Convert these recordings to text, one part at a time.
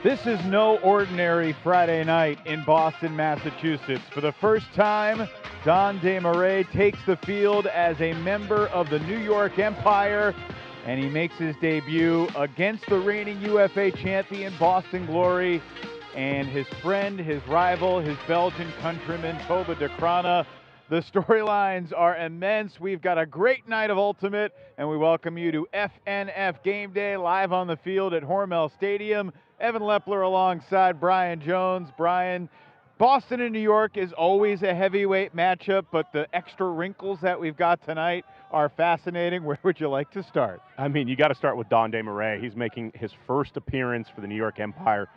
This is no ordinary Friday night in Boston, Massachusetts. For the first time, Don Desmarais takes the field as a member of the New York Empire, and he makes his debut against the reigning UFA champion Boston Glory and his friend, his rival, his Belgian countryman, Toba de Krana. The storylines are immense. We've got a great night of Ultimate, and we welcome you to FNF Game Day live on the field at Hormel Stadium. Evan Lepler alongside Brian Jones. Brian, Boston and New York is always a heavyweight matchup, but the extra wrinkles that we've got tonight are fascinating. Where would you like to start? I mean, you got to start with Don Desmarais. He's making his first appearance for the New York Empire.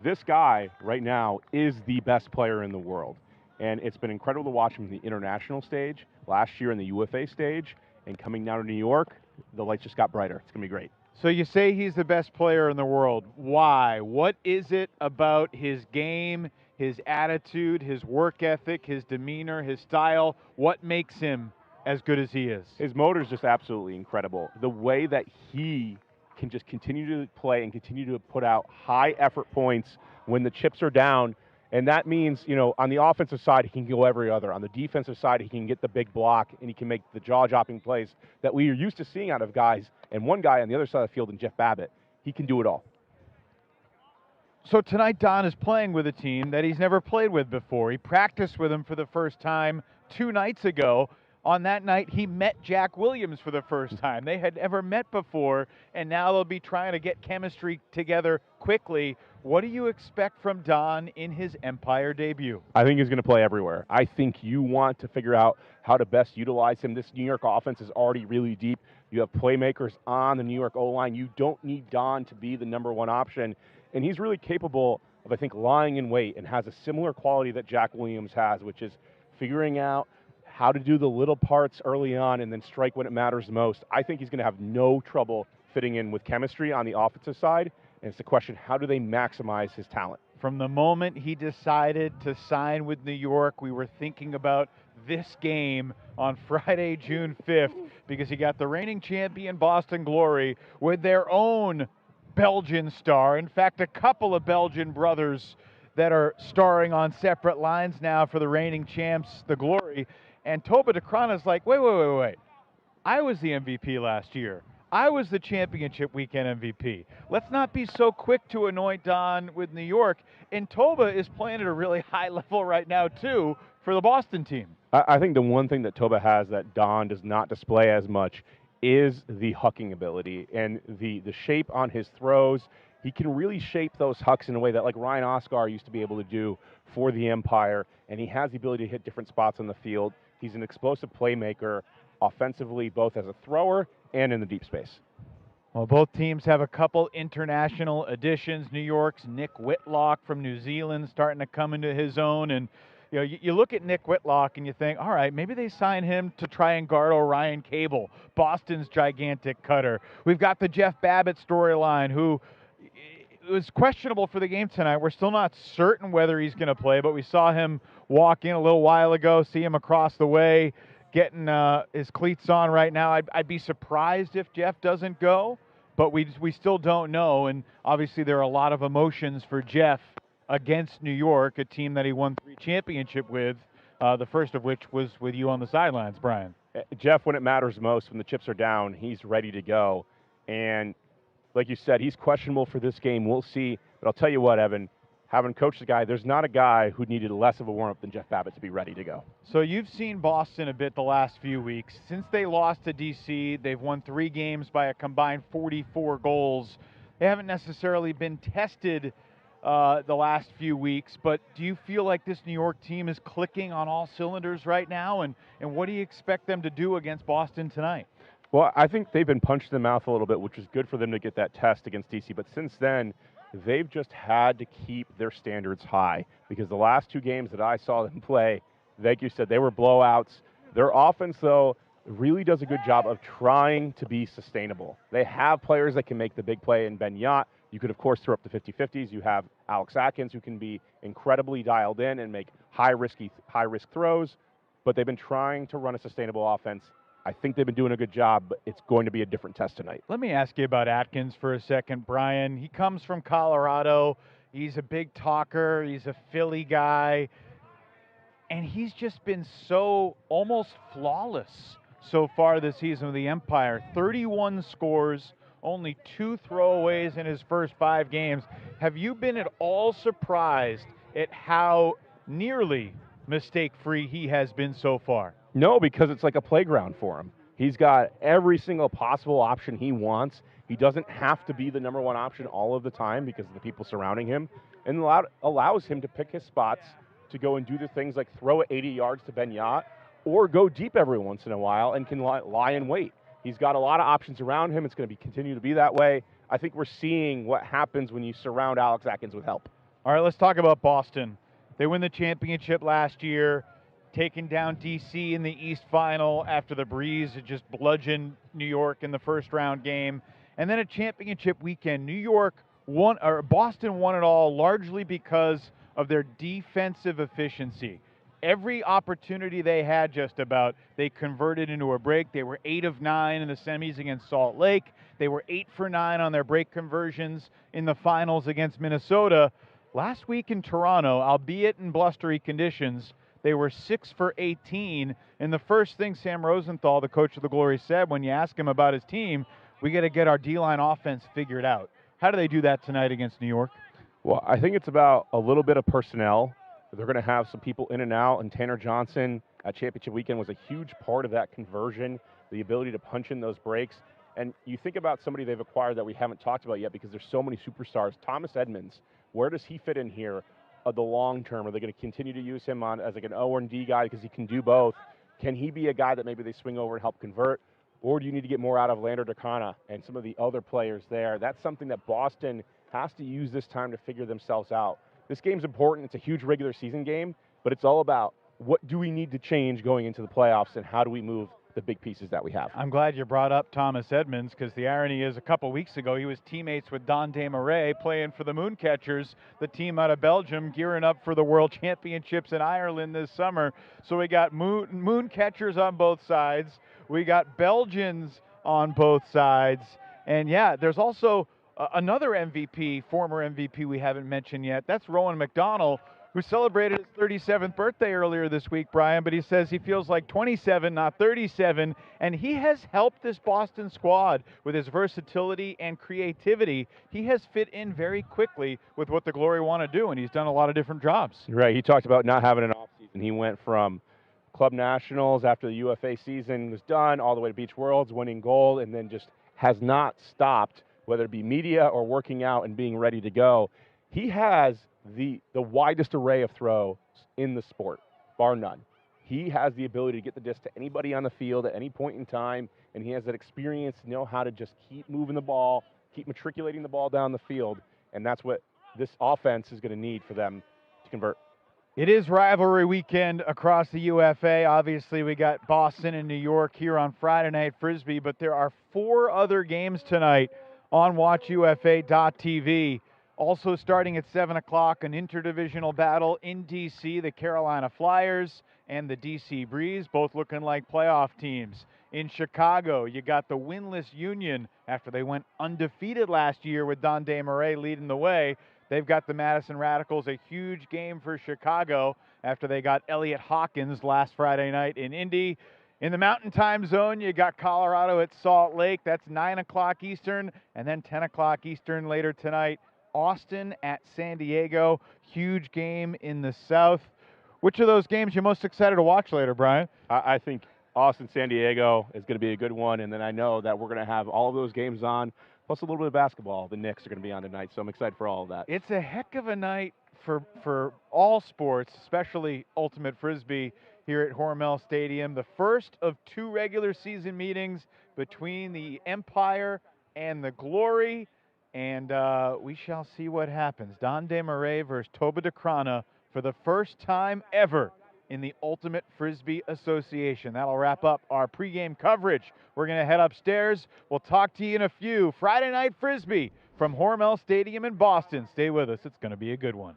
This guy right now is the best player in the world. And it's been incredible to watch him in the international stage, last year in the UFA stage, and coming down to New York, the lights just got brighter. It's going to be great. So you say he's the best player in the world. Why? What is it about his game, his attitude, his work ethic, his demeanor, his style? What makes him as good as he is? His motor is just absolutely incredible. The way that he can just continue to play and continue to put out high effort points when the chips are down. And that means, you know, on the offensive side, he can go every other. On the defensive side, he can get the big block, and he can make the jaw-dropping plays that we are used to seeing out of guys. And one guy on the other side of the field, in Jeff Babbitt, he can do it all. So tonight, Don is playing with a team that he's never played with before. He practiced with them for the first time 2 nights ago. On that night, he met Jack Williams for the first time. They had never met before, and now they'll be trying to get chemistry together quickly. What do you expect from Don in his Empire debut? I think he's going to play everywhere. I think you want to figure out how to best utilize him. This New York offense is already really deep. You have playmakers on the New York O-line. You don't need Don to be the number one option. And he's really capable of, I think, lying in wait and has a similar quality that Jack Williams has, which is figuring out how to do the little parts early on and then strike when it matters most. I think he's going to have no trouble fitting in with chemistry on the offensive side. And it's the question, how do they maximize his talent? From the moment he decided to sign with New York, we were thinking about this game on Friday, June 5th, because he got the reigning champion Boston Glory with their own Belgian star. In fact, a couple of Belgian brothers that are starring on separate lines now for the reigning champs, the Glory. And Toba de Krana's like, wait. I was the MVP last year. I was the championship weekend MVP. Let's not be so quick to anoint Don with New York. And Toba is playing at a really high level right now, too, for the Boston team. I think the one thing that Toba has that Don does not display as much is the hucking ability and the shape on his throws. He can really shape those hucks in a way that like Ryan Oscar used to be able to do for the Empire, and he has the ability to hit different spots on the field. He's an explosive playmaker offensively, both as a thrower and in the deep space. Well, both teams have a couple international additions. New York's Nick Whitlock from New Zealand starting to come into his own. And you know, you look at Nick Whitlock and you think, all right, maybe they sign him to try and guard Orion Cable, Boston's gigantic cutter. We've got the Jeff Babbitt storyline, who was questionable for the game tonight. We're still not certain whether he's going to play, but we saw him walk in a little while ago, see him across the way, getting his cleats on right now. I'd be surprised if Jeff doesn't go, but we still don't know. And obviously there are a lot of emotions for Jeff against New York, a team that he won 3 championships with, the first of which was with you on the sidelines, Brian. Jeff, when it matters most, when the chips are down, he's ready to go. And like you said, he's questionable for this game. We'll see. But I'll tell you what, Evan, having coached the guy, there's not a guy who needed less of a warm-up than Jeff Babbitt to be ready to go. So you've seen Boston a bit the last few weeks. Since they lost to D.C., they've won 3 games by a combined 44 goals. They haven't necessarily been tested the last few weeks, but do you feel like this New York team is clicking on all cylinders right now? And what do you expect them to do against Boston tonight? Well, I think they've been punched in the mouth a little bit, which is good for them to get that test against D.C., but since then, they've just had to keep their standards high because the last 2 games that I saw them play, like you said, they were blowouts. Their offense, though, really does a good job of trying to be sustainable. They have players that can make the big play in Ben Yot. You could, of course, throw up the 50-50s. You have Alex Atkins, who can be incredibly dialed in and make high-risk throws, but they've been trying to run a sustainable offense I think they've been doing a good job, but it's going to be a different test tonight. Let me ask you about Atkins for a second, Brian. He comes from Colorado. He's a big talker. He's a Philly guy. And he's just been so almost flawless so far this season with the Empire. 31 scores, only 2 throwaways in his first 5 games. Have you been at all surprised at how nearly mistake-free he has been so far? No, because it's like a playground for him. He's got every single possible option he wants. He doesn't have to be the number one option all of the time because of the people surrounding him, and allows him to pick his spots to go and do the things like throw it 80 yards to Ben Yot or go deep every once in a while and can lie in wait. He's got a lot of options around him. It's going to continue to be that way. I think we're seeing what happens when you surround Alex Atkins with help. All right, let's talk about Boston. They win the championship last year, taking down DC in the East Final after the Breeze had just bludgeoned New York in the first round game. And then a championship weekend. Boston won it all largely because of their defensive efficiency. Every opportunity they had just about, they converted into a break. They were 8 of 9 in the semis against Salt Lake. They were 8 for 9 on their break conversions in the finals against Minnesota. Last week in Toronto, albeit in blustery conditions, they were 6 for 18. And the first thing Sam Rosenthal, the coach of the Glory, said when you ask him about his team, we got to get our D-line offense figured out. How do they do that tonight against New York? Well, I think it's about a little bit of personnel. They're going to have some people in and out, and Tanner Johnson at championship weekend was a huge part of that conversion, the ability to punch in those breaks. And you think about somebody they've acquired that we haven't talked about yet because there's so many superstars. Thomas Edmonds, where does he fit in here the long term? Are they going to continue to use him as like an O and D guy because he can do both? Can he be a guy that maybe they swing over and help convert? Or do you need to get more out of Lander Dakana and some of the other players there? That's something that Boston has to use this time to figure themselves out. This game's important. It's a huge regular season game, but it's all about what do we need to change going into the playoffs and how do we move the big pieces that we have. I'm glad you brought up Thomas Edmonds because the irony is a couple weeks ago he was teammates with Don Desmarais playing for the Mooncatchers, the team out of Belgium, gearing up for the World Championships in Ireland this summer. So we got Mooncatchers on both sides. We got Belgians on both sides. And yeah, there's also another MVP, former MVP we haven't mentioned yet. That's Rowan McDonald, who celebrated his 37th birthday earlier this week, Brian, but he says he feels like 27, not 37, and he has helped this Boston squad with his versatility and creativity. He has fit in very quickly with what the Glory want to do, and he's done a lot of different jobs. Right, he talked about not having an offseason. He went from Club Nationals after the UFA season was done, all the way to Beach Worlds, winning gold, and then just has not stopped, whether it be media or working out and being ready to go. He has the widest array of throws in the sport, bar none. He has the ability to get the disc to anybody on the field at any point in time, and he has that experience to know how to just keep moving the ball, keep matriculating the ball down the field, and that's what this offense is going to need for them to convert. It is rivalry weekend across the UFA. Obviously, we got Boston and New York here on Friday Night Frisbee, but there are 4 other games tonight on WatchUFA.tv. Also starting at 7 o'clock, an interdivisional battle in D.C., the Carolina Flyers and the D.C. Breeze, both looking like playoff teams. In Chicago, you got the winless Union after they went undefeated last year with Don Desmarais leading the way. They've got the Madison Radicals, a huge game for Chicago after they got Elliot Hawkins last Friday night in Indy. In the Mountain Time Zone, you got Colorado at Salt Lake. That's 9 o'clock Eastern, and then 10 o'clock Eastern later tonight. Austin at San Diego, huge game in the South. Which of those games you most excited to watch later, Brian? I think Austin, San Diego is going to be a good one, and then I know that we're going to have all of those games on, plus a little bit of basketball. The Knicks are going to be on tonight, so I'm excited for all of that. It's a heck of a night for all sports, especially Ultimate Frisbee here at Hormel Stadium. The first of 2 regular season meetings between the Empire and the Glory. And we shall see what happens. Don Desmarais versus Toba Dakrana for the first time ever in the Ultimate Frisbee Association. That'll wrap up our pregame coverage. We're going to head upstairs. We'll talk to you in a few. Friday Night Frisbee from Hormel Stadium in Boston. Stay with us. It's going to be a good one.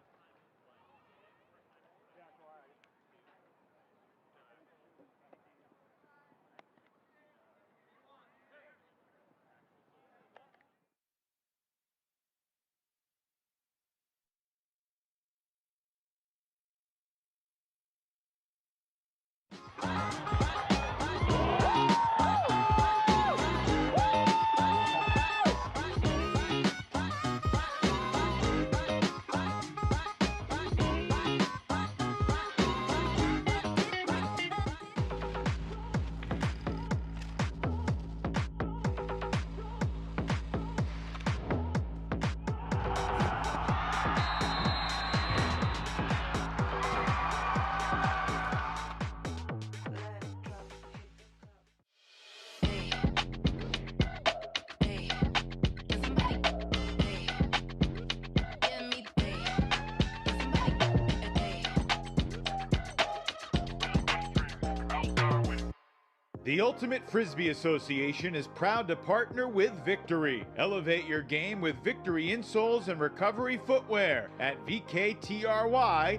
The Ultimate Frisbee Association is proud to partner with Victory. Elevate your game with Victory insoles and recovery footwear at VKTRY.com.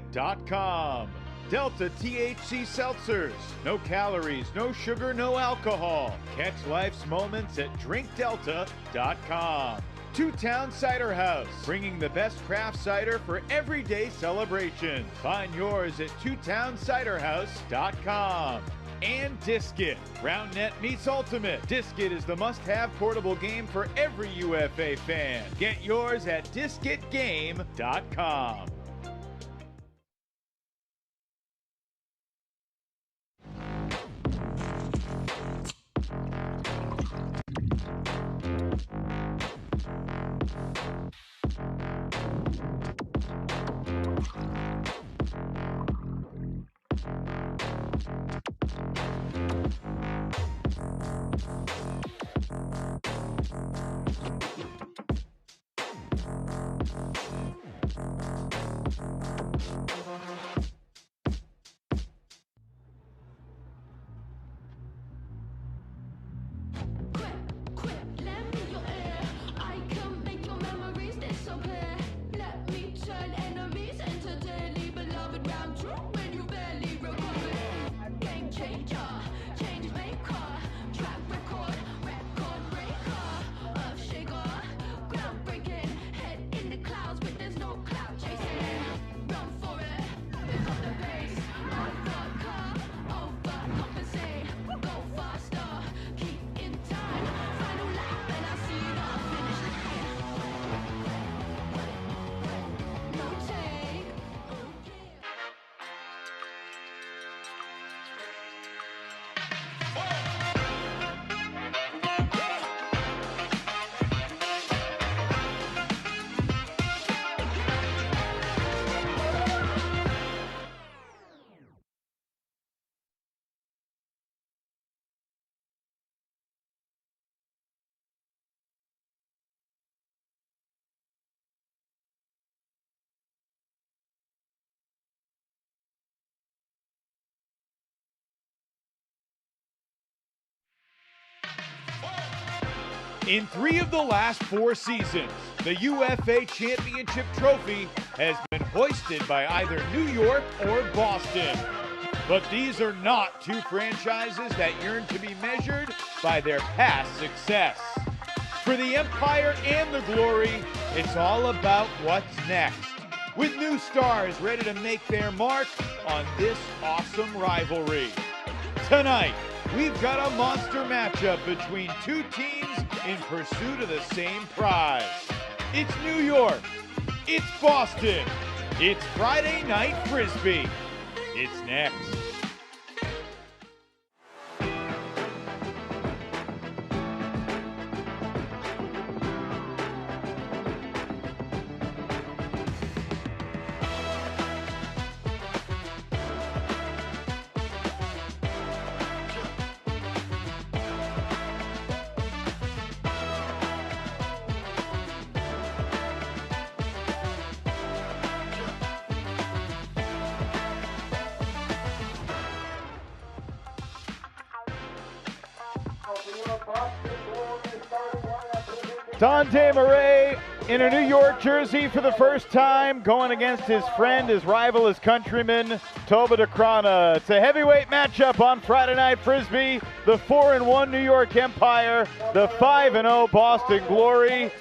Delta THC Seltzers. No calories, no sugar, no alcohol. Catch life's moments at DrinkDelta.com. Two Town Cider House, bringing the best craft cider for everyday celebrations. Find yours at TwoTownCiderHouse.com. And Disc-It. Round Net meets Ultimate. Disc-It is the must-have portable game for every UFA fan. Get yours at DiscItGame.com. In 3 of the last 4 seasons, the UFA Championship trophy has been hoisted by either New York or Boston. But these are not 2 franchises that yearn to be measured by their past success. For the Empire and the Glory, it's all about what's next, with new stars ready to make their mark on this awesome rivalry. Tonight, we've got a monster matchup between 2 teams in pursuit of the same prize. It's New York. It's Boston. It's Friday Night Frisbee. It's next. Dante Murray in a New York jersey for the first time, going against his friend, his rival, his countryman, Toba Decrana. It's a heavyweight matchup on Friday Night Frisbee. The 4-1 New York Empire, the 5-0 Boston Glory.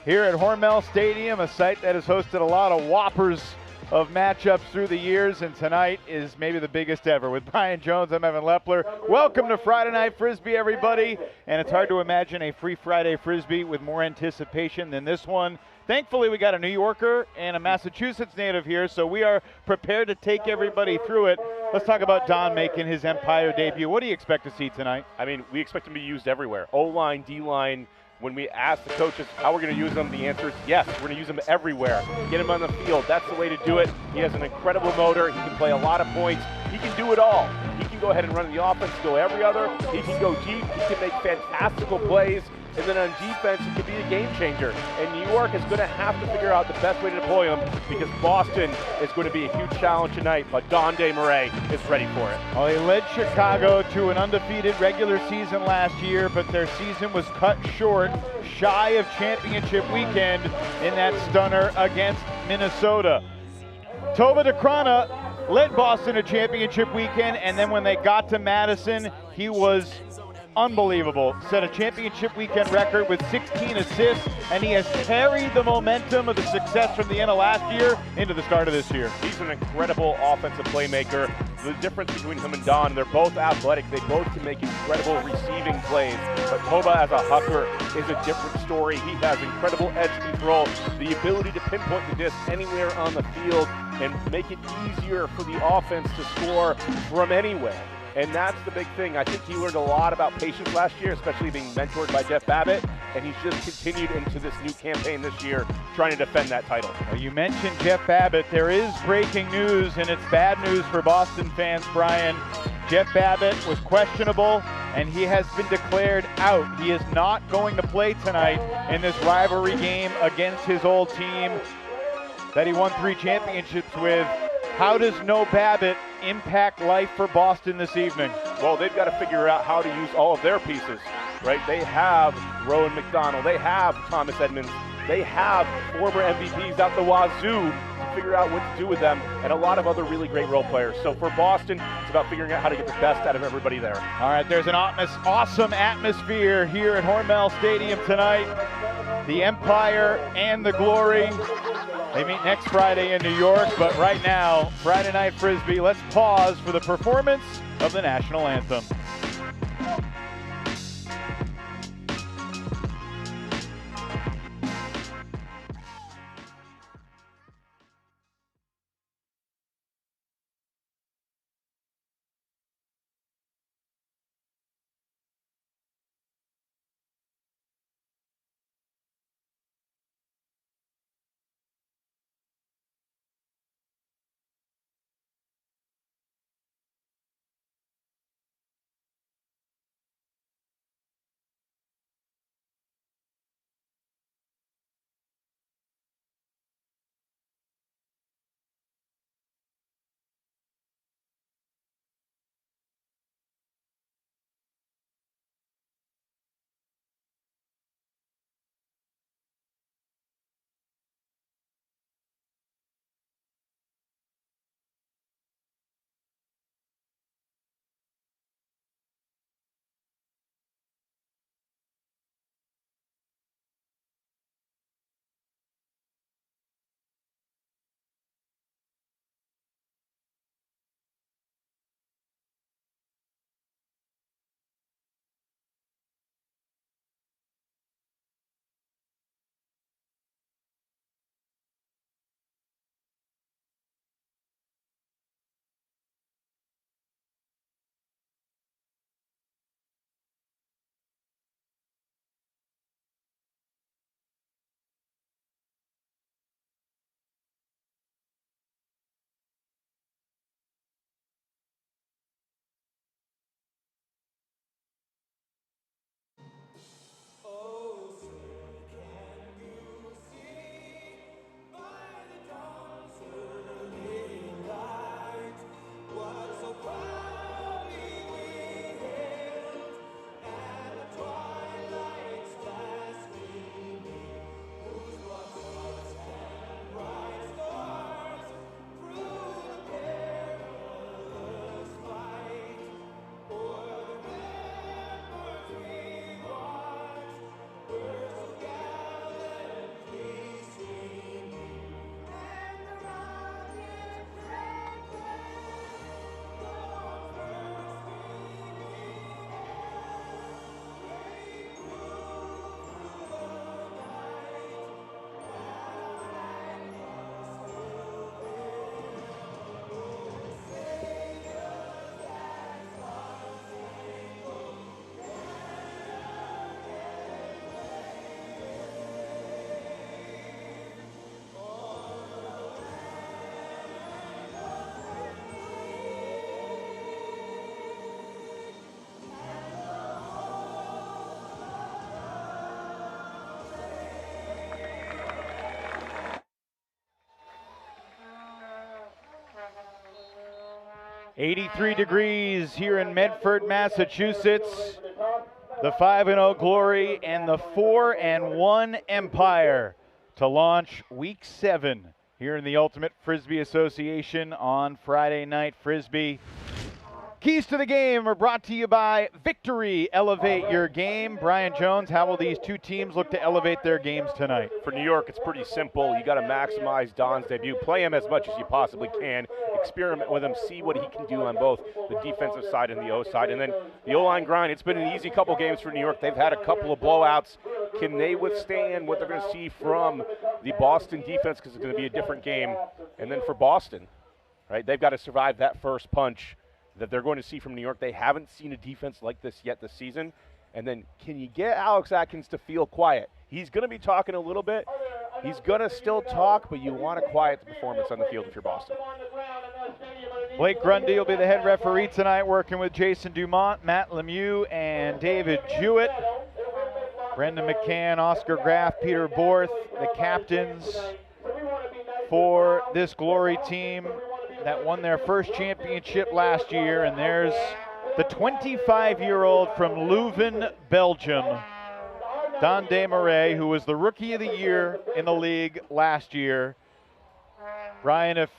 Here at Hormel Stadium, a site that has hosted a lot of whoppers of matchups through the years, and tonight is maybe the biggest ever. With Brian Jones, I'm Evan Lepler. Welcome to Friday Night Frisbee, everybody. And it's hard to imagine a free Friday Frisbee with more anticipation than this one. Thankfully, we got a New Yorker and a Massachusetts native here, so we are prepared to take everybody through it. Let's talk about Don making his Empire debut. What do you expect to see tonight? I mean, we expect him to be used everywhere. O-line, D-line. When we ask the coaches how we're going to use them, the answer is yes, we're going to use them everywhere. Get him on the field. That's the way to do it. He has an incredible motor. He can play a lot of points. He can do it all. He can go ahead and run the offense, go every other. He can go deep. He can make fantastical plays. and then on defense, he can be a game changer. And New York is going to have to figure out the best way to deploy him because Boston is going to be a huge challenge tonight, but Donde Murray is ready for it. Well, they led Chicago to an undefeated regular season last year, but their season was cut short, shy of championship weekend in that stunner against Minnesota. Tova Dekrana led Boston to championship weekend, and then when they got to Madison, he was unbelievable. Set a championship weekend record with 16 assists, and he has carried the momentum of the success from the end of last year into the start of this year. He's an incredible offensive playmaker. The difference between him and Don, they're both athletic. They both can make incredible receiving plays. But Tova as a hooker is a different story. He has incredible edge control, the ability to pinpoint the disc anywhere on the field and make it easier for the offense to score from anywhere. And that's the big thing. I think he learned a lot about patience last year, especially being mentored by Jeff Babbitt, and he's just continued into this new campaign this year, trying to defend that title. Well, you mentioned Jeff Babbitt. There is breaking news, and it's bad news for Boston fans, Brian. Jeff Babbitt was questionable, and he has been declared out. He is not going to play tonight in this rivalry game against his old team that he won 3 championships with. How does no Babbitt impact life for Boston this evening? Well, they've got to figure out how to use all of their pieces, right? They have Rowan McDonald, they have Thomas Edmonds, they have former MVPs out the wazoo to figure out what to do with them, and a lot of other really great role players. So for Boston, it's about figuring out how to get the best out of everybody there. All right, there's an awesome atmosphere here at Hormel Stadium tonight. The Empire and the Glory. They meet next Friday in New York, but right now, Friday Night Frisbee, let's pause for the performance of the national anthem. 83 degrees here in Medford, Massachusetts. The 5-0 Glory and the 4-1 Empire to launch Week 7 here in the Ultimate Frisbee Association on Friday Night Frisbee. Keys to the game are brought to you by Victory. Elevate your game. Brian Jones, how will these two teams look to elevate their games tonight? For New York, it's pretty simple. You got to maximize Don's debut. Play him as much as you possibly can. Experiment with him. See what he can do on both the defensive side and the O side. And then the O-line grind. It's been an easy couple games for New York. They've had a couple of blowouts. Can they withstand what they're going to see from the Boston defense, because it's going to be a different game? And then for Boston, right, they've got to survive that first punch that they're going to see from New York. They haven't seen a defense like this yet this season. And then can you get Alex Atkins to feel quiet? He's going to be talking a little bit. He's going to still talk, but you want to quiet the performance on the field if you're Boston. Blake Grundy will be the head referee tonight, working with Jason Dumont, Matt Lemieux, and David Jewett. Brendan McCann, Oscar Graff, Peter Borth, the captains for this Glory team that won their first championship last year. And there's the 25-year-old from Leuven, Belgium, Don Desmarais, who was the Rookie of the Year in the league last year. Brian, if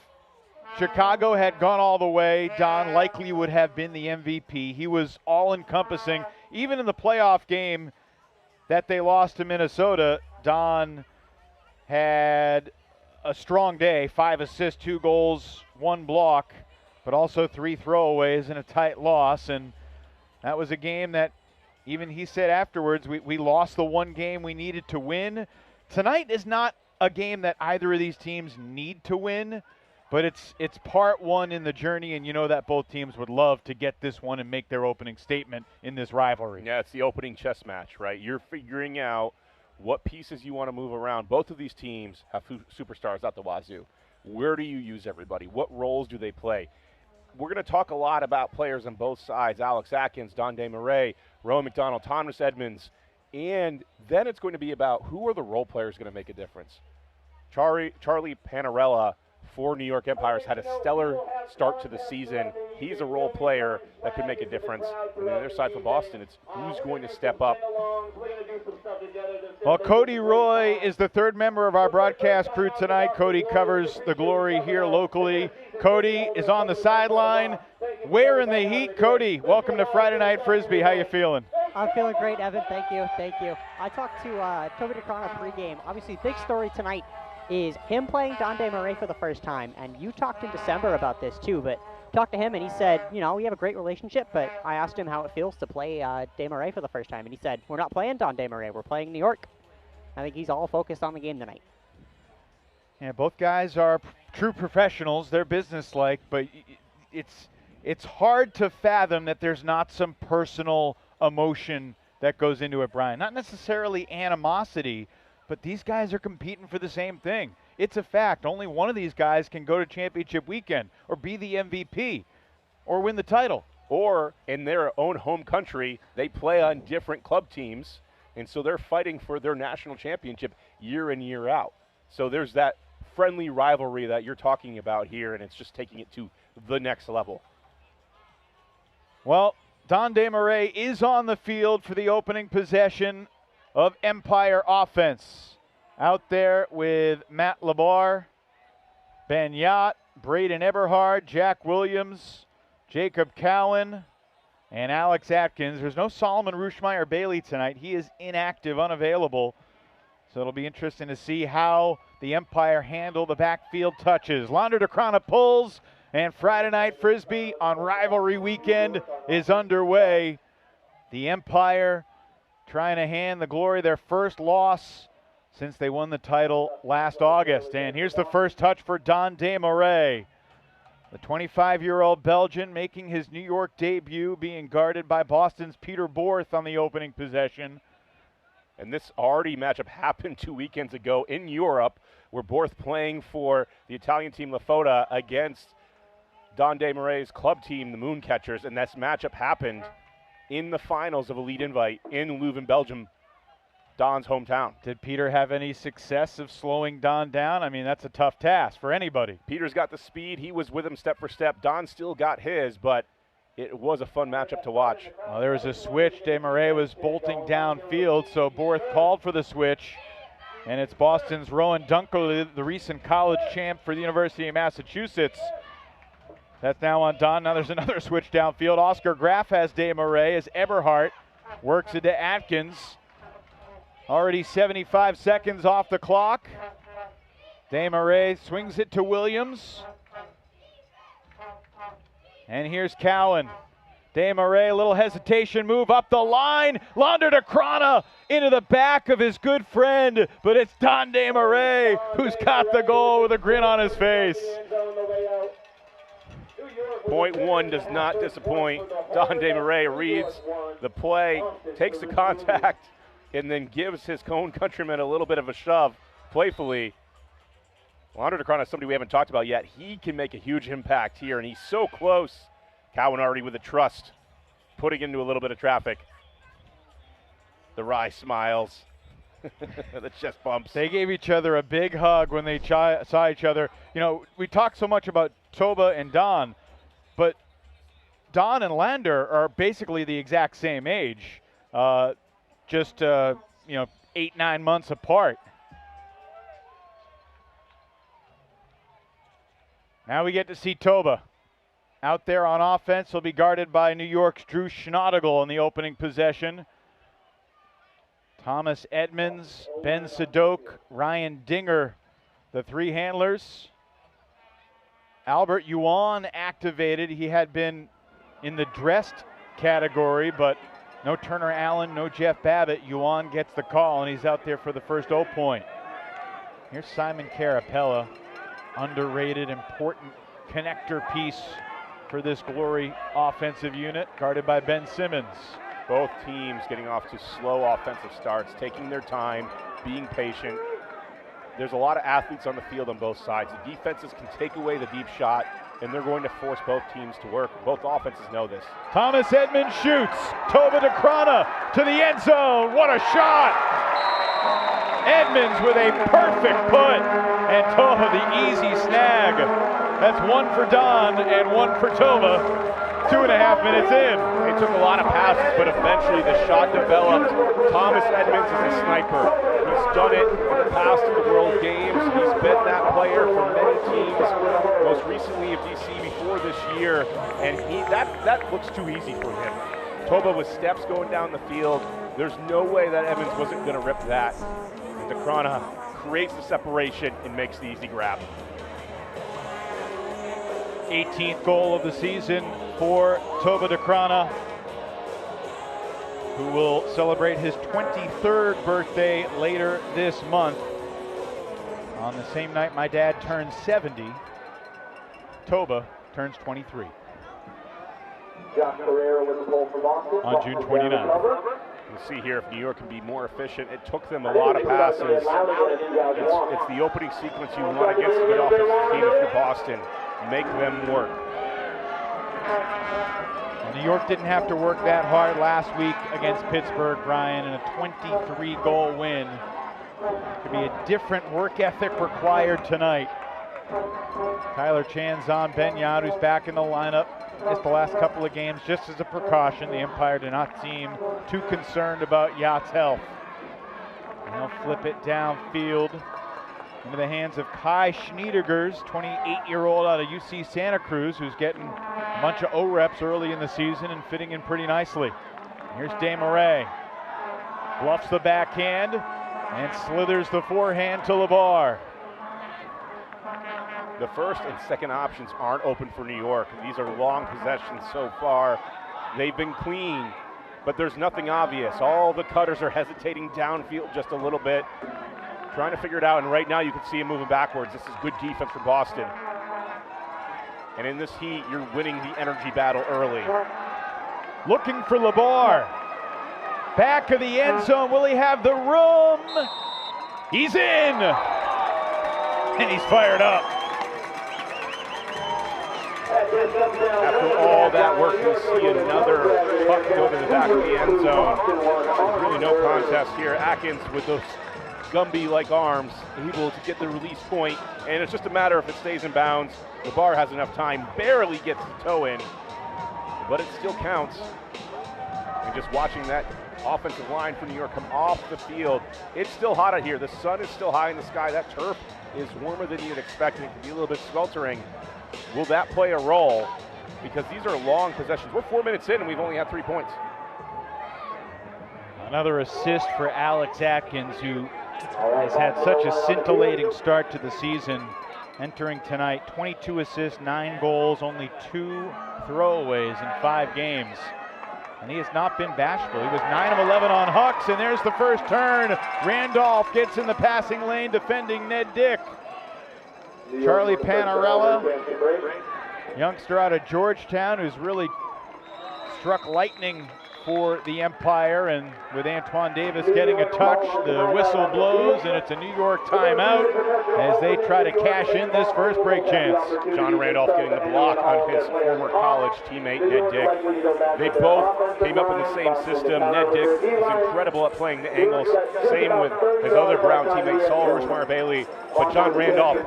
Chicago had gone all the way, Don likely would have been the MVP. He was all-encompassing. Even in the playoff game that they lost to Minnesota, Don had a strong day, 5 assists, 2 goals, 1 block, but also 3 throwaways in a tight loss. And that was a game that even he said afterwards, we lost the one game we needed to win. Tonight is not a game that either of these teams need to win, but it's part one in the journey, and you know that both teams would love to get this one and make their opening statement in this rivalry. Yeah, it's the opening chess match, right? You're figuring out what pieces you want to move around. Both of these teams have superstars out the wazoo. Where do you use everybody? What roles do they play? We're going to talk a lot about players on both sides: Alex Atkins, Don Desmarais, Rowan McDonald, Thomas Edmonds. And then it's going to be about who are the role players going to make a difference. Charlie Panarella for New York Empires had a stellar start to the season. He's a role player that could make a difference. And the other side for Boston, it's who's going to step up. Well, Cody Roy is the third member of our broadcast crew tonight. Cody covers the Glory here locally. Cody is on the sideline. Where in the heat? Cody, welcome to Friday Night Frisbee. How you feeling? I'm feeling great, Evan. Thank you. I talked to Toby DeCrona pregame. Obviously, big story tonight is him playing Don Desmarais for the first time. And you talked in December about this too, but talked to him and he said, you know, we have a great relationship, but I asked him how it feels to play Desmarais for the first time. And he said, we're not playing Don Desmarais, we're playing New York. I think he's all focused on the game tonight. Yeah, both guys are true professionals. They're businesslike, but it's hard to fathom that there's not some personal emotion that goes into it, Brian. Not necessarily animosity, but these guys are competing for the same thing. It's a fact. Only one of these guys can go to championship weekend or be the MVP or win the title. Or in their own home country, they play on different club teams, and so they're fighting for their national championship year in, year out. So there's that friendly rivalry that you're talking about here, and it's just taking it to the next level. Well, Don Desmarais is on the field for the opening possession of Empire offense. Out there with Matt Labar, Ben Yott, Braden Eberhard, Jack Williams, Jacob Cowan, and Alex Atkins. There's no Solomon Rushmeyer-Bailey tonight. He is inactive, unavailable. So it'll be interesting to see how the Empire handle the backfield touches. Lander DeCrona pulls, and Friday Night Frisbee on rivalry weekend is underway. The Empire trying to hand the Glory their first loss since they won the title last August. And here's the first touch for Don Desmarais. The 25-year-old Belgian making his New York debut, being guarded by Boston's Peter Borth on the opening possession. And this already matchup happened 2 weekends ago in Europe, where Borth playing for the Italian team Lafota against Don Desmarais' club team, the Mooncatchers, and this matchup happened in the finals of Elite Invite in Leuven, Belgium. Don's hometown. Did Peter have any success of slowing Don down? I mean, that's a tough task for anybody. Peter's got the speed. He was with him step for step. Don still got his, but it was a fun matchup to watch. Well, there was a switch. Desmarais was bolting downfield, so Borth called for the switch. And it's Boston's Rowan Dunkley, the recent college champ for the University of Massachusetts. That's now on Don. Now there's another switch downfield. Oscar Graf has Desmarais as Eberhardt works into Atkins. Already 75 seconds off the clock. Desmarais swings it to Williams. And here's Cowan. Desmarais, a little hesitation move up the line. Lander to Krana into the back of his good friend, but it's Don Desmarais who's got the goal with a grin on his face. Point one does not disappoint. Don Desmarais reads the play, takes the contact, and then gives his own countryman a little bit of a shove playfully. Lander de Krana is somebody we haven't talked about yet. He can make a huge impact here, and he's so close. Cowan already with the trust, putting into a little bit of traffic. The Rye smiles. The chest bumps. They gave each other a big hug when they saw each other. You know, we talk so much about Toba and Don, but Don and Lander are basically the exact same age, just 8-9 months apart. Now we get to see Toba. Out there on offense, he'll be guarded by New York's Drew Schnottigl in the opening possession. Thomas Edmonds, Ben Sadok, Ryan Dinger, the three handlers. Albert Yuan activated. He had been in the dressed category, but no Turner Allen, no Jeff Babbitt. Yuan gets the call, and he's out there for the first 0 point. Here's Simon Carapella, underrated, important connector piece for this Glory offensive unit, guarded by Ben Simmons. Both teams getting off to slow offensive starts, taking their time, being patient. There's a lot of athletes on the field on both sides. The defenses can take away the deep shot, and they're going to force both teams to work. Both offenses know this. Thomas Edmonds shoots. Toba de Krana to the end zone. What a shot! Edmonds with a perfect put, and Toba the easy snag. That's one for Don and one for Toba. 2.5 minutes in. It took a lot of passes, but eventually the shot developed. Thomas Edmonds is a sniper. He's done it in the past of the World Games. He's been that player for many teams, most recently of DC before this year, and that looks too easy for him. Toba with steps going down the field. There's no way that Edmonds wasn't going to rip that. And de Krana creates the separation and makes the easy grab. 18th goal of the season for Toba de Krana, who will celebrate his 23rd birthday later this month. On the same night my dad turns 70, Toba turns 23. On June 29th. You see here if New York can be more efficient. It took them a lot of passes. It's the opening sequence you want against a good offensive team if you're Boston. Make them work. Well, New York didn't have to work that hard last week against Pittsburgh, Brian, in a 23-goal win. Could be a different work ethic required tonight. Tyler Chanzon Benyard, who's back in the lineup, missed the last couple of games just as a precaution. The Empire did not seem too concerned about Yacht's health. And he'll flip it downfield into the hands of Kai Schniedergers, 28-year-old out of UC Santa Cruz, who's getting a bunch of O-reps early in the season and fitting in pretty nicely. Here's Desmarais. Bluffs the backhand and slithers the forehand to LeVar. The first and second options aren't open for New York. These are long possessions so far. They've been clean, but there's nothing obvious. All the cutters are hesitating downfield just a little bit, trying to figure it out, and right now you can see him moving backwards. This is good defense for Boston. And in this heat, you're winning the energy battle early. Looking for LeVar. Back of the end zone, will he have the room? He's in! And he's fired up. After all that work, we see another puck go to the back of the end zone. There's really no contest here. Atkins with those Gumby-like arms, able to get the release point, and it's just a matter if it stays in bounds. LeBar has enough time, barely gets the toe in, but it still counts. And just watching that offensive line for New York come off the field, it's still hot out here. The sun is still high in the sky. That turf is warmer than you'd expect, and it can be a little bit sweltering. Will that play a role? Because these are long possessions. We're 4 minutes in, and we've only had 3 points. Another assist for Alex Atkins, who has had such a scintillating start to the season. Entering tonight, 22 assists, 9 goals, only 2 throwaways in 5 games. And he has not been bashful. He was 9 of 11 on Hucks, and there's the first turn. Randolph gets in the passing lane, defending Ned Dick. Charlie Panarella, youngster out of Georgetown, who's really struck lightning for the Empire, and with Antoine Davis getting a touch, the whistle blows, and it's a New York timeout as they try to cash in this first break chance. John Randolph getting the block on his former college teammate, Ned Dick. They both came up in the same system. Ned Dick is incredible at playing the angles, same with his other Brown teammate, Saul Rushmeyer-Bailey. But John Randolph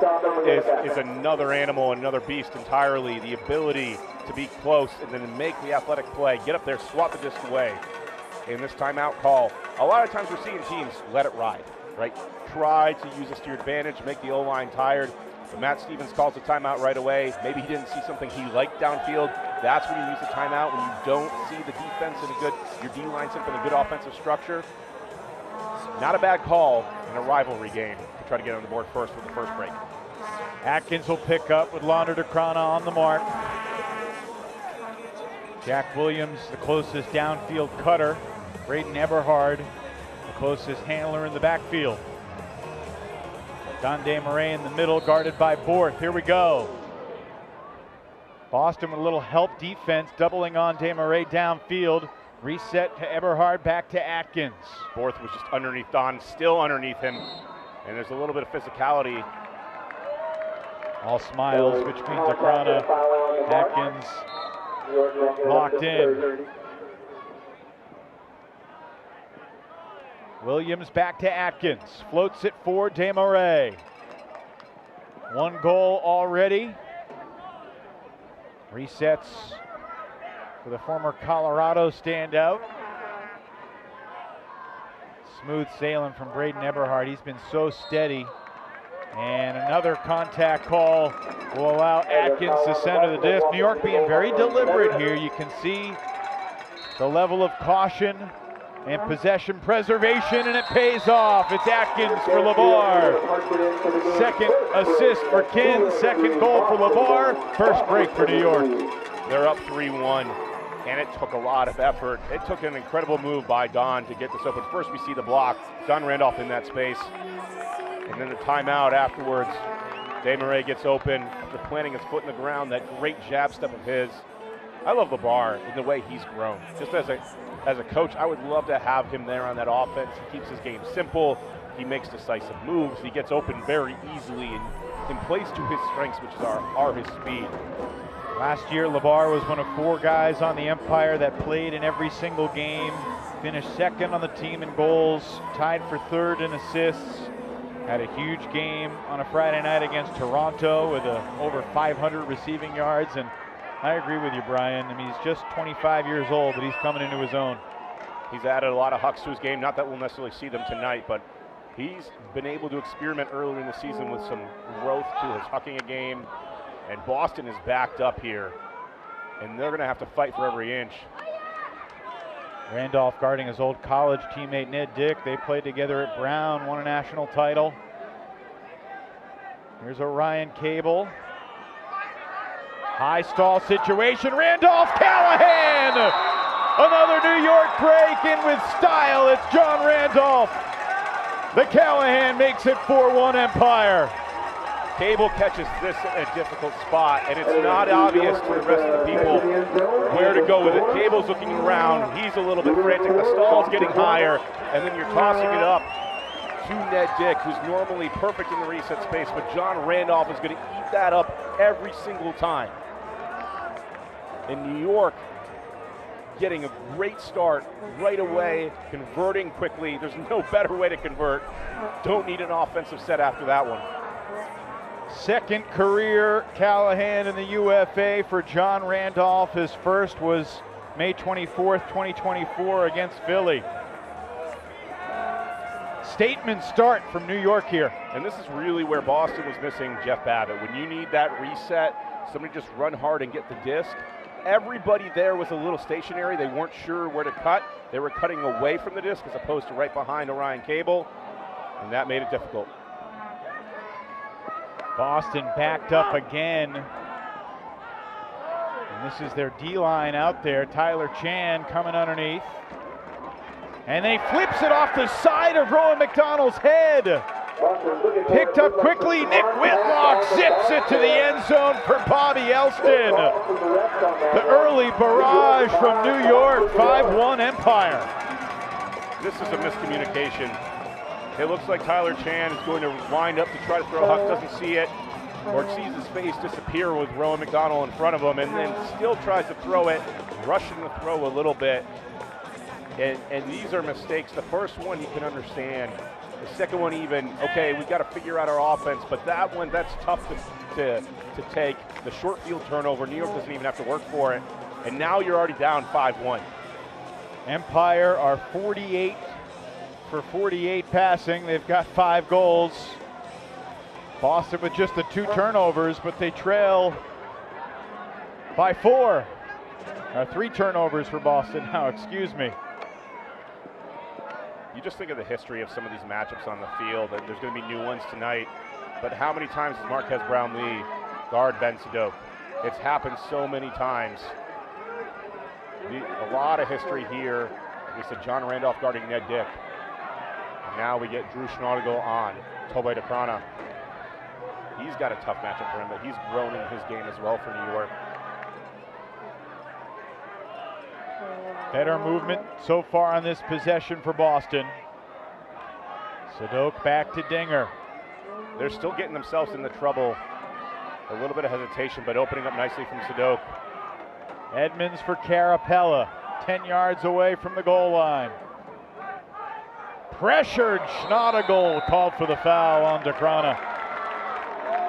is another animal, another beast entirely. The ability to be close and then make the athletic play, get up there, swat the disc away. In this timeout call, a lot of times we're seeing teams let it ride, right? Try to use this to your advantage, make the O-line tired. But Matt Stevens calls the timeout right away. Maybe he didn't see something he liked downfield. That's when you use the timeout, when you don't see the defense in your D-line set in a good offensive structure. Not a bad call in a rivalry game to try to get on the board first with the first break. Atkins will pick up with Launder DeCrana on the mark. Jack Williams, the closest downfield cutter. Braden Eberhard, the closest handler in the backfield. Donde Murray in the middle, guarded by Borth. Here we go. Boston with a little help defense, doubling on Desmarais downfield. Reset to Eberhard, back to Atkins. Borth was just underneath Don, still underneath him. And there's a little bit of physicality. All smiles, which means DeCrana, Atkins locked in. Williams back to Atkins, floats it for Desmarais. 1 goal already. Resets for the former Colorado standout. Smooth sailing from Braden Eberhard. He's been so steady. And another contact call will allow Atkins to center the disc. New York being very deliberate here. You can see the level of caution and possession preservation, and it pays off. It's Atkins for LeBar. Second assist for Kin, second goal for LeBar. First break for New York. They're up 3-1, and it took a lot of effort. It took an incredible move by Don to get this open. First we see the block, John Randolph in that space. And then the timeout afterwards. Desmarais gets open after planting his foot in the ground, that great jab step of his. I love LeBar in the way he's grown. Just as a coach, I would love to have him there on that offense. He keeps his game simple. He makes decisive moves. He gets open very easily and plays to his strengths, which are his speed. Last year, LeBar was one of 4 guys on the Empire that played in every single game. Finished second on the team in goals, tied for 3rd in assists. Had a huge game on a Friday night against Toronto with over 500 receiving yards. And I agree with you, Brian. I mean, he's just 25 years old, but he's coming into his own. He's added a lot of hucks to his game. Not that we'll necessarily see them tonight, but he's been able to experiment earlier in the season with some growth to his hucking a game. And Boston is backed up here, and they're going to have to fight for every inch. Randolph guarding his old college teammate Ned Dick. They played together at Brown, won a national title. Here's Orion Cable. High stall situation. Randolph Callahan! Another New York break in with style. It's John Randolph. The Callahan makes it 4-1 Empire. Cable catches this in a difficult spot, and it's not obvious to the rest of the people where to go with it. Cable's looking around. He's a little bit frantic. The stall's getting higher, and then you're tossing it up to Ned Dick, who's normally perfect in the reset space, but John Randolph is going to eat that up every single time. And New York getting a great start right away, converting quickly. There's no better way to convert. Don't need an offensive set after that one. Second career Callahan in the UFA for John Randolph. His first was May 24th, 2024 against Philly. Statement start from New York here. And this is really where Boston was missing Jeff Babbitt. When you need that reset, somebody just run hard and get the disc. Everybody there was a little stationary. They weren't sure where to cut. They were cutting away from the disc as opposed to right behind Orion Cable, and that made it difficult. Boston backed up again. And this is their D-line out there. Tyler Chan coming underneath. And they flips it off the side of Rowan McDonald's head. Picked up quickly, Nick Whitlock zips it to the end zone for Bobby Elston. The early barrage from New York, 5-1 Empire. This is a miscommunication. It looks like Tyler Chan is going to wind up to try to throw. Huck doesn't see it, or sees his face disappear with Rowan McDonald in front of him, and then still tries to throw it, rushing the throw a little bit. And these are mistakes. The first one you can understand. The second one even, okay, we've got to figure out our offense, but that one, that's tough to take. The short field turnover, New York doesn't even have to work for it. And now you're already down 5-1. Empire are 48 for 48 passing. They've got 5 goals. Boston with just the 2 turnovers, but they trail by 4. 3 turnovers for Boston now, excuse me. You just think of the history of some of these matchups on the field, and there's going to be new ones tonight. But how many times has Marquez Brownlee guard Ben Sadok? It's happened so many times. A lot of history here. We said John Randolph guarding Ned Dick. And now we get Drew Schneidergle on Tobey DeCrana. He's got a tough matchup for him, but he's grown in his game as well for New York. Better movement so far on this possession for Boston. Sadok back to Dinger. They're still getting themselves into trouble. A little bit of hesitation, but opening up nicely from Sadok. Edmonds for Carapella, 10 yards away from the goal line. Pressured, Schneidergle called for the foul on DeCrana.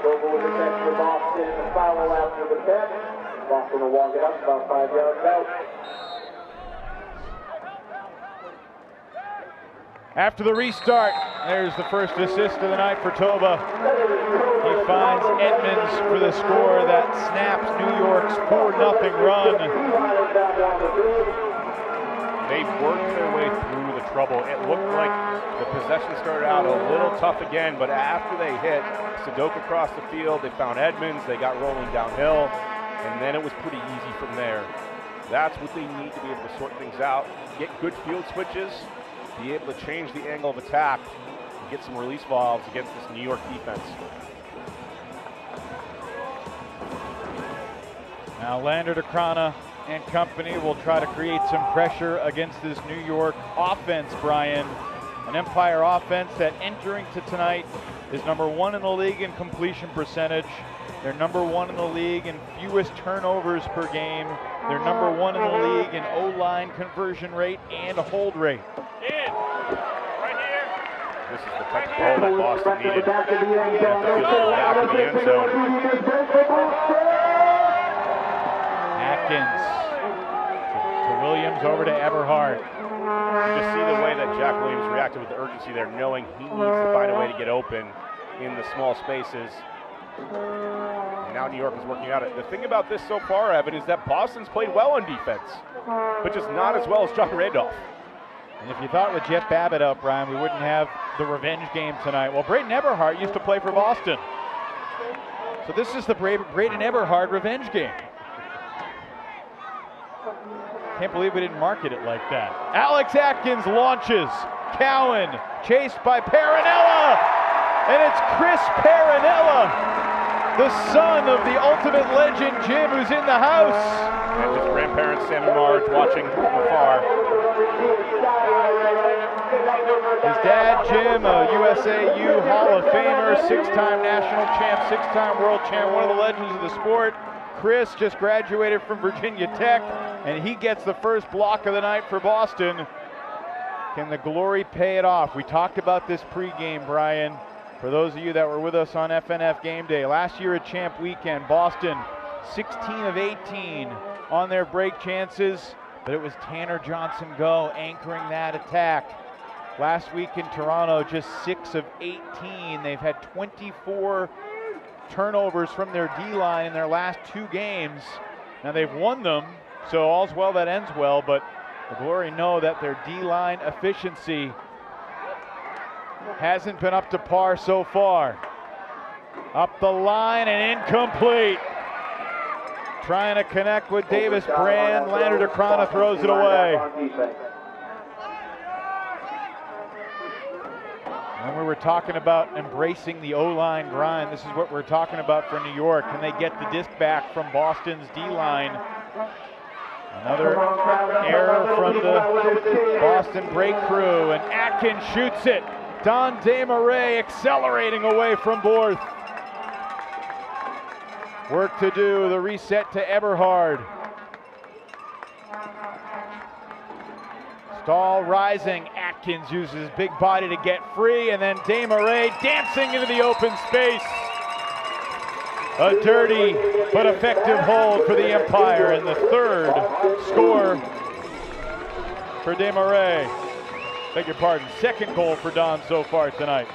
Over with the catch for Boston, the foul after the catch. Boston will walk it up about 5 yards out. After the restart, there's the first assist of the night for Toba. He finds Edmonds for the score that snaps New York's 4-0 run. They've worked their way through the trouble. It looked like the possession started out a little tough again, but after they hit Sadok across the field, they found Edmonds, they got rolling downhill, and then it was pretty easy from there. That's what they need to be able to sort things out, get good field switches, be able to change the angle of attack, and get some release valves against this New York defense. Now Lander DeCrana and company will try to create some pressure against this New York offense, Brian. An Empire offense that entering to tonight is #1 in the league in completion percentage. They're #1 in the league in fewest turnovers per game. They're #1 in the league in O-line conversion rate and hold rate. Right here. This is the type of ball that Boston needed. Back of the end zone. Atkins to Williams, over to Eberhardt. You just see the way that Jack Williams reacted with the urgency there, knowing he needs to find a way to get open in the small spaces. And now New York is working out it. The thing about this so far, Evan, is that Boston's played well on defense, but just not as well as John Randolph. And if you thought with Jeff Babbitt up, Brian, we wouldn't have the revenge game tonight. Well, Braden Eberhardt used to play for Boston. So this is the Braden Eberhardt revenge game. Can't believe we didn't market it like that. Alex Atkins launches. Cowan chased by Perinella. And it's Chris Perinella, the son of the ultimate legend Jim, who's in the house. And his grandparents, Sam and Marge, watching from afar. His dad, Jim, a USAU Hall of Famer, 6-time national champ, 6-time world champ, one of the legends of the sport. Chris just graduated from Virginia Tech, and he gets the first block of the night for Boston. Can the glory pay it off? We talked about this pregame, Brian. For those of you that were with us on FNF Game Day, last year at Champ Weekend, Boston 16 of 18 on their break chances, but it was Tanner Johnson-Go anchoring that attack. Last week in Toronto, just 6 of 18. They've had 24 turnovers from their D-line in their last 2 games. Now they've won them, so all's well that ends well, but the Glory know that their D-line efficiency hasn't been up to par so far. Up the line and incomplete. Trying to connect with Davis Brand. Lander DeCrona throws it away. And we were talking about embracing the O-line grind. This is what we're talking about for New York. Can they get the disc back from Boston's D-line? Another error from the Boston break crew, and Atkins shoots it. Don Desmarais accelerating away from Borth. Work to do, the reset to Eberhard. Stahl rising, Atkins uses his big body to get free, and then Desmarais dancing into the open space. A dirty but effective hold for the Empire, and the third score for Desmarais. Beg your pardon, second goal for Don so far tonight.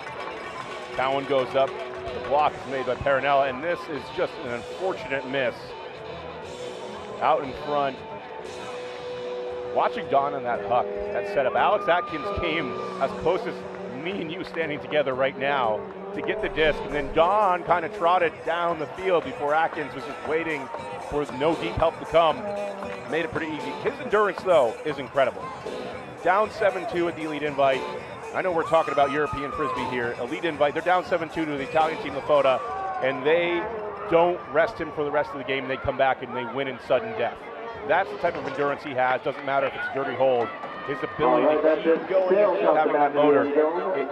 That one goes up. The block is made by Perinella, and this is just an unfortunate miss. Out in front. Watching Don on that huck, that setup. Alex Atkins came as close as me and you standing together right now to get the disc, and then Don kind of trotted down the field before Atkins was just waiting for no deep help to come. Made it pretty easy. His endurance, though, is incredible. Down 7-2 at the Elite Invite. I know we're talking about European Frisbee here. Elite Invite, they're down 7-2 to the Italian team, Lafota, and they don't rest him for the rest of the game. They come back and they win in sudden death. That's the type of endurance he has. Doesn't matter if it's a dirty hold. His ability to keep going and keep having that motor,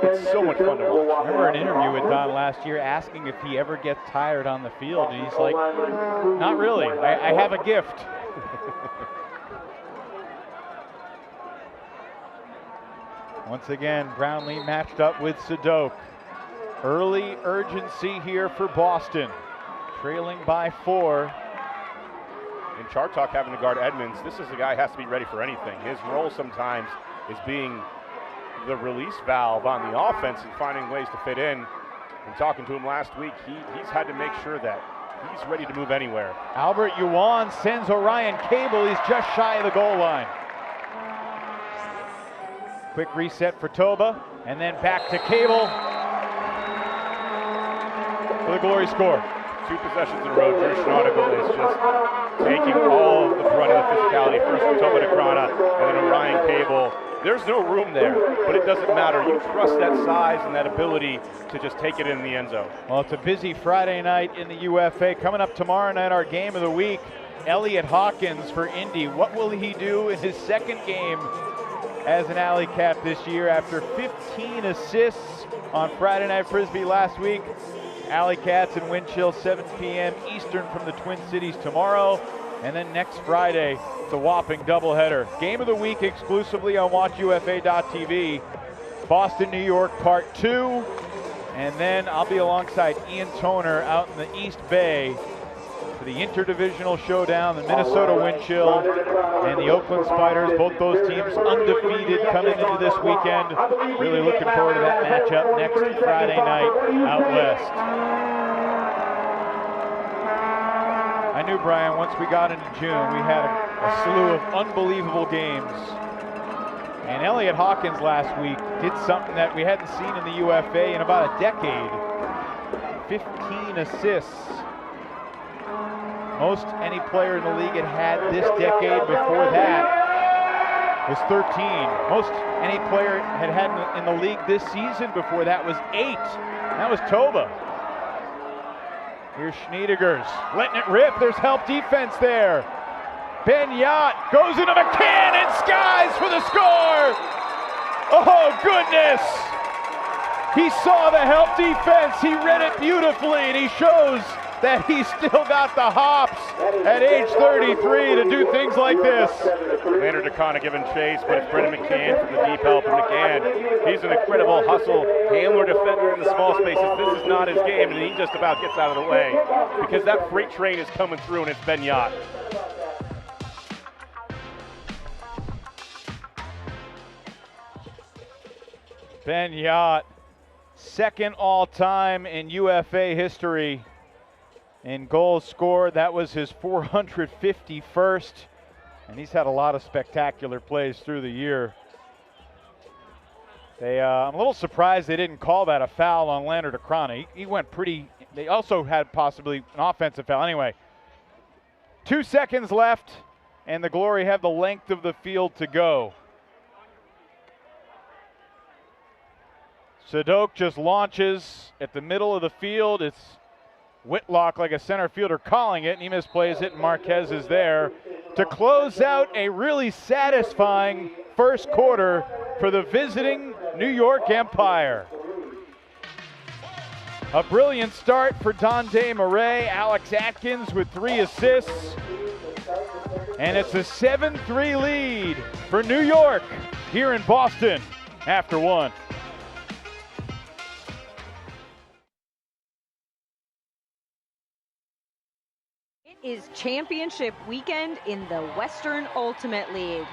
it's so much fun to watch. I remember an interview with Don last year asking if he ever gets tired on the field, and he's like, not really. I have a gift. Once again, Brownlee matched up with Sadok. Early urgency here for Boston, trailing by 4. And Chartok having to guard Edmonds, this is a guy who has to be ready for anything. His role sometimes is being the release valve on the offense and finding ways to fit in. And talking to him last week, he's had to make sure that he's ready to move anywhere. Albert Yuan sends Orion Cable. He's just shy of the goal line. Quick reset for Toba, and then back to Cable for the Glory score. 2 possessions in a row. Drew Schnaudigal is just taking all of the brunt of the physicality. First from Toba DeCrona, and then Orion Cable. There's no room there, but it doesn't matter. You trust that size and that ability to just take it in the end zone. Well, it's a busy Friday night in the UFA. Coming up tomorrow night, our game of the week, Elliot Hawkins for Indy. What will he do in his second game as an Alley Cat this year after 15 assists on Friday Night Frisbee last week? Alley Cats in Winchell, 7 p.m. Eastern from the Twin Cities tomorrow. And then next Friday, it's a whopping doubleheader. Game of the week exclusively on WatchUFA.tv. Boston, New York, Part 2. And then I'll be alongside Ian Toner out in the East Bay for the interdivisional showdown, the Minnesota Winchell and the Oakland Spiders. Both those teams undefeated coming into this weekend. Really looking forward to that matchup next Friday night out west. I knew, Brian, once we got into June, we had a slew of unbelievable games. And Elliot Hawkins last week did something that we hadn't seen in the UFA in about a decade. 15 assists. Most any player in the league had this decade before that was 13. Most any player had in the league this season before that was 8. And that was Toba. Here's Schneidegers letting it rip. There's help defense there. Ben Yacht goes into McCann and skies for the score. Oh, goodness. He saw the help defense. He read it beautifully, and he shows that he's still got the hops at age 33 to do things like this. Lander DeCona giving chase, but it's Brendan McCann from the deep help. And McCann, he's an incredible hustle handler defender in the small spaces. This is not his game, and he just about gets out of the way because that freight train is coming through, and it's Ben Yot. Ben Yot, second all-time in UFA history in goals scored. That was his 451st, and he's had a lot of spectacular plays through the year. I'm a little surprised they didn't call that a foul on Lander DeCona. He went pretty. They also had possibly an offensive foul. Anyway, 2 seconds left, and the Glory have the length of the field to go. Sadok just launches at the middle of the field. It's Whitlock like a center fielder calling it, and he misplays it, and Marquez is there to close out a really satisfying first quarter for the visiting New York Empire. A brilliant start for Dande Murray, Alex Atkins with 3 assists, and it's a 7-3 lead for New York here in Boston after 1. Is championship weekend in the Western Ultimate League.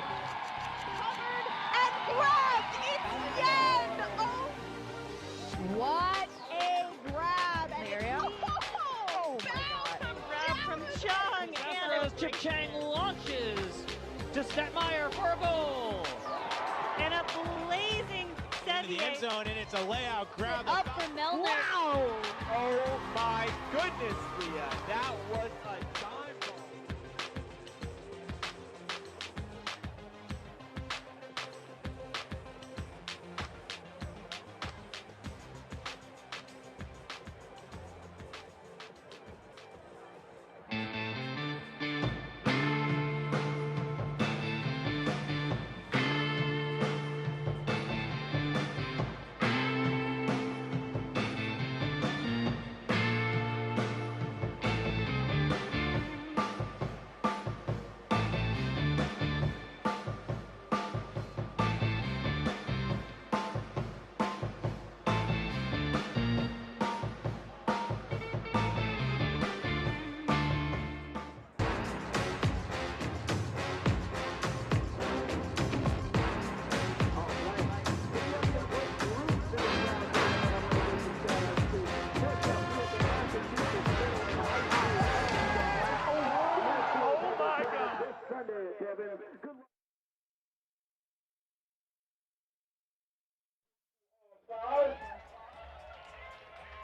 And grabbed, it's Yen! Oh. What a grab! And oh, grab from Chung, and Chip Chang launches to Stetmeyer for a goal. a blazing In the end zone, and it's a layout grab. up for Milner. Wow! Oh my goodness, Leah. That was a dime ball.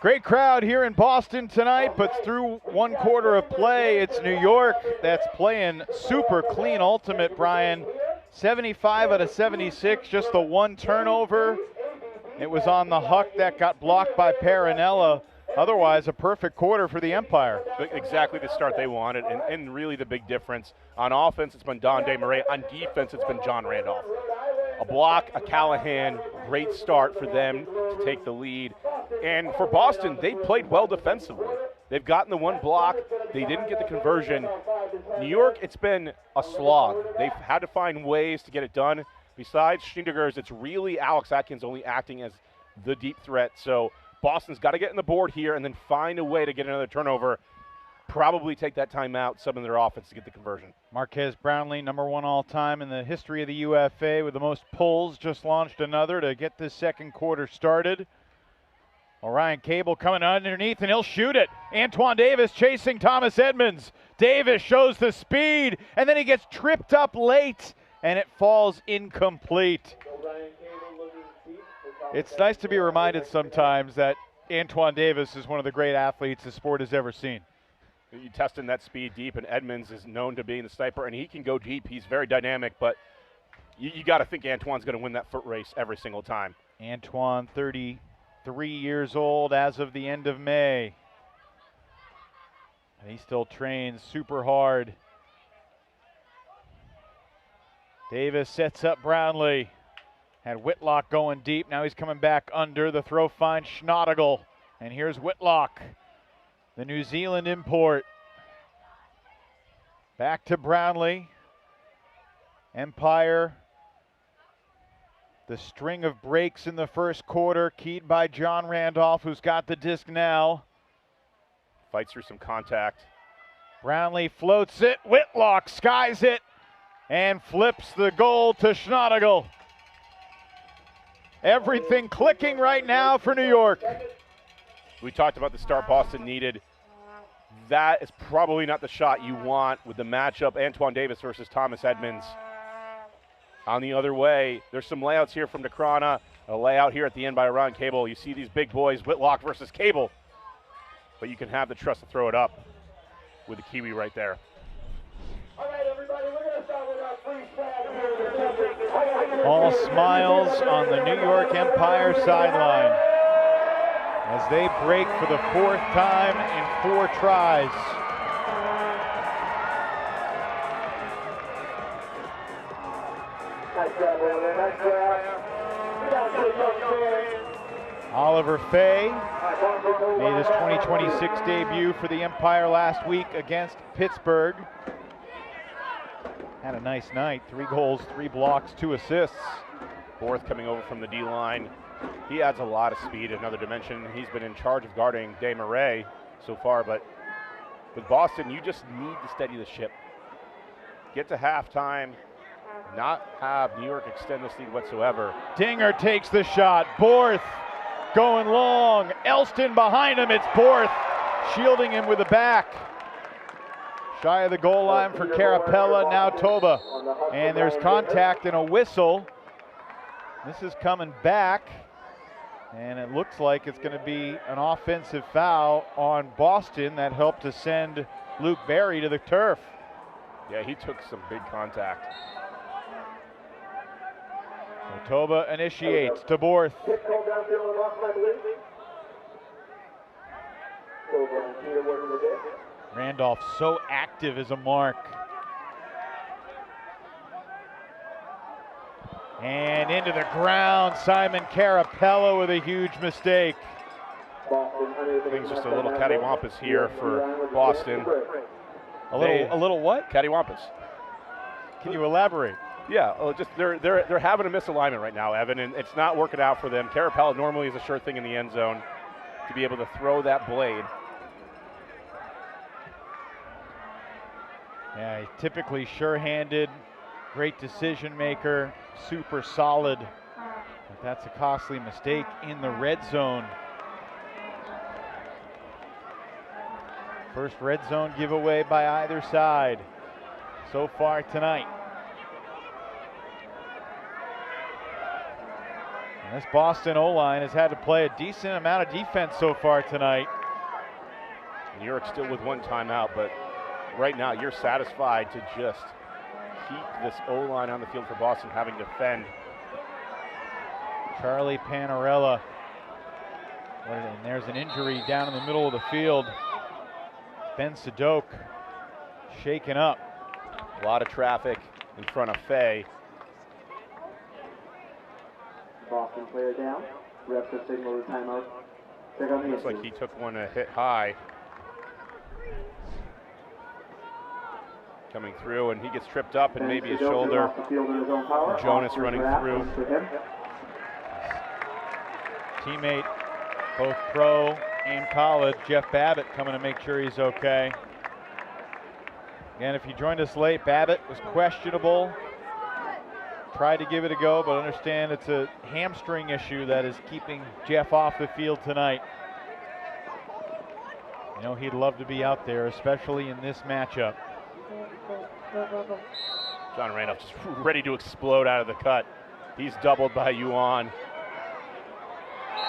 Great crowd here in Boston tonight, but through 1 quarter of play, it's New York that's playing super clean ultimate, Brian. 75 out of 76, just the 1 turnover. It was on the huck that got blocked by Perinella. Otherwise, a perfect quarter for the Empire. Exactly the start they wanted, and really the big difference. On offense, it's been Dande Murray. On defense, it's been John Randolph. A block, a Callahan, great start for them to take the lead. And for Boston, they played well defensively. They've gotten the 1 block. They didn't get the conversion. New York, it's been a slog. They've had to find ways to get it done. Besides Schindergers, it's really Alex Atkins only acting as the deep threat. So Boston's got to get in the board here and then find a way to get another turnover. Probably take that timeout, some of their offense to get the conversion. Marquez Brownlee, number 1 all-time in the history of the UFA with the most pulls, just launched another to get this second quarter started. Orion Cable coming underneath, and he'll shoot it. Antoine Davis chasing Thomas Edmonds. Davis shows the speed, and then he gets tripped up late, and it falls incomplete. It's nice to be reminded sometimes that Antoine Davis is one of the great athletes the sport has ever seen. You testing that speed deep, and Edmonds is known to being the sniper, and he can go deep. He's very dynamic, but you got to think Antoine's going to win that foot race every single time. Antoine, 33 years old as of the end of May. And he still trains super hard. Davis sets up Brownlee. Had Whitlock going deep. Now he's coming back under. The throw finds Schnottigel. And here's Whitlock. the New Zealand import. Back to Brownlee. Empire. The string of breaks in the first quarter, keyed by John Randolph, who's got the disc now. Fights through some contact. Brownlee floats it. Whitlock skies it and flips the goal to Schneiderl. Everything clicking right now for New York. We talked about the start Boston needed. That is probably not the shot you want with the matchup. Antoine Davis versus Thomas Edmonds. On the other way, there's some layouts here from Necrona. A layout here at the end by Ryan Cable. You see these big boys, Whitlock versus Cable. But you can have the trust to throw it up with the Kiwi right there. All right, everybody, we're going to start with our freestyle. All smiles on the New York Empire sideline as they break for the 4th time in 4 tries. Oliver Fay made his 2026 debut for the Empire last week against Pittsburgh. Had a nice night, 3 goals, 3 blocks, 2 assists. Borth coming over from the D-line. He adds a lot of speed, another dimension. He's been in charge of guarding Desmarais so far, but with Boston, you just need to steady the ship. Get to halftime, not have New York extend this lead whatsoever. Dinger takes the shot. Borth going long. Elston behind him. It's Borth shielding him with the back. Shy of the goal line for Carapella. Now Toba. And there's contact and a whistle. This is coming back. And it looks like it's going to be an offensive foul on Boston that helped to send Luke Berry to the turf. Yeah, he took some big contact. So Toba initiates to Borth. Randolph so active as a mark. And into the ground, Simon Carapella with a huge mistake. Things just a little cattywampus here for Boston. A little what? Cattywampus. Can you elaborate? Yeah, just they're having a misalignment right now, Evan, and it's not working out for them. Carapella normally is a sure thing in the end zone to be able to throw that blade. Yeah, he's typically sure-handed, great decision maker, super solid. But that's a costly mistake in the red zone. First red zone giveaway by either side so far tonight. And this Boston O-line has had to play a decent amount of defense so far tonight. New York still with 1 timeout, but right now you're satisfied to just keep this O-line on the field for Boston having to defend. Charlie Panarella. And there's an injury down in the middle of the field. Ben Sadok shaken up. A lot of traffic in front of Fay. Boston player down. Refs have signaled the timeout. Check on the Looks like he took one a hit high. Coming through, and he gets tripped up, and maybe his shoulder. Jonas running through. Teammate, both pro and college, Jeff Babbitt, coming to make sure he's okay. Again, if you joined us late, Babbitt was questionable. Tried to give it a go, but understand it's a hamstring issue that is keeping Jeff off the field tonight. You know, he'd love to be out there, especially in this matchup. John Randolph just ready to explode out of the cut. He's doubled by Yuan.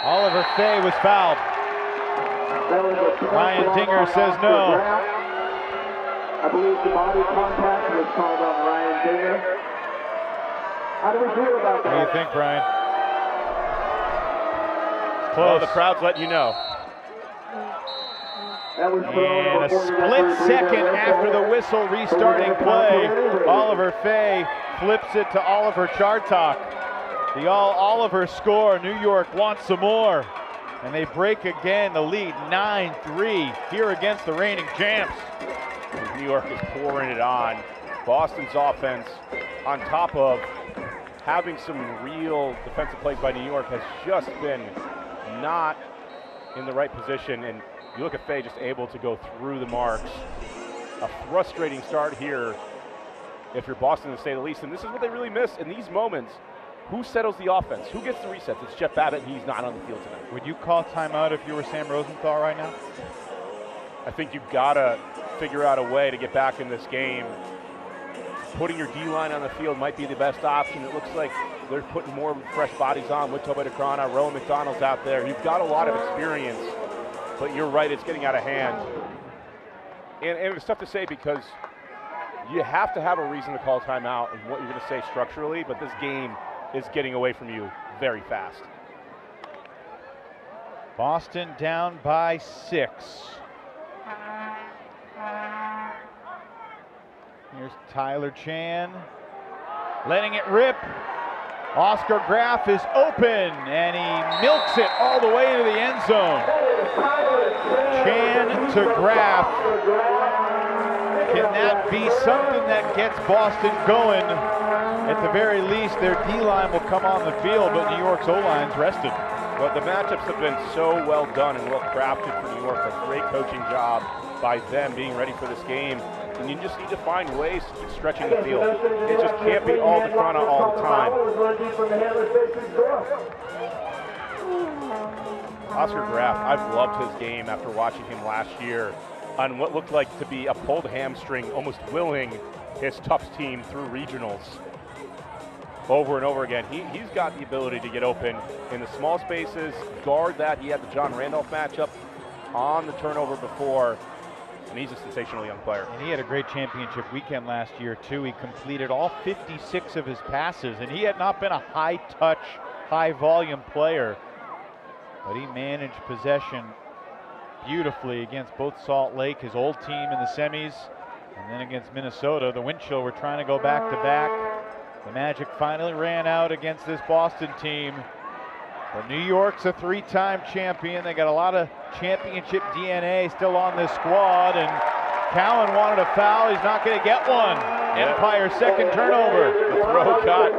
Oliver Fay was fouled. Ryan Dinger says no. I believe the body contact was called on Ryan Dinger. How do we feel about that? What do you think, Brian? It's Well, close. the crowd's letting you know. And a split second after the whistle restarting play, Oliver Fay flips it to Oliver Chartok. The all-Oliver score. New York wants some more. And they break again, the lead 9-3 here against the reigning champs. New York is pouring it on. Boston's offense, on top of having some real defensive plays by New York, has just been not in the right position. And you look at Fay just able to go through the marks. A frustrating start here if you're Boston, to say the least. And this is what they really miss in these moments. Who settles the offense? Who gets the resets? It's Jeff Babbitt, and he's not on the field tonight. Would you call timeout if you were Sam Rosenthal right now? I think you've got to figure out a way to get back in this game. Putting your D-line on the field might be the best option. It looks like they're putting more fresh bodies on with Tobey DeCrana. Rowan McDonald's out there. You've got a lot of experience, but you're right, it's getting out of hand. And it's tough to say because you have to have a reason to call timeout and what you're going to say structurally, but this game is getting away from you very fast. Boston down by 6. Here's Tyler Chan, letting it rip. Oscar Graf is open, and he milks it all the way into the end zone. Chan to Graf. Can that be something that gets Boston going? At the very least, their D-line will come on the field, but New York's O-line's rested. Well, the matchups have been so well done and well crafted for New York. A great coaching job by them being ready for this game. And you just need to find ways to keep stretching the field. It just can't be all DeCrana all the time. Oscar Graf, I've loved his game after watching him last year on what looked like to be a pulled hamstring, almost willing his Tufts team through regionals over and over again. He's got the ability to get open in the small spaces, guard that. He had the John Randolph matchup on the turnover before, and he's a sensational young player. And he had a great championship weekend last year, too. He completed all 56 of his passes, and he had not been a high-touch, high-volume player, but he managed possession beautifully against both Salt Lake, his old team in the semis, and then against Minnesota. The Winchell were trying to go back-to-back. The Magic finally ran out against this Boston team. But New York's a 3-time champion. They got a lot of championship DNA still on this squad, and Cowan wanted a foul. He's not going to get one. Empire's second turnover. The throw got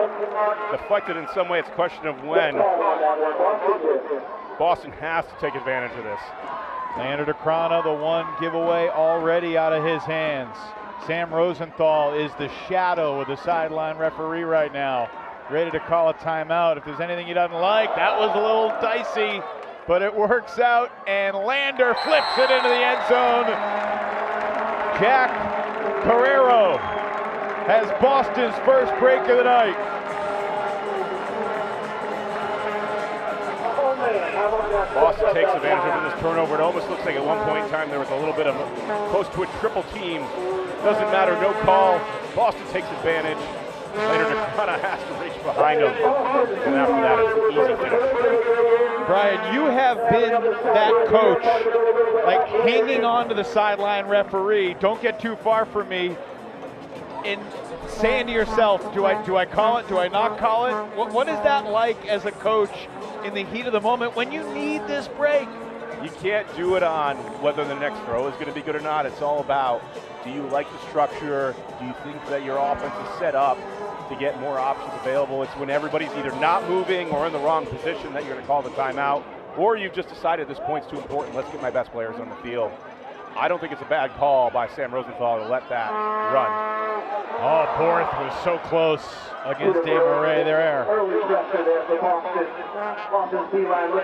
deflected in some way. It's a question of when. Boston has to take advantage of this. Leonard DeCrana, the one giveaway already out of his hands. Sam Rosenthal is the shadow of the sideline referee right now, ready to call a timeout if there's anything he doesn't like. That was a little dicey, but it works out, and Lander flips it into the end zone. Jack Carrero has Boston's first break of the night. Boston takes advantage of this turnover. It almost looks like at one point in time there was a little bit of close to a triple team. Doesn't matter, no call. Boston takes advantage. Later, DeCrana has to reach behind him. And after that, it's an easy finish. Brian, you have been that coach, like hanging on to the sideline referee. Don't get too far from me. And saying to yourself, do I call it? Do I not call it? What is that like as a coach in the heat of the moment when you need this break? You can't do it on whether the next throw is going to be good or not. It's all about, do you like the structure? Do you think that your offense is set up to get more options available? It's when everybody's either not moving or in the wrong position that you're going to call the timeout, or you've just decided this point's too important. Let's get my best players on the field. I don't think it's a bad call by Sam Rosenthal to let that run. Oh, Borth was so close against Desmarais there.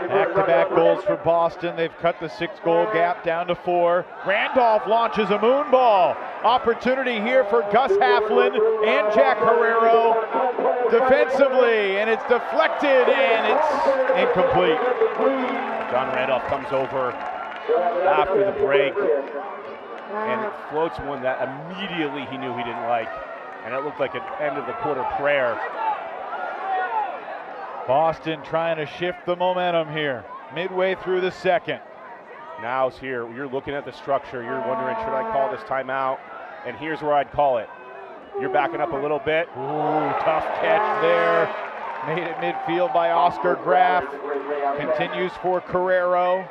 Back-to-back goals for Boston. They've cut the 6-goal gap down to 4. Randolph launches a moon ball. Opportunity here for Gus Haflin and Jack Carrero defensively, and it's deflected, and it's incomplete. John Randolph comes over after the break and floats one that immediately he knew he didn't like, and it looked like an end of the quarter prayer. Boston trying to shift the momentum here midway through the second. Now's here. You're looking at the structure. You're wondering, should I call this timeout? And here's where I'd call it. You're backing up a little bit. Ooh, tough catch there Made it midfield by Oscar Graf. Continues for Carrero.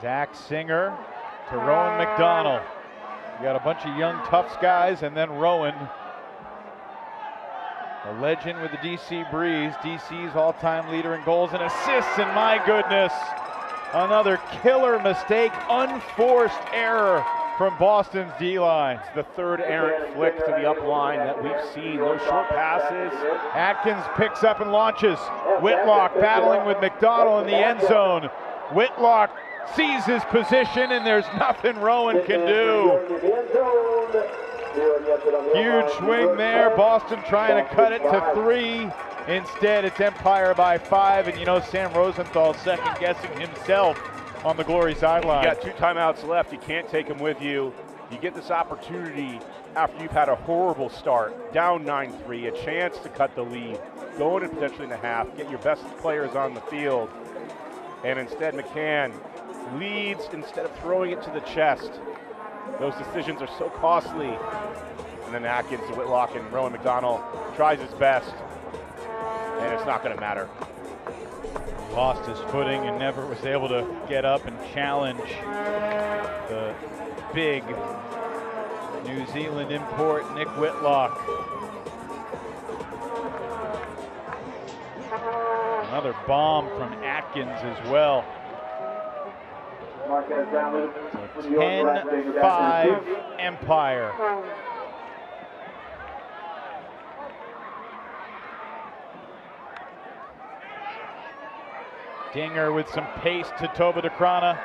Zach Singer to Rowan McDonald. You got a bunch of young Tufts guys, and then Rowan, the legend with the DC Breeze, DC's all-time leader in goals and assists, and my goodness, another killer mistake, unforced error from Boston's D-line. It's the third errant flick to the up line that we've seen. Those short passes. Atkins picks up and launches. Whitlock battling with McDonald in the end zone. Whitlock sees his position, and there's nothing Rowan can do. Huge swing there. Boston trying to cut it to 3. Instead, it's Empire by 5, and you know Sam Rosenthal's second-guessing himself on the Glory sideline. You got 2 timeouts left. You can't take them with you. You get this opportunity after you've had a horrible start, down 9-3, a chance to cut the lead, go in potentially in the half, get your best players on the field, and instead McCann leads instead of throwing it to the chest. Those decisions are so costly. And then Atkins to Whitlock, and Rowan McDonald tries his best, and it's not going to matter. Lost his footing and never was able to get up and challenge the big New Zealand import, Nick Whitlock. Another bomb from Atkins as well. So 10-5 Empire. Dinger with some pace to Toba Dekrana.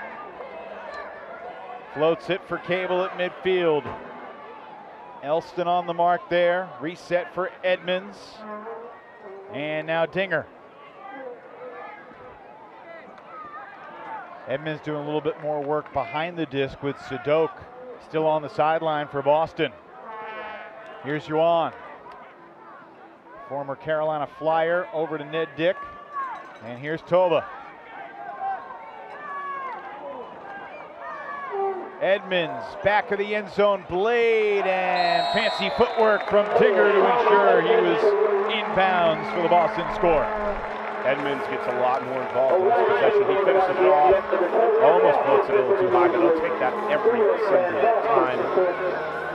Floats it for Cable at midfield. Elston on the mark there. Reset for Edmonds. And now Dinger. Edmonds doing a little bit more work behind the disc with Sadok still on the sideline for Boston. Here's Yuan. Former Carolina Flyer over to Ned Dick. And here's Toba. Edmonds, back of the end zone, blade, and fancy footwork from Tigger to ensure he was inbounds for the Boston score. Edmonds gets a lot more involved in this possession. He finishes it off, almost floats it a little too high, but he'll take that every single time.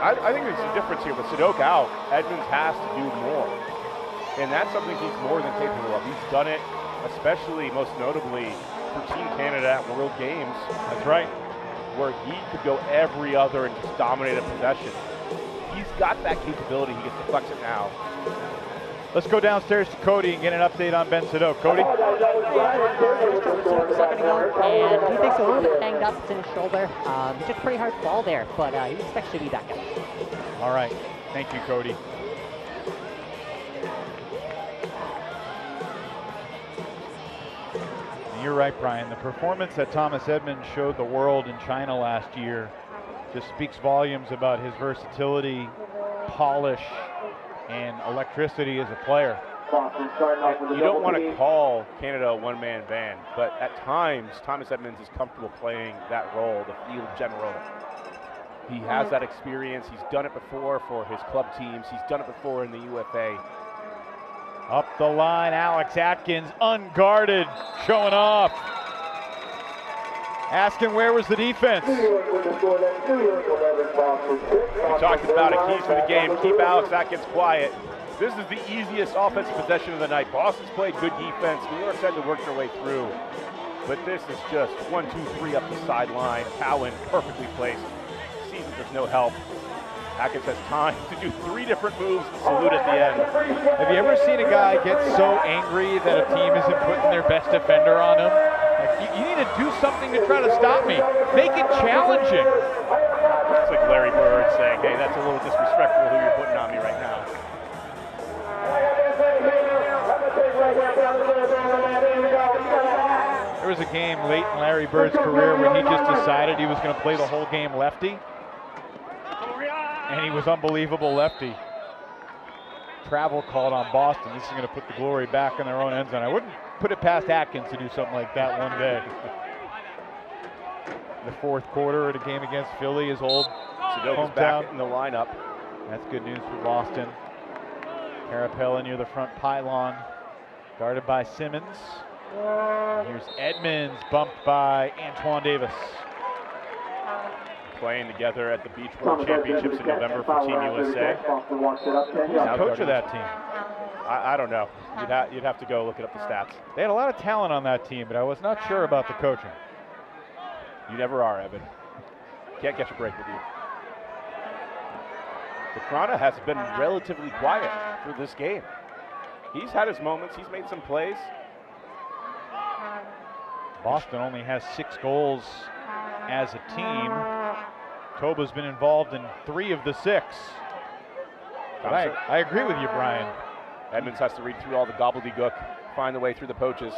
I think there's a difference here. With Sadok out, Edmonds has to do more. And that's something he's more than capable of. He's done it, especially, most notably, for Team Canada at World Games. That's right. Where he could go every other and just dominate a possession. He's got that capability. He gets to flex it now. Let's go downstairs to Cody and get an update on Ben Sadok. Cody? And he thinks a little bit banged up. It's in his shoulder. He took a pretty hard fall there, but he expects to be back up. All right. Thank you, Cody. You're right, Brian. The performance that Thomas Edmonds showed the world in China last year just speaks volumes about his versatility, polish, and electricity as a player. You don't want to call Canada a one-man band, but at times Thomas Edmonds is comfortable playing that role, the field general. He has that experience. He's done it before for his club teams. He's done it before in the UFA. Up the line, Alex Atkins, unguarded, showing off. Asking where was the defense? We talked about it, keys for the game. Keep Alex Atkins quiet. This is the easiest offensive possession of the night. Boston's played good defense. New York's had to work their way through. But this is just 1, 2, 3 up the sideline. Cowan perfectly placed. Sees that there's no help. Atkins has time to do 3 different moves and salute at the end. Have you ever seen a guy get so angry that a team isn't putting their best defender on him? Like, you need to do something to try to stop me. Make it challenging. It's like Larry Bird saying, hey, that's a little disrespectful who you're putting on me right now. There was a game late in Larry Bird's career when he just decided he was going to play the whole game lefty. And he was unbelievable lefty. Travel called on Boston. This is going to put the Glory back in their own end zone. I wouldn't put it past Atkins to do something like that one day. the fourth quarter at a game against Philly, his old Sudoku's hometown. back in the lineup. That's good news for Boston. Carapella near the front pylon, guarded by Simmons. And here's Edmonds, bumped by Antoine Davis. Playing together at the Beach World Championships in November for Team USA. Who's the coach of that team? I don't know. You'd have to go look it up the stats. They had a lot of talent on that team, but I was not sure about the coaching. You never are, Evan. Can't catch a break with you. DeCrona has been relatively quiet for this game. He's had his moments. He's made some plays. Boston only has 6 goals as a team. Toba's been involved in 3 of the 6. But I agree with you, Brian. Edmonds has to read through all the gobbledygook, find the way through the poaches.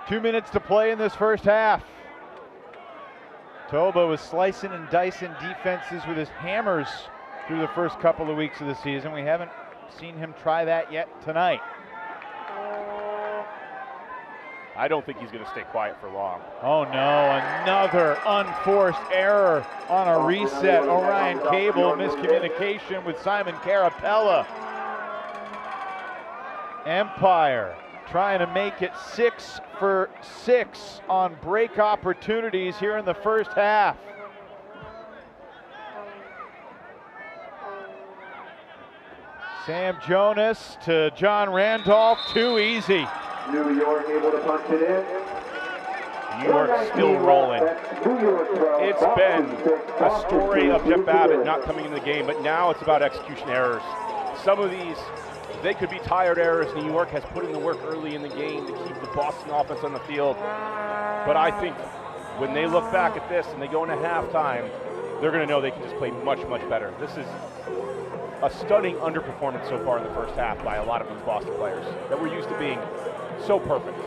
2 minutes to play in this first half. Toba was slicing and dicing defenses with his hammers through the first couple of weeks of the season. We haven't seen him try that yet tonight. I don't think he's going to stay quiet for long. Oh no, another unforced error on a reset. Orion Cable, miscommunication with Simon Carapella. Empire trying to make it 6 for 6 on break opportunities here in the first half. Sam Jonas to John Randolph, too easy. New York able to punch it in. New York still rolling. It's been a story of Jeff Babbitt not coming into the game, but now it's about execution errors. Some of these, they could be tired errors. New York has put in the work early in the game to keep the Boston offense on the field. But I think when they look back at this and they go into halftime, they're going to know they can just play much, much better. This is a stunning underperformance so far in the first half by a lot of these Boston players that were used to being so perfect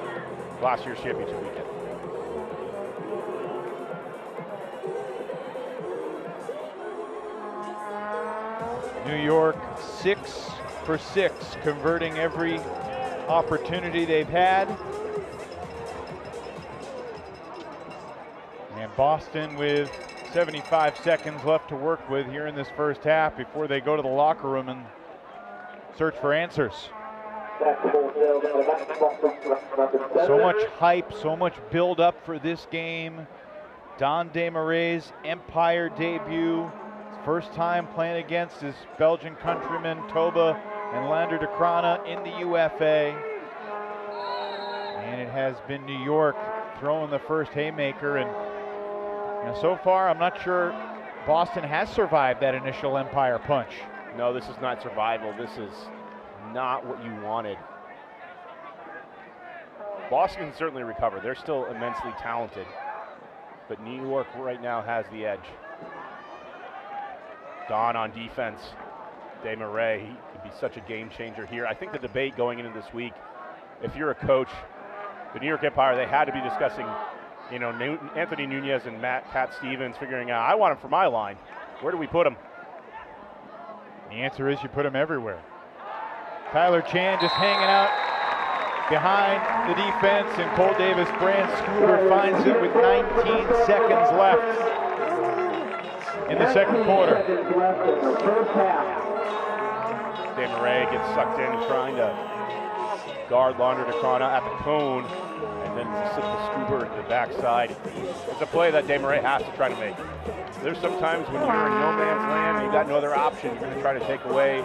last year's championship weekend. New York 6 for 6, converting every opportunity they've had. And Boston with 75 seconds left to work with here in this first half before they go to the locker room and search for answers. So much hype, so much build up for this game. Don Desmarais' Empire debut. First time playing against his Belgian countrymen, Toba and Lander DeCrona in the UFA. And it has been New York throwing the first haymaker. And so far, I'm not sure Boston has survived that initial Empire punch. No, this is not survival. This is not what you wanted. Boston can certainly recover. They're still immensely talented. But New York right now has the edge. Don on defense. Desmarais, he could be such a game changer here. I think the debate going into this week, if you're a coach, the New York Empire, they had to be discussing, Anthony Nunez and Cat Stevens, figuring out, I want him for my line. Where do we put him? The answer is you put him everywhere. Tyler Chan just hanging out behind the defense, and Cole Davis Brand Scooter finds it with 19 seconds left in the second quarter. Desmarais gets sucked in trying to guard Lander DeCrona at the cone, and then slip the Scooter to the backside. It's a play that Desmarais has to try to make. There's sometimes when you're in no man's land and you've got no other option, you're going to try to take away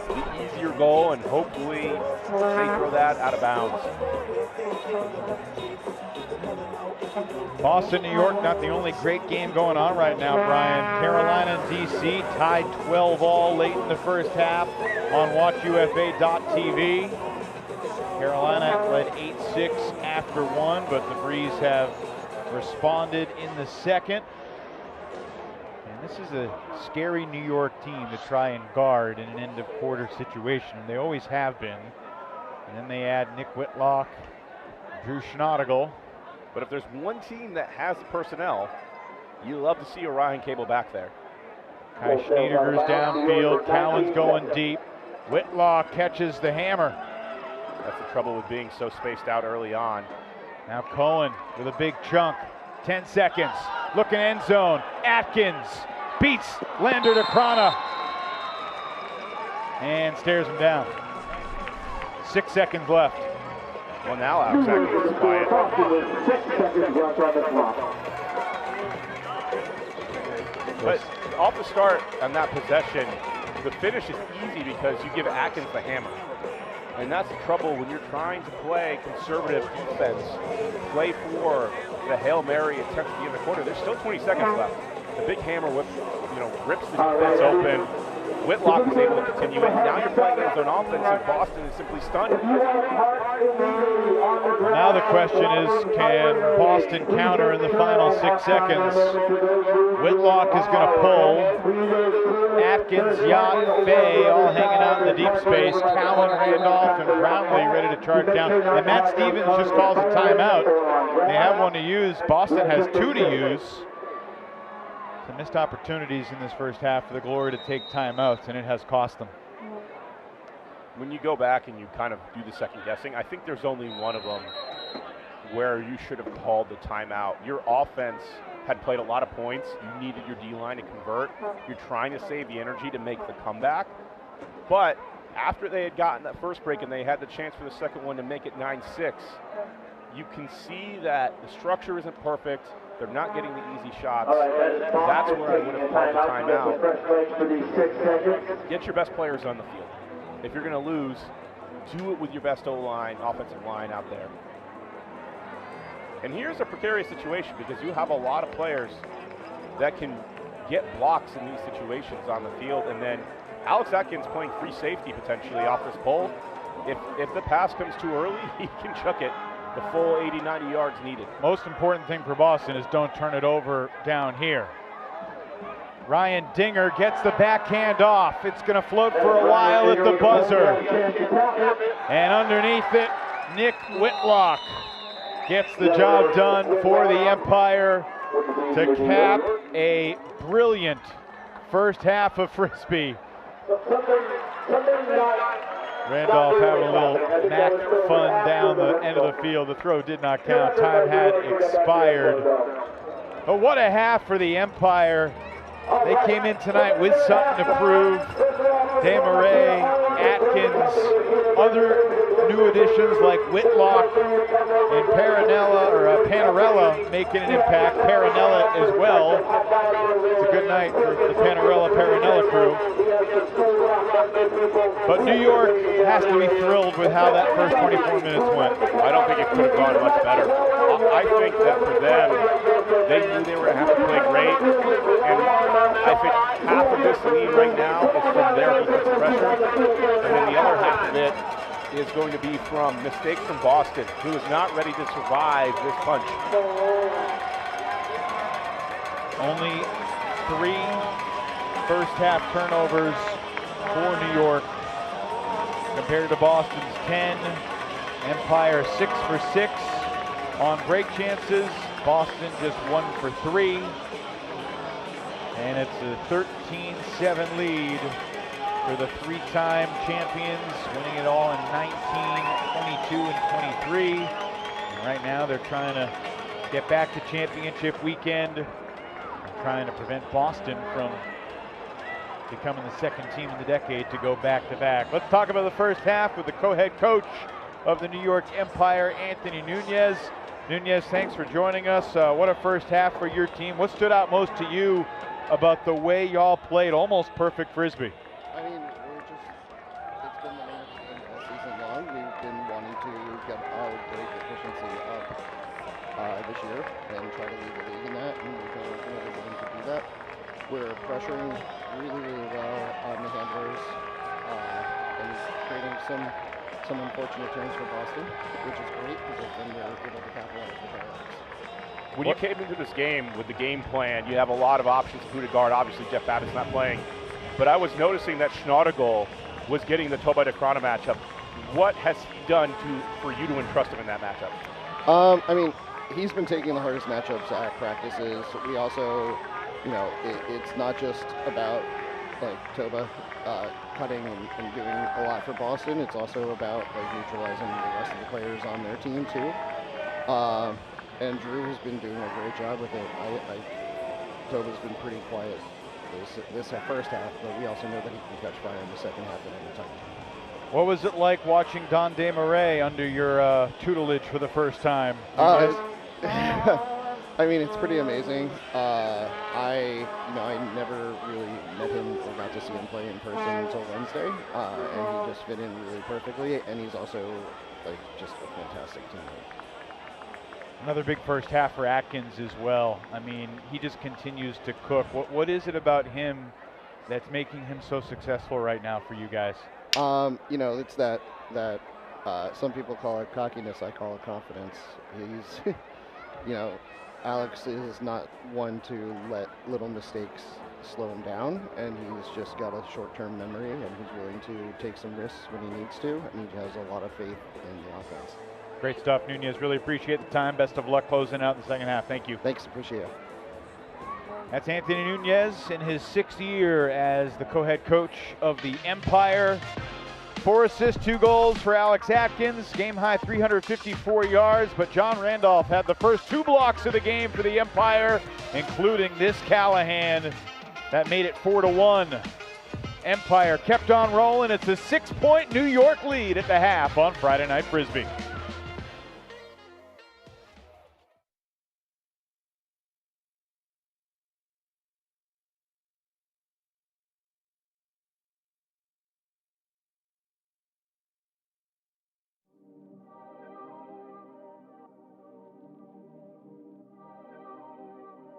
the easier goal, and hopefully they throw that out of bounds. Boston, New York, not the only great game going on right now, Brian. Carolina and DC tied 12-all late in the first half on WatchUFA.tv. Carolina led 8-6 after one, but the Breeze have responded in the second. And this is a scary New York team to try and guard in an end-of-quarter situation. They always have been. And then they add Nick Whitlock, Drew Schnottigl. But if there's one team that has the personnel, you love to see Orion Cable back there. Kai Schniederger's downfield, Cowan's going deep. Whitlock catches the hammer. That's the trouble with being so spaced out early on. Now Cohen with a big chunk. 10 seconds. Looking end zone. Atkins beats Lander DeCrona and stares him down. 6 seconds left. Well, now Alex Atkins is quiet. 6 seconds left on the clock. But off the start on that possession, the finish is easy because you give Atkins the hammer. And that's the trouble when you're trying to play conservative defense, play for the Hail Mary attempt at the end of the quarter. There's still 20 seconds left. The big hammer whip, rips the defense open. Whitlock is able to continue it. Now you're playing against an offense and Boston is simply stunned. Now the question is, can Boston counter in the final 6 seconds? Whitlock is going to pull. Atkins, Yacht, Fay all hanging out in the deep space. Cowan, Randolph, and Brownlee ready to charge down. And Matt Stevens just calls a timeout. They have one to use. Boston has 2 to use. Some missed opportunities in this first half for the Glory to take timeouts, and it has cost them. When you go back and you kind of do the second guessing, I think there's only one of them where you should have called the timeout. Your offense had played a lot of points. You needed your D-line to convert. You're trying to save the energy to make the comeback. But after they had gotten that first break and they had the chance for the second one to make it 9-6, you can see that the structure isn't perfect. They're not getting the easy shots. That's where I would have called the timeout. Get your best players on the field. If you're going to lose, do it with your best O-line, offensive line out there. And here's a precarious situation because you have a lot of players that can get blocks in these situations on the field. And then Alex Atkins playing free safety potentially off this pole. If the pass comes too early, he can chuck it the full 80, 90 yards needed. Most important thing for Boston is don't turn it over down here. Ryan Dinger gets the backhand off. It's going to float for a while at the buzzer. And underneath it, Nick Whitlock gets the job done for the Empire to cap a brilliant first half of Frisbee. Randolph having a little Mac fun down the end of the field. The throw did not count. Time had expired. But what a half for the Empire. They came in tonight with something to prove. Desmarais, Atkins, other new additions like Whitlock and Panarella making an impact. Paranella as well. It's a good night for the Panarella-Paranella crew. But New York has to be thrilled with how that first 24 minutes went. I don't think it could have gone much better. I think that for them, they knew they were going to have to play great. And I think half of this lead right now is from their defensive pressure. And then the other half of it is going to be from mistakes from Boston, who is not ready to survive this punch. Only 3 first half turnovers for New York compared to Boston's 10. Empire 6 for 6 on break chances. Boston just 1 for 3. And it's a 13-7 lead for the 3-time champions, winning it all in 19, 22, and 23. And right now they're trying to get back to championship weekend and trying to prevent Boston from becoming the second team in the decade to go back-to-back. Let's talk about the first half with the co-head coach of the New York Empire, Anthony Nunez. Nunez, thanks for joining us. What a first half for your team. What stood out most to you about the way y'all played almost perfect Frisbee? I mean, it's been the main thing all season long. We've been wanting to get our break efficiency up this year and try to lead the league in that, and we're willing to do that. We're pressuring really well on the handlers and creating some unfortunate turns for Boston, which is great because then we're able to capitalize with our legs. When you came into this game with the game plan, you have a lot of options of who to guard. Obviously, Jeff Babbitt's not playing. But I was noticing that Schnaudigl was getting the Toba DeCrona matchup. What has he done for you to entrust him in that matchup? I mean, he's been taking the hardest matchups at practices. We also, it's not just about like Toba cutting and doing a lot for Boston. It's also about like neutralizing the rest of the players on their team too. And Drew has been doing a great job with it. Toba's been pretty quiet this first half, but we also know that he can catch fire in the second half at any time. What was it like watching Don Desmarais under your tutelage for the first time? I mean, it's pretty amazing. I never really met him or got to see him play in person until Wednesday, and he just fit in really perfectly. And he's also just a fantastic teammate. Another big first half for Atkins as well. I mean, he just continues to cook. What is it about him that's making him so successful right now for you guys? It's that some people call it cockiness. I call it confidence. He's, Alex is not one to let little mistakes slow him down, and he's just got a short-term memory, and he's willing to take some risks when he needs to, and he has a lot of faith in the offense. Great stuff, Nunez. Really appreciate the time. Best of luck closing out the second half. Thank you. Thanks, appreciate it. That's Anthony Nunez in his 6th year as the co-head coach of the Empire. 4 assists, 2 goals for Alex Atkins. Game high 354 yards, but John Randolph had the first 2 blocks of the game for the Empire, including this Callahan that made it 4-1. Empire kept on rolling. It's a 6-point New York lead at the half on Friday Night Frisbee.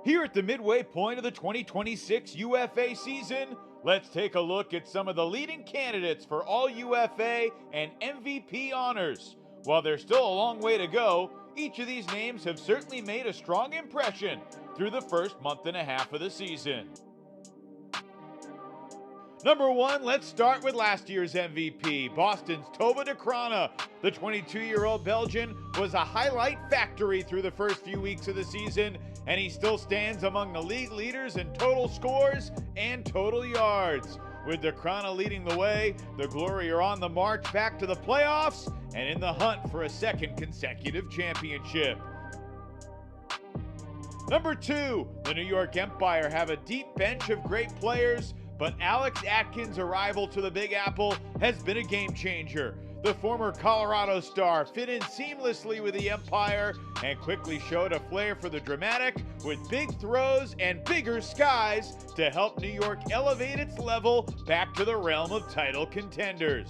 Here at the midway point of the 2026 UFA season, let's take a look at some of the leading candidates for all UFA and MVP honors. While there's still a long way to go, each of these names have certainly made a strong impression through the first month and a half of the season. Number 1, let's start with last year's MVP, Boston's Toba de Krana. The 22-year-old Belgian was a highlight factory through the first few weeks of the season, and he still stands among the league leaders in total scores and total yards. With de Krana leading the way, the Glory are on the march back to the playoffs and in the hunt for a 2nd consecutive championship. Number 2, the New York Empire have a deep bench of great players, but Alex Atkins' arrival to the Big Apple has been a game changer. The former Colorado star fit in seamlessly with the Empire and quickly showed a flair for the dramatic with big throws and bigger skies to help New York elevate its level back to the realm of title contenders.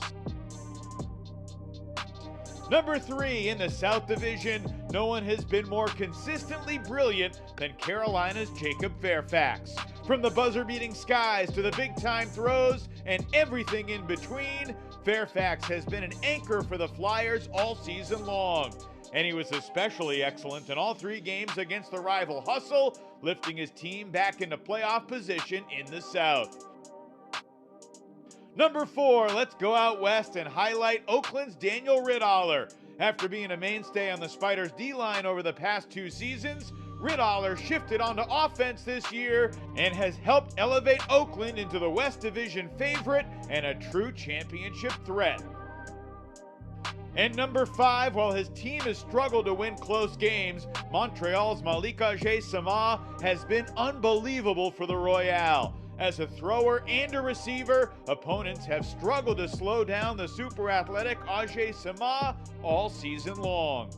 Number 3, in the South Division, no one has been more consistently brilliant than Carolina's Jacob Fairfax. From the buzzer-beating skies to the big-time throws and everything in between, Fairfax has been an anchor for the Flyers all season long. And he was especially excellent in all 3 games against the rival Hustle, lifting his team back into playoff position in the South. Number 4, let's go out west and highlight Oakland's Daniel Riddaller. After being a mainstay on the Spiders' D-line over the past 2 seasons, Riddaller shifted onto offense this year and has helped elevate Oakland into the West Division favorite and a true championship threat. And number 5, while his team has struggled to win close games, Montreal's Malik Sama has been unbelievable for the Royale. As a thrower and a receiver, opponents have struggled to slow down the super athletic Ajay Sama all season long.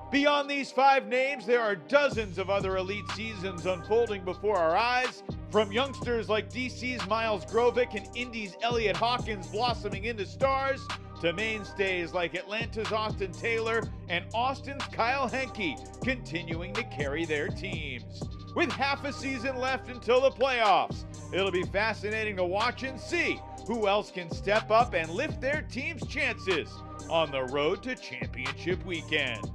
Beyond these 5 names, there are dozens of other elite seasons unfolding before our eyes, from youngsters like DC's Miles Grovick and Indy's Elliott Hawkins blossoming into stars, to mainstays like Atlanta's Austin Taylor and Austin's Kyle Henke continuing to carry their teams. With half a season left until the playoffs, it'll be fascinating to watch and see who else can step up and lift their team's chances on the road to championship weekend.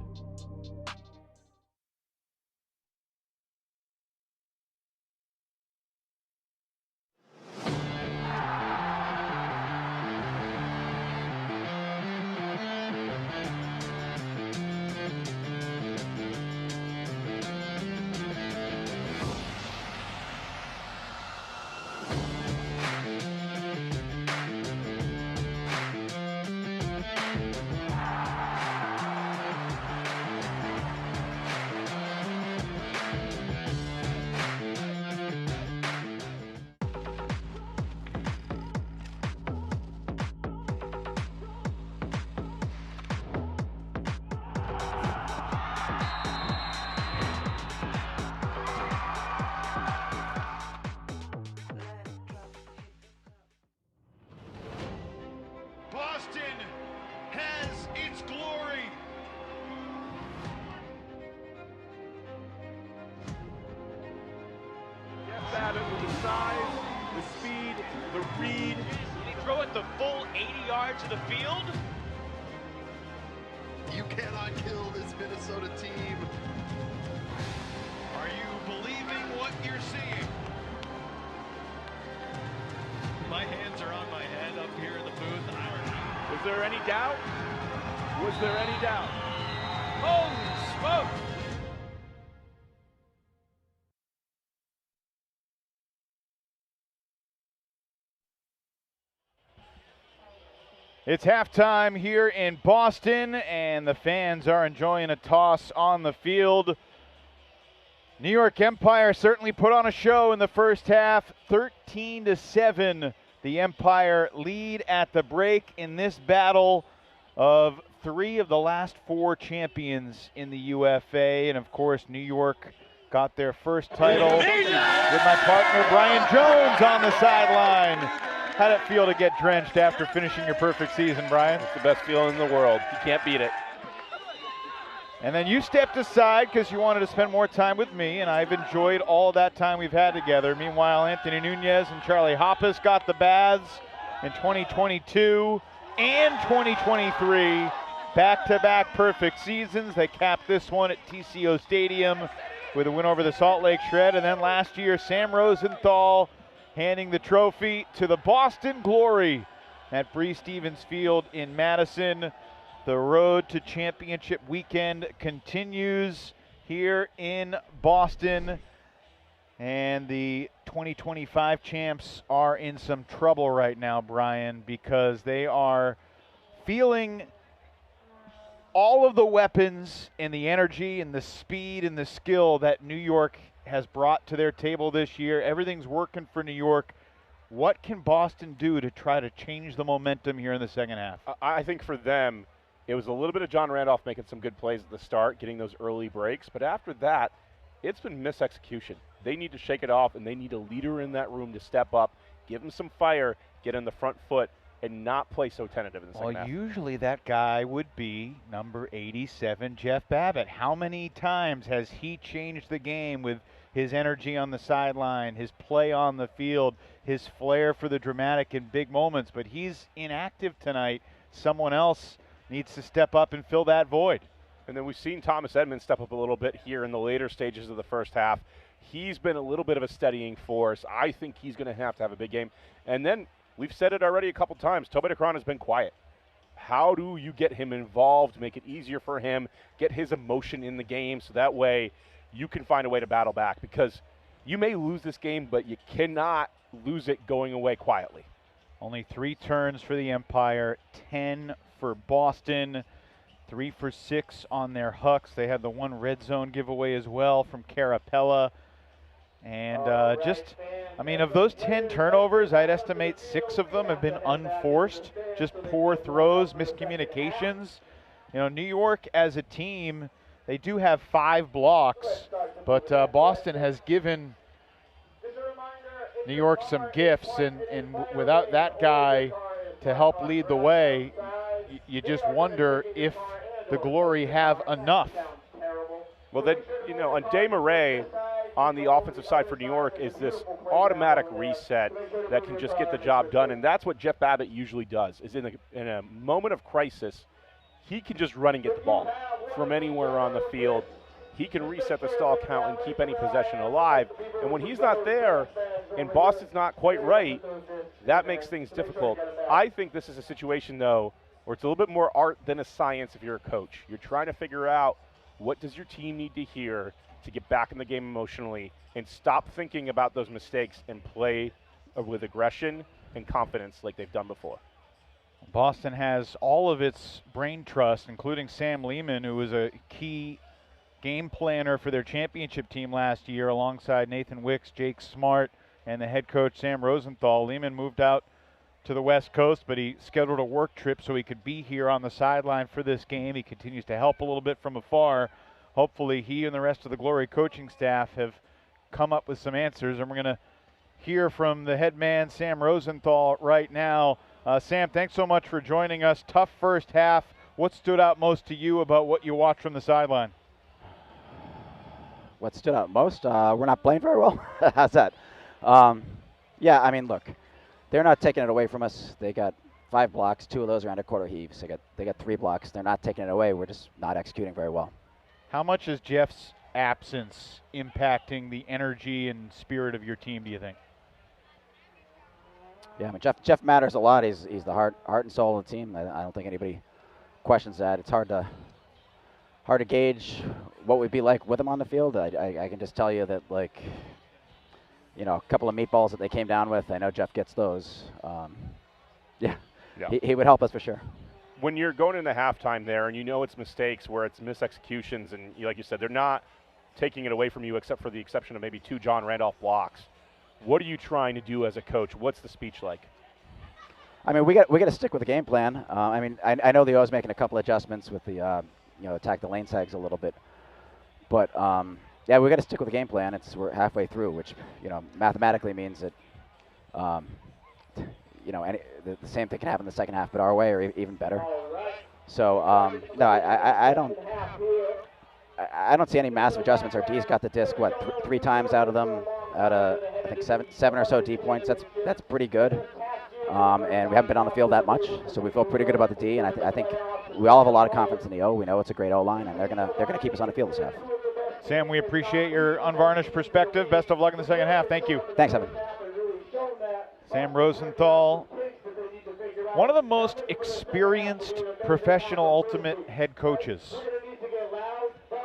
The read. Did he throw it the full 80 yards of the field? You cannot kill this Minnesota team. Are you believing what you're seeing? My hands are on my head up here in the booth. Was there any doubt? Was there any doubt? Holy smoke! It's halftime here in Boston, and the fans are enjoying a toss on the field. New York Empire certainly put on a show in the first half, 13-7. The Empire lead at the break in this battle of 3 of the last 4 champions in the UFA. And of course, New York got their first title with my partner Brian Jones on the sideline. How'd it feel to get drenched after finishing your perfect season, Brian? It's the best feeling in the world. You can't beat it. And then you stepped aside because you wanted to spend more time with me, and I've enjoyed all that time we've had together. Meanwhile, Anthony Nunez and Charlie Hoppus got the baths in 2022 and 2023. Back-to-back perfect seasons. They capped this one at TCO Stadium with a win over the Salt Lake Shred. And then last year, Sam Rosenthal handing the trophy to the Boston Glory at Breese Stevens Field in Madison. The road to championship weekend continues here in Boston, and the 2025 champs are in some trouble right now, Brian, because they are feeling all of the weapons and the energy and the speed and the skill that New York has brought to their table this year. Everything's working for New York. What can Boston do to try to change the momentum here in the second half? I think for them, it was a little bit of John Randolph making some good plays at the start, getting those early breaks. But after that, it's been misexecution. They need to shake it off, and they need a leader in that room to step up, give them some fire, get on the front foot, and not play so tentative in the second half. Well, usually that guy would be number 87, Jeff Babbitt. How many times has he changed the game with his energy on the sideline, his play on the field, his flair for the dramatic and big moments? But he's inactive tonight. Someone else needs to step up and fill that void. And then we've seen Thomas Edmonds step up a little bit here in the later stages of the first half. He's been a little bit of a steadying force. I think he's going to have a big game. And then we've said it already a couple times, Tobey DeCron has been quiet. How do you get him involved, make it easier for him, get his emotion in the game so that way you can find a way to battle back? Because you may lose this game, but you cannot lose it going away quietly. Only 3 turns for the Empire, 10 for Boston, 3 for 6 on their Hucks. They had the 1 red zone giveaway as well from Carapella. And of those 10 turnovers, I'd estimate 6 of them have been unforced, just poor throws, miscommunications. You know, New York as a team, they do have 5 blocks, but Boston has given New York some gifts, and without that guy to help lead the way, you just wonder if the Glory have enough. Well, then, on Desmarais on the offensive side for New York is this automatic reset that can just get the job done, and that's what Jeff Babbitt usually does, is in a moment of crisis, he can just run and get the ball from anywhere on the field. He can reset the stall count and keep any possession alive. And when he's not there and Boston's not quite right, that makes things difficult. I think this is a situation, though, where it's a little bit more art than a science if you're a coach. You're trying to figure out what does your team need to hear to get back in the game emotionally and stop thinking about those mistakes and play with aggression and confidence like they've done before. Boston has all of its brain trust, including Sam Lehman, who was a key game planner for their championship team last year alongside Nathan Wicks, Jake Smart, and the head coach Sam Rosenthal. Lehman moved out to the West Coast, but he scheduled a work trip so he could be here on the sideline for this game. He continues to help a little bit from afar. Hopefully he and the rest of the Glory coaching staff have come up with some answers, and we're going to hear from the head man, Sam Rosenthal, right now. Sam, thanks so much for joining us. Tough first half. What stood out most to you about what you watched from the sideline? What stood out most? We're not playing very well. How's that? Yeah, I mean, look, they're not taking it away from us. They got 5 blocks. 2 of those are under quarter heaves. They got 3 blocks. They're not taking it away. We're just not executing very well. How much is Jeff's absence impacting the energy and spirit of your team, do you think? Yeah, I mean, Jeff matters a lot. He's the heart and soul of the team. I don't think anybody questions that. It's hard to gauge what we'd be like with him on the field. I can just tell you that, like, you know, a couple of meatballs that they came down with, I know Jeff gets those. Yeah. He would help us for sure. When you're going into halftime there and you know it's mistakes where it's misexecutions and, like you said, they're not taking it away from you except for the exception of maybe 2 John Randolph blocks, what are you trying to do as a coach? What's the speech like? I mean, we got to stick with the game plan. I mean, I know the O's making a couple adjustments with the, you know, attack the lane sags a little bit. But, yeah, we got to stick with the game plan. We're halfway through, which, you know, mathematically means that, you know, the same thing can happen in the second half, but our way or even better. So, no, I don't see any massive adjustments. Our D's got the disc, what, 3 times out of them, out of, I think, seven or so D points. That's pretty good. And we haven't been on the field that much, so we feel pretty good about the D. And I think we all have a lot of confidence in the O. We know it's a great O line, and they're gonna keep us on the field this half. Sam, we appreciate your unvarnished perspective. Best of luck in the second half. Thank you. Thanks, Evan. Sam Rosenthal, one of the most experienced professional ultimate head coaches,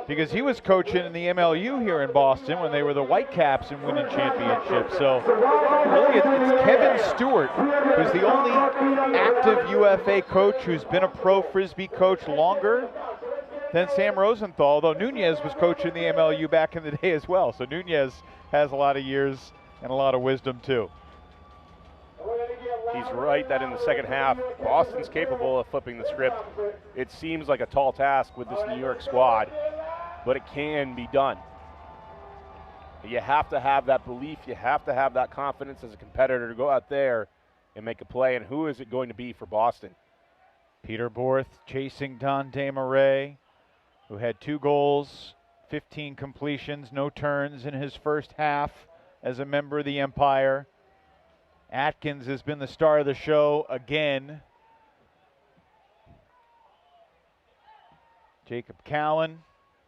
because he was coaching in the MLU here in Boston when they were the Whitecaps and winning championships. So really it's Kevin Stewart who's the only active UFA coach who's been a pro Frisbee coach longer than Sam Rosenthal, though Nunez was coaching the MLU back in the day as well. So Nunez has a lot of years and a lot of wisdom too. He's right that in the second half, Boston's capable of flipping the script. It seems like a tall task with this New York squad, but it can be done. You have to have that belief. You have to have that confidence as a competitor to go out there and make a play. And who is it going to be for Boston? Peter Borth chasing Dante Murray, who had 2 goals, 15 completions, no turns in his first half as a member of the Empire. Atkins has been the star of the show again. Jacob Cowan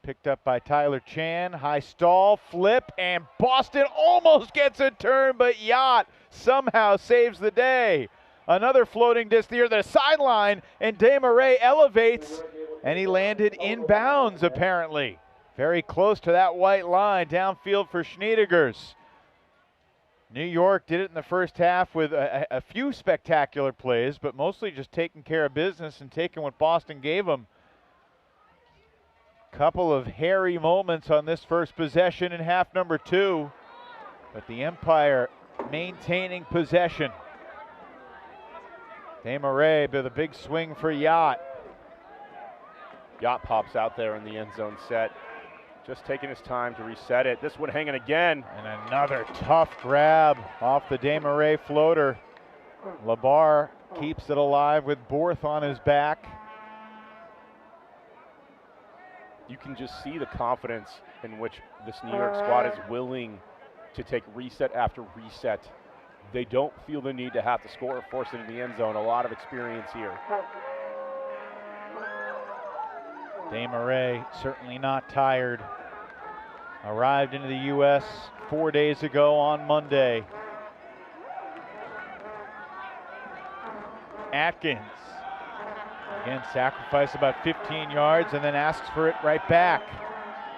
picked up by Tyler Chan. High stall, flip, and Boston almost gets a turn, but Yacht somehow saves the day. Another floating disc near the sideline, and Desmarais elevates, and he landed inbounds apparently. Very close to that white line, downfield for Schneidegers. New York did it in the first half with a few spectacular plays, but mostly just taking care of business and taking what Boston gave them. Couple of hairy moments on this first possession in half number 2, but the Empire maintaining possession. Desmarais with a big swing for Yacht. Yacht pops out there in the end zone set. Just taking his time to reset it. This one hanging again. And another tough grab off the Desmarais floater. Labar keeps it alive with Borth on his back. You can just see the confidence in which this New York squad is willing to take reset after reset. They don't feel the need to have to score or force it in the end zone. A lot of experience here. Desmarais certainly not tired. Arrived into the U.S. 4 days ago on Monday. Atkins, again, sacrificed about 15 yards and then asks for it right back.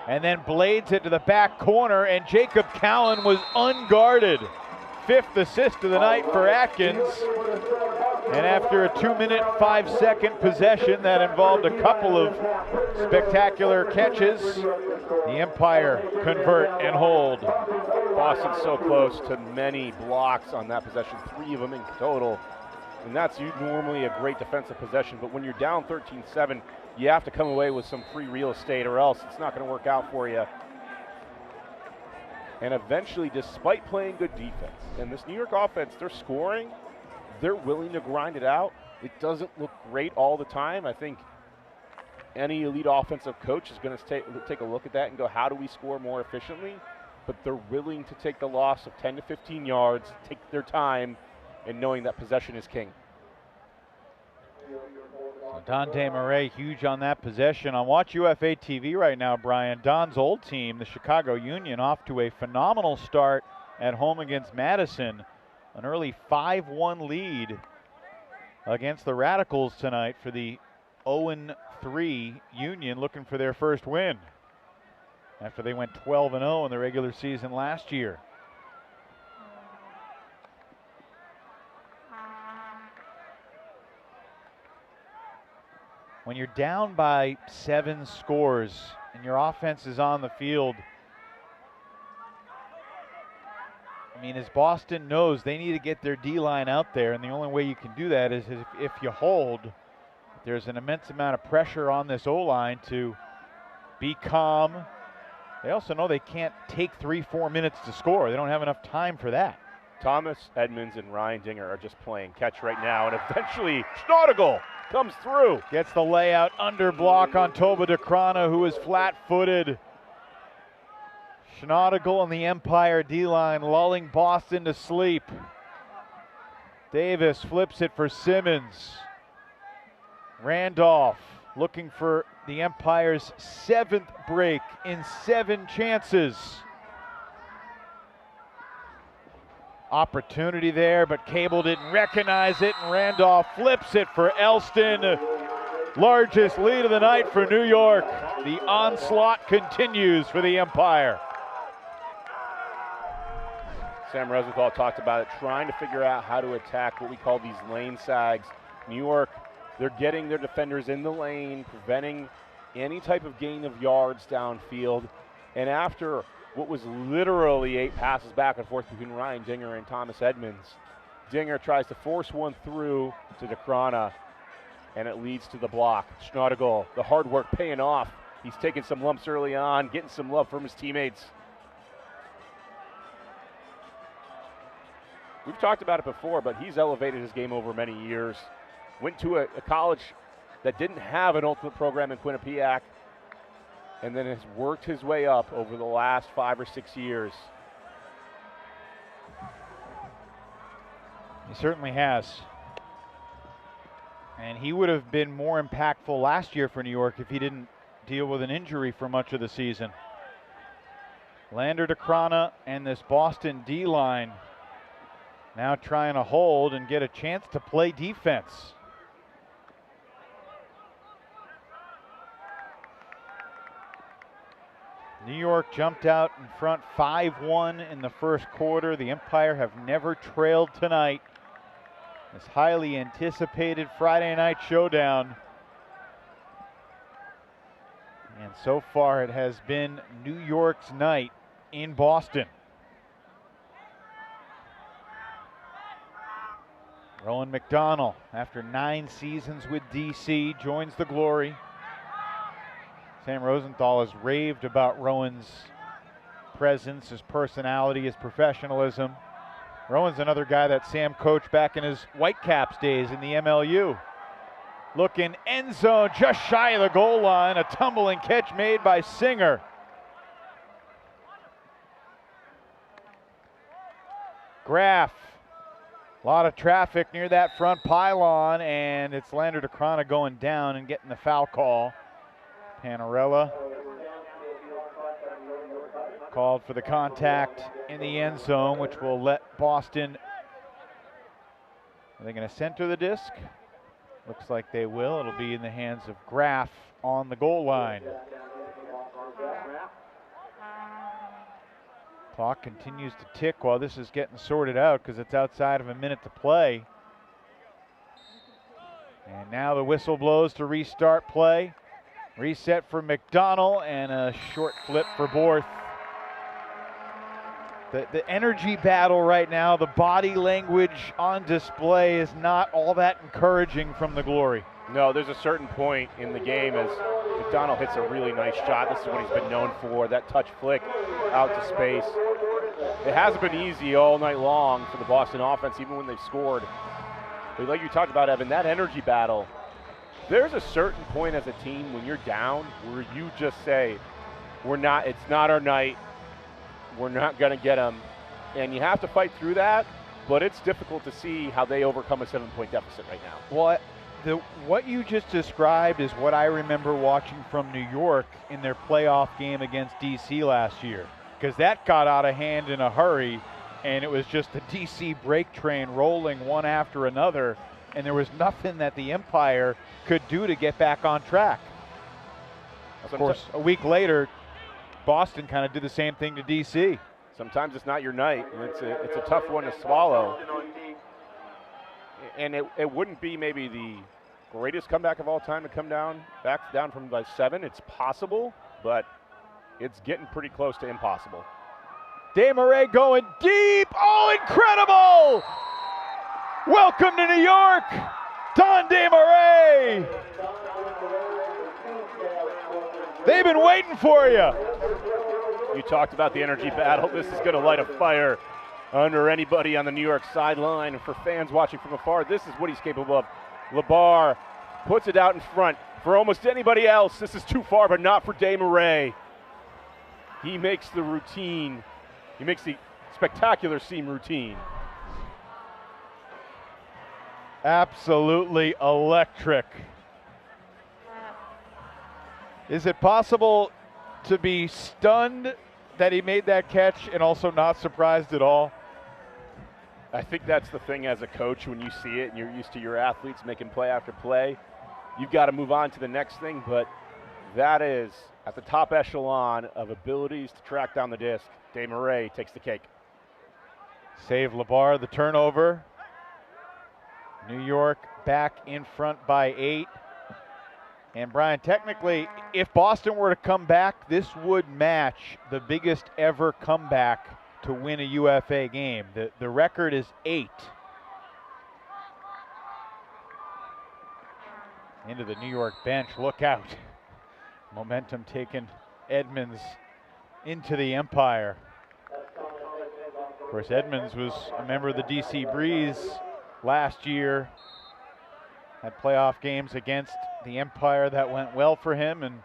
And then blades it to the back corner, and Jacob Cowan was unguarded. 5th assist of the night for Atkins. And after a 2-minute, 5-second possession that involved a couple of spectacular catches, the Empire convert and hold. Boston's so close to many blocks on that possession, 3 of them in total. And that's normally a great defensive possession, but when you're down 13-7, you have to come away with some free real estate or else it's not going to work out for you. And eventually, despite playing good defense, and this New York offense, they're scoring, they're willing to grind it out. It doesn't look great all the time. I think any elite offensive coach is going to take a look at that and go, how do we score more efficiently? But they're willing to take the loss of 10 to 15 yards, take their time, and knowing that possession is king. So Dante Murray, huge on that possession. On Watch UFA TV right now, Brian, Don's old team, the Chicago Union, off to a phenomenal start at home against Madison. An early 5-1 lead against the Radicals tonight for the 0-3 Union, looking for their first win after they went 12-0 in the regular season last year. When you're down by 7 scores and your offense is on the field, I mean, as Boston knows, they need to get their D-line out there, and the only way you can do that is if you hold. There's an immense amount of pressure on this O-line to be calm. They also know they can't take 3-4 minutes to score. They don't have enough time for that. Thomas Edmonds and Ryan Dinger are just playing catch right now, and eventually Schnaudagel comes through. Gets the layout under block on Toba DeCrana, who is flat-footed. Schnaudagel and the Empire D-line lulling Boston to sleep. Davis flips it for Simmons. Randolph looking for the Empire's 7th break in 7 chances. Opportunity there, but Cable didn't recognize it, and Randolph flips it for Elston. Largest lead of the night for New York. The onslaught continues for the Empire. Sam Rosenthal talked about it, trying to figure out how to attack what we call these lane sags. New York, they're getting their defenders in the lane, preventing any type of gain of yards downfield. And after what was literally 8 passes back and forth between Ryan Dinger and Thomas Edmonds, Dinger tries to force one through to DeCrana, and it leads to the block. Schnaudagel, the hard work paying off. He's taking some lumps early on, getting some love from his teammates. We've talked about it before, but he's elevated his game over many years. Went to a college that didn't have an ultimate program in Quinnipiac, and then has worked his way up over the last 5 or 6 years. He certainly has. And he would have been more impactful last year for New York if he didn't deal with an injury for much of the season. Lander DeCrana and this Boston D-line now trying to hold and get a chance to play defense. New York jumped out in front 5-1 in the first quarter. The Empire have never trailed tonight. This highly anticipated Friday night showdown. And so far it has been New York's night in Boston. Rowan McDonald, after 9 seasons with DC, joins the Glory. Sam Rosenthal has raved about Rowan's presence, his personality, his professionalism. Rowan's another guy that Sam coached back in his Whitecaps days in the MLU. Looking end zone, just shy of the goal line. A tumbling catch made by Singer. Graff. A lot of traffic near that front pylon, and it's Lander DeCrana going down and getting the foul call. Panarella called for the contact in the end zone, which will let Boston. Are they going to center the disc? Looks like they will. It'll be in the hands of Graff on the goal line. Clock continues to tick while this is getting sorted out because it's outside of a minute to play. And now the whistle blows to restart play. Reset for McDonald and a short flip for Borth. The energy battle right now, the body language on display is not all that encouraging from the Glory. No, there's a certain point in the game as McDonald hits a really nice shot. This is what he's been known for, that touch flick out to space. It hasn't been easy all night long for the Boston offense, even when they've scored. But like you talked about, Evan, that energy battle, there's a certain point as a team when you're down where you just say, it's not our night, we're not going to get them. And you have to fight through that, but it's difficult to see how they overcome a 7-point deficit right now. Well, what you just described is what I remember watching from New York in their playoff game against DC last year, because that got out of hand in a hurry, and it was just the DC break train rolling one after another, and there was nothing that the Empire could do to get back on track. Of course, a week later, Boston kind of did the same thing to DC. Sometimes it's not your night, and it's a tough one to swallow. And it wouldn't be maybe the greatest comeback of all time to come down from by 7. It's possible, but it's getting pretty close to impossible. Desmarais going deep. Oh, incredible! Welcome to New York, Don Desmarais. They've been waiting for you. You talked about the energy battle. This is going to light a fire under anybody on the New York sideline. And for fans watching from afar, this is what he's capable of. LeBar puts it out in front. For almost anybody else, this is too far, but not for Desmarais. He makes the routine. He makes the spectacular seam routine. Absolutely electric. Is it possible to be stunned that he made that catch and also not surprised at all? I think that's the thing as a coach when you see it and you're used to your athletes making play after play. You've got to move on to the next thing, but that is at the top echelon of abilities to track down the disc. Desmarais takes the cake. Save LeBar the turnover. New York back in front by 8. And Brian, technically, if Boston were to come back, this would match the biggest ever comeback to win a UFA game. The record is 8. Into the New York bench, look out. Momentum taking Edmonds into the Empire. Of course, Edmonds was a member of the DC Breeze last year. Had playoff games against the Empire that went well for him, and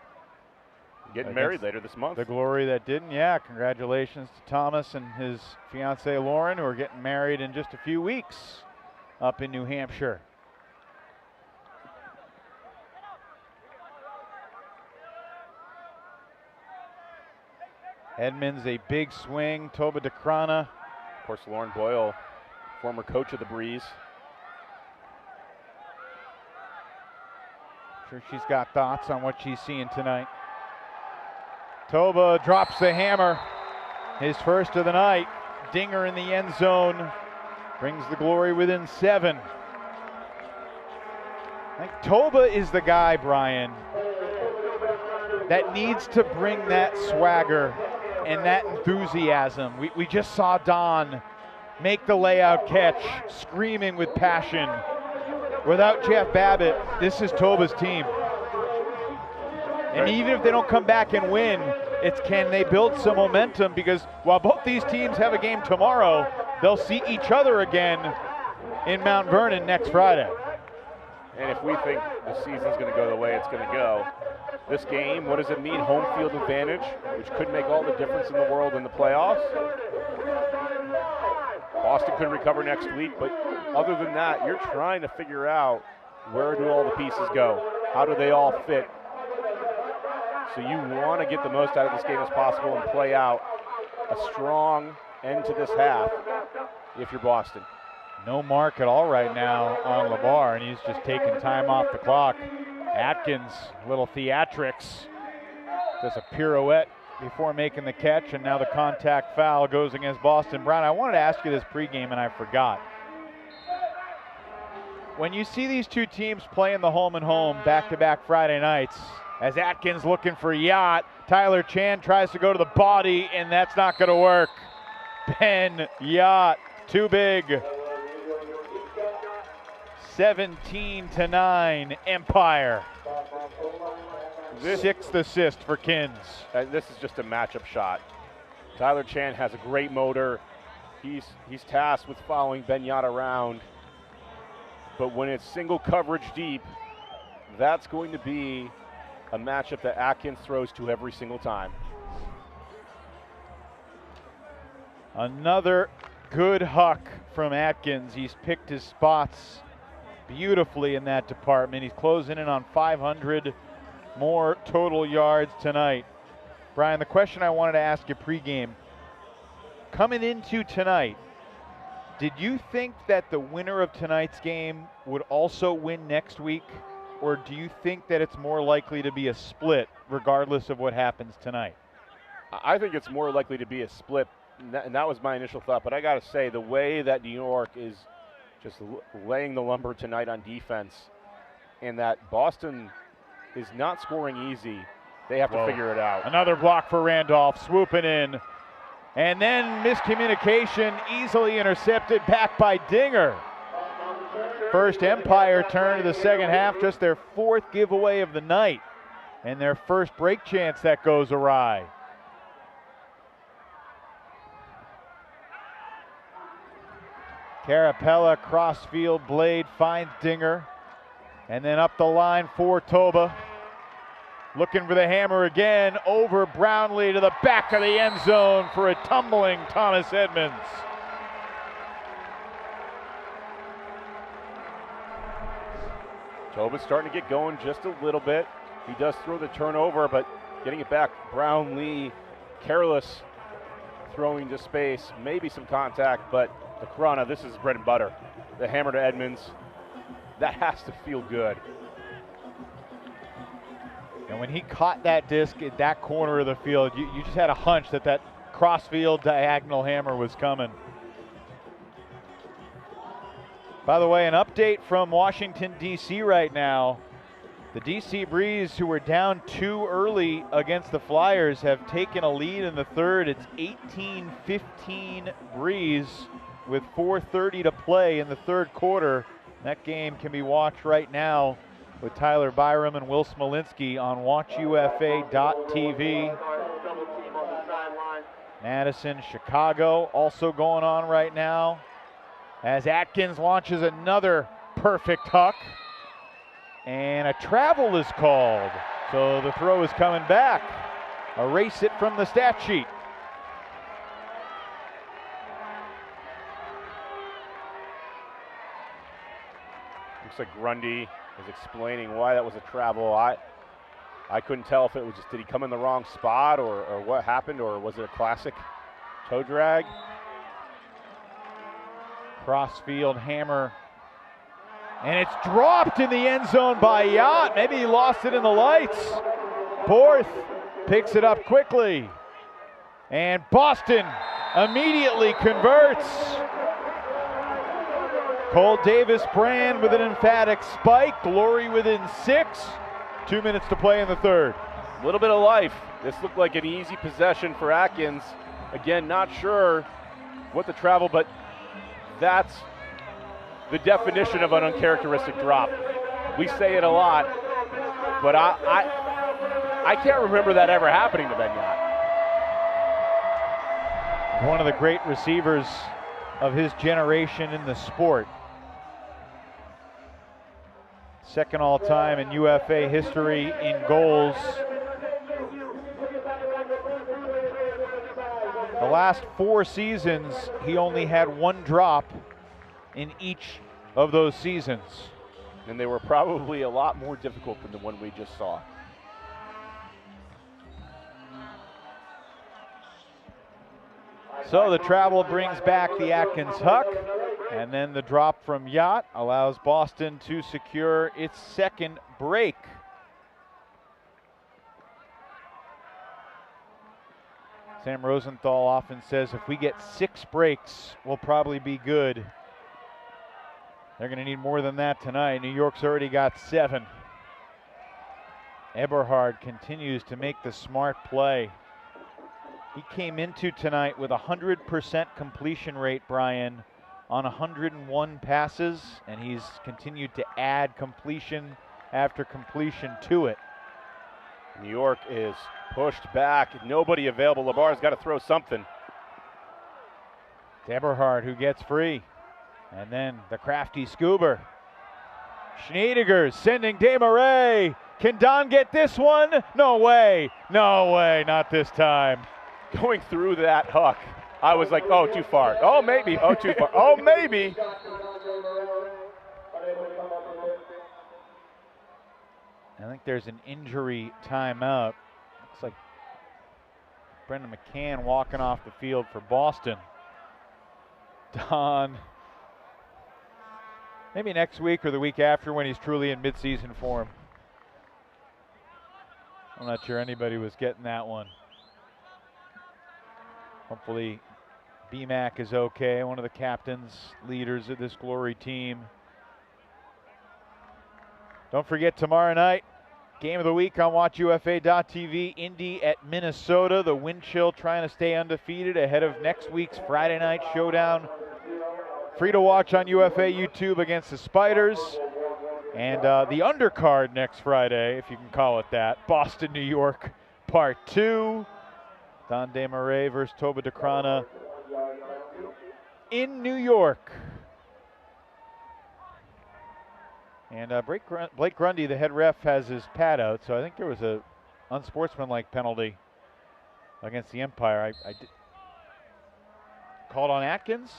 getting married later this month. The glory that didn't. Yeah, congratulations to Thomas and his fiancee Lauren, who are getting married in just a few weeks up in New Hampshire. Edmonds, a big swing. Toba Dekrana. Of course, Lauren Boyle, former coach of the Breeze. Sure, she's got thoughts on what she's seeing tonight. Toba drops the hammer. His first of the night. Dinger in the end zone. Brings the glory within 7. I think Toba is the guy, Brian, that needs to bring that swagger and that enthusiasm. We just saw Don make the layout catch, screaming with passion. Without Jeff Babbitt, this is Toba's team. And even if they don't come back and win, it's can they build some momentum, because while both these teams have a game tomorrow, they'll see each other again in Mount Vernon next Friday. And if we think the season's going to go the way it's going to go, this game, what does it mean? Home field advantage, which could make all the difference in the world in the playoffs. Boston could recover next week, but other than that, you're trying to figure out where do all the pieces go? How do they all fit? So you want to get the most out of this game as possible and play out a strong end to this half if you're Boston. No mark at all right now on LeBar, and he's just taking time off the clock. Atkins, little theatrics, does a pirouette before making the catch, and now the contact foul goes against Boston. Brian, I wanted to ask you this pregame, and I forgot. When you see these two teams playing the home and home back-to-back Friday nights, as Atkins looking for Yacht, Tyler Chan tries to go to the body, and that's not going to work. Ben Yacht, too big. 17-9, Empire. Sixth assist for Kins. This is just a matchup shot. Tyler Chan has a great motor. He's tasked with following Ben Yacht around. But when it's single coverage deep, that's going to be a matchup that Atkins throws to every single time. Another good huck from Atkins. He's picked his spots beautifully in that department. He's closing in on 500 more total yards tonight. Brian, the question I wanted to ask you pregame, coming into tonight, did you think that the winner of tonight's game would also win next week? Or do you think that it's more likely to be a split regardless of what happens tonight? I think it's more likely to be a split, and that was my initial thought. But I got to say, the way that New York is just laying the lumber tonight on defense, and that Boston is not scoring easy, they have to figure it out. Another block for Randolph, swooping in. And then miscommunication, easily intercepted back by Dinger. First Empire turn to the second half, just their 4th giveaway of the night, and their first break chance that goes awry. Carapella, crossfield blade, finds Dinger, and then up the line for Toba. Looking for the hammer again, over Brownlee to the back of the end zone for a tumbling Thomas Edmonds. Toba's starting to get going just a little bit. He does throw the turnover, but getting it back, Brownlee, careless, throwing to space, maybe some contact, but the Corona, this is bread and butter. The hammer to Edmonds, that has to feel good. And when he caught that disc at that corner of the field, you just had a hunch that that crossfield diagonal hammer was coming. By the way, an update from Washington, D.C. right now. The D.C. Breeze, who were down 2 early against the Flyers, have taken a lead in the third. It's 18-15 Breeze with 4:30 to play in the third quarter. That game can be watched right now with Tyler Byram and Will Smolinski on watchufa.tv. Madison, Chicago also going on right now as Atkins launches another perfect huck. And a travel is called. So the throw is coming back. Erase it from the stat sheet. Looks like Grundy is explaining why that was a travel. I couldn't tell if it was just, did he come in the wrong spot or what happened, or was it a classic toe drag? Crossfield hammer. And it's dropped in the end zone by Yacht. Maybe he lost it in the lights. Borth picks it up quickly. And Boston immediately converts. Cole Davis-Brand with an emphatic spike. Glory within 6. 2 minutes to play in the third. A little bit of life. This looked like an easy possession for Atkins. Again, not sure what the travel, but that's the definition of an uncharacteristic drop. We say it a lot, but I can't remember that ever happening to Ben Yacht. One of the great receivers of his generation in the sport. Second all-time in UFA history in goals. The last 4 seasons, he only had 1 drop in each of those seasons. And they were probably a lot more difficult than the one we just saw. So the travel brings back the Atkins huck, and then the drop from Yacht allows Boston to secure its second break. Sam Rosenthal often says if we get 6 breaks, we'll probably be good. They're going to need more than that tonight. New York's already got 7. Eberhard continues to make the smart play. He came into tonight with 100% completion rate, Brian, on 101 passes, and he's continued to add completion after completion to it. New York is pushed back. Nobody available. Labar's got to throw something. Eberhard who gets free. And then the crafty Scuba. Schneidegger sending Desmarais. Can Don get this one? No way. No way. Not this time. Going through that huck I was like, oh, too far. Oh, maybe. Oh, too far. Oh, maybe. I think there's an injury timeout. Looks like Brendan McCann walking off the field for Boston. Don, maybe next week or the week after when he's truly in midseason form. I'm not sure anybody was getting that one. Hopefully BMAC is okay, one of the captains, leaders of this Glory team. Don't forget tomorrow night, game of the week on WatchUFA.tv, Indy at Minnesota. The Wind Chill trying to stay undefeated ahead of next week's Friday night showdown. Free to watch on UFA YouTube against the Spiders. And the undercard next Friday, if you can call it that, Boston, New York, Part 2. Don Desmarais versus Toba Dekrana in New York. And Blake Grundy, the head ref, has his pad out, so I think there was a unsportsmanlike penalty against the Empire. I did, called on Atkins.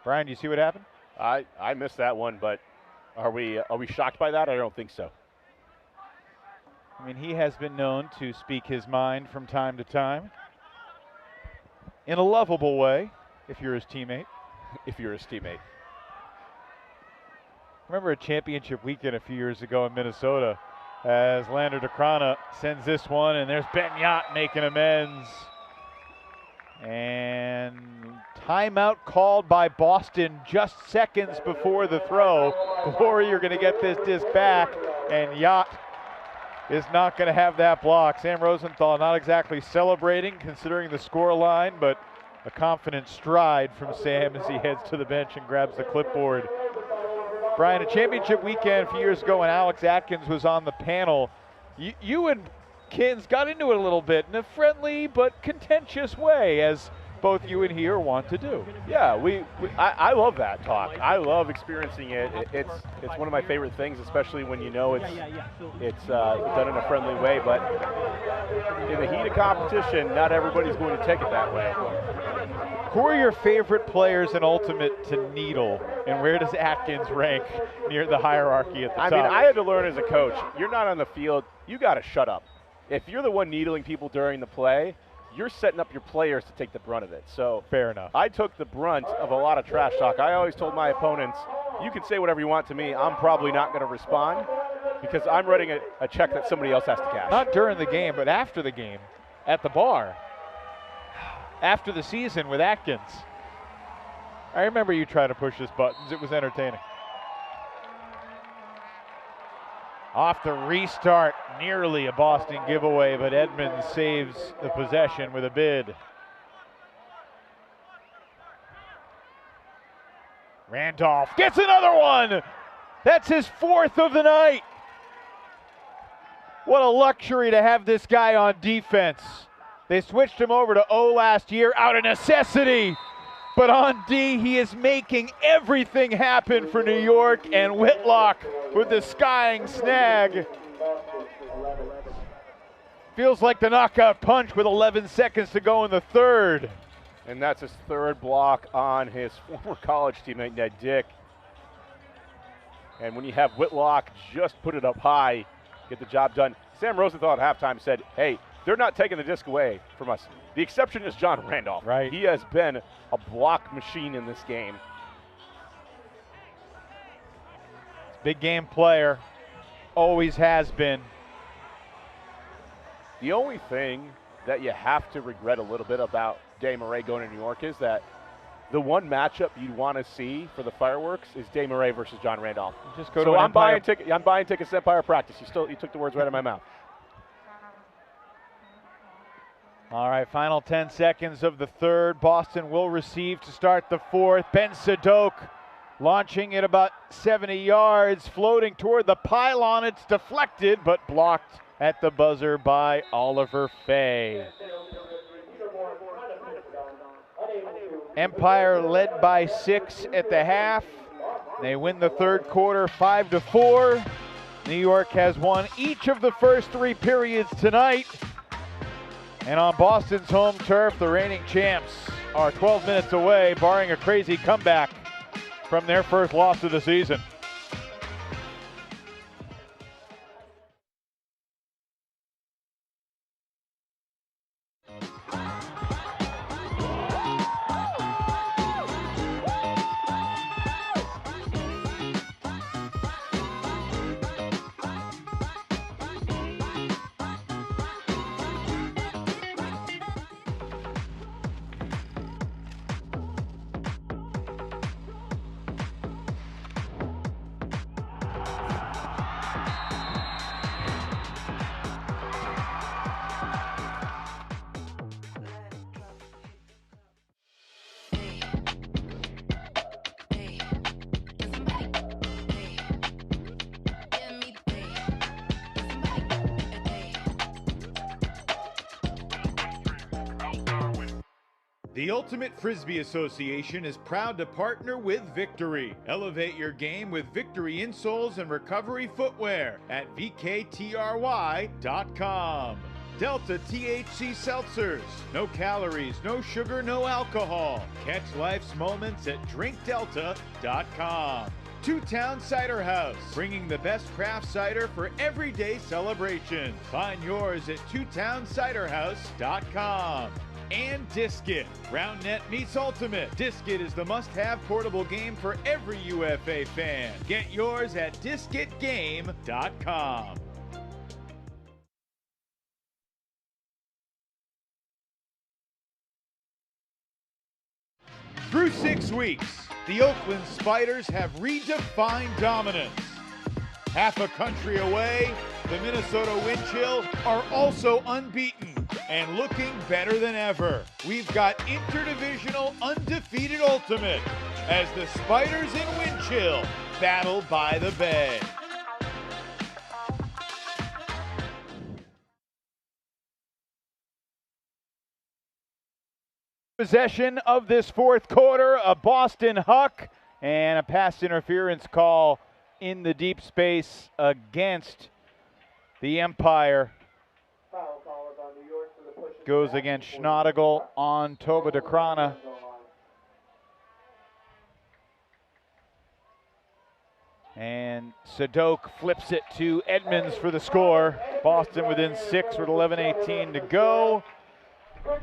Brian, do you see what happened? I missed that one, but are we shocked by that? I don't think so. I mean, he has been known to speak his mind from time to time in a lovable way, if you're his teammate. If you're his teammate. Remember a championship weekend a few years ago in Minnesota as Lander Dekrana sends this one, and there's Ben Yacht making amends. And timeout called by Boston just seconds before the throw. Glory, you're going to get this disc back, and Yacht is not going to have that block. Sam Rosenthal not exactly celebrating considering the score line, but a confident stride from Sam as he heads to the bench and grabs the clipboard. Brian, a championship weekend a few years ago when Alex Atkins was on the panel, you and Kins got into it a little bit in a friendly but contentious way, as both you and he are wont to do. Yeah, I love that talk. I love experiencing it. It's one of my favorite things, especially when you know it's done in a friendly way. But in the heat of competition, not everybody's going to take it that way. Who are your favorite players in Ultimate to needle, and where does Atkins rank near the hierarchy at the top? I mean, I had to learn as a coach, you're not on the field, you got to shut up. If you're the one needling people during the play, you're setting up your players to take the brunt of it. So fair enough. I took the brunt of a lot of trash talk. I always told my opponents, you can say whatever you want to me, I'm probably not going to respond because I'm writing a check that somebody else has to cash. Not during the game, but after the game, at the bar. After the season with Atkins. I remember you trying to push his buttons. It was entertaining. Off the restart, nearly a Boston giveaway, but Edmonds saves the possession with a bid. Randolph gets another one. That's his fourth of the night. What a luxury to have this guy on defense. They switched him over to O last year out of necessity. But on D, he is making everything happen for New York, and Whitlock with the skying snag. Feels like the knockout punch with 11 seconds to go in the third. And that's his third block on his former college teammate, Ned Dick. And when you have Whitlock just put it up high, get the job done. Sam Rosenthal at halftime said, hey, they're not taking the disc away from us. The exception is John Randolph. Right. He has been a block machine in this game. Big game player. Always has been. The only thing that you have to regret a little bit about Desmarais going to New York is that the one matchup you'd want to see for the fireworks is Desmarais versus John Randolph. Just go so to I'm buying tickets to Empire practice. You took the words right out of my mouth. All right, final 10 seconds of the third. Boston will receive to start the fourth. Ben Sadok launching at about 70 yards, floating toward the pylon. It's deflected, but blocked at the buzzer by Oliver Fay. Empire led by 6 at the half. They win the third quarter 5-4. New York has won each of the first 3 periods tonight. And on Boston's home turf, the reigning champs are 12 minutes away, barring a crazy comeback from their first loss of the season. The Ultimate Frisbee Association is proud to partner with Victory. Elevate your game with Victory insoles and recovery footwear at VKTRY.com. Delta THC Seltzers. No calories, no sugar, no alcohol. Catch life's moments at DrinkDelta.com. Two Town Cider House, bringing the best craft cider for everyday celebrations. Find yours at TwoTownCiderHouse.com. And Diskit. RoundNet meets Ultimate. Diskit is the must-have portable game for every UFA fan. Get yours at DiskitGame.com. Through 6 weeks, the Oakland Spiders have redefined dominance. Half a country away, the Minnesota Wind Chill are also unbeaten and looking better than ever. We've got interdivisional undefeated Ultimate as the Spiders and Wind Chill battle by the bay. Possession of this fourth quarter, a Boston huck and a pass interference call in the deep space against the Empire. Goes against Schnodigal on Toba Dekrana. And Sadok flips it to Edmonds for the score. Boston within 6 with 11:18 to go.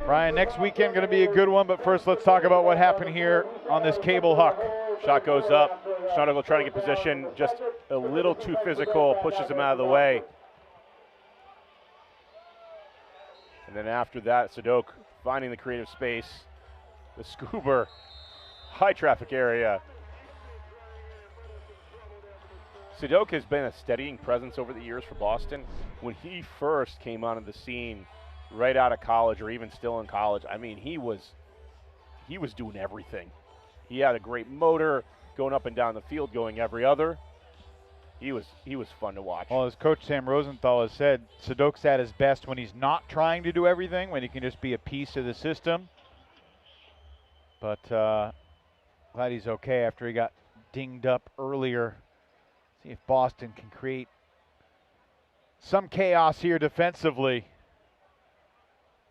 Brian, next weekend going to be a good one, but first let's talk about what happened here on this cable huck. Shot goes up. Schnodigal trying to get position, just a little too physical, pushes him out of the way. And then after that, Sadok finding the creative space. The Scuba, high traffic area. Sadok has been a steadying presence over the years for Boston. When he first came onto the scene, right out of college or even still in college, I mean, he was doing everything. He had a great motor, going up and down the field, going every other. He was fun to watch. Well, as Coach Sam Rosenthal has said, Sadok's at his best when he's not trying to do everything, when he can just be a piece of the system. But glad he's okay after he got dinged up earlier. See if Boston can create some chaos here defensively.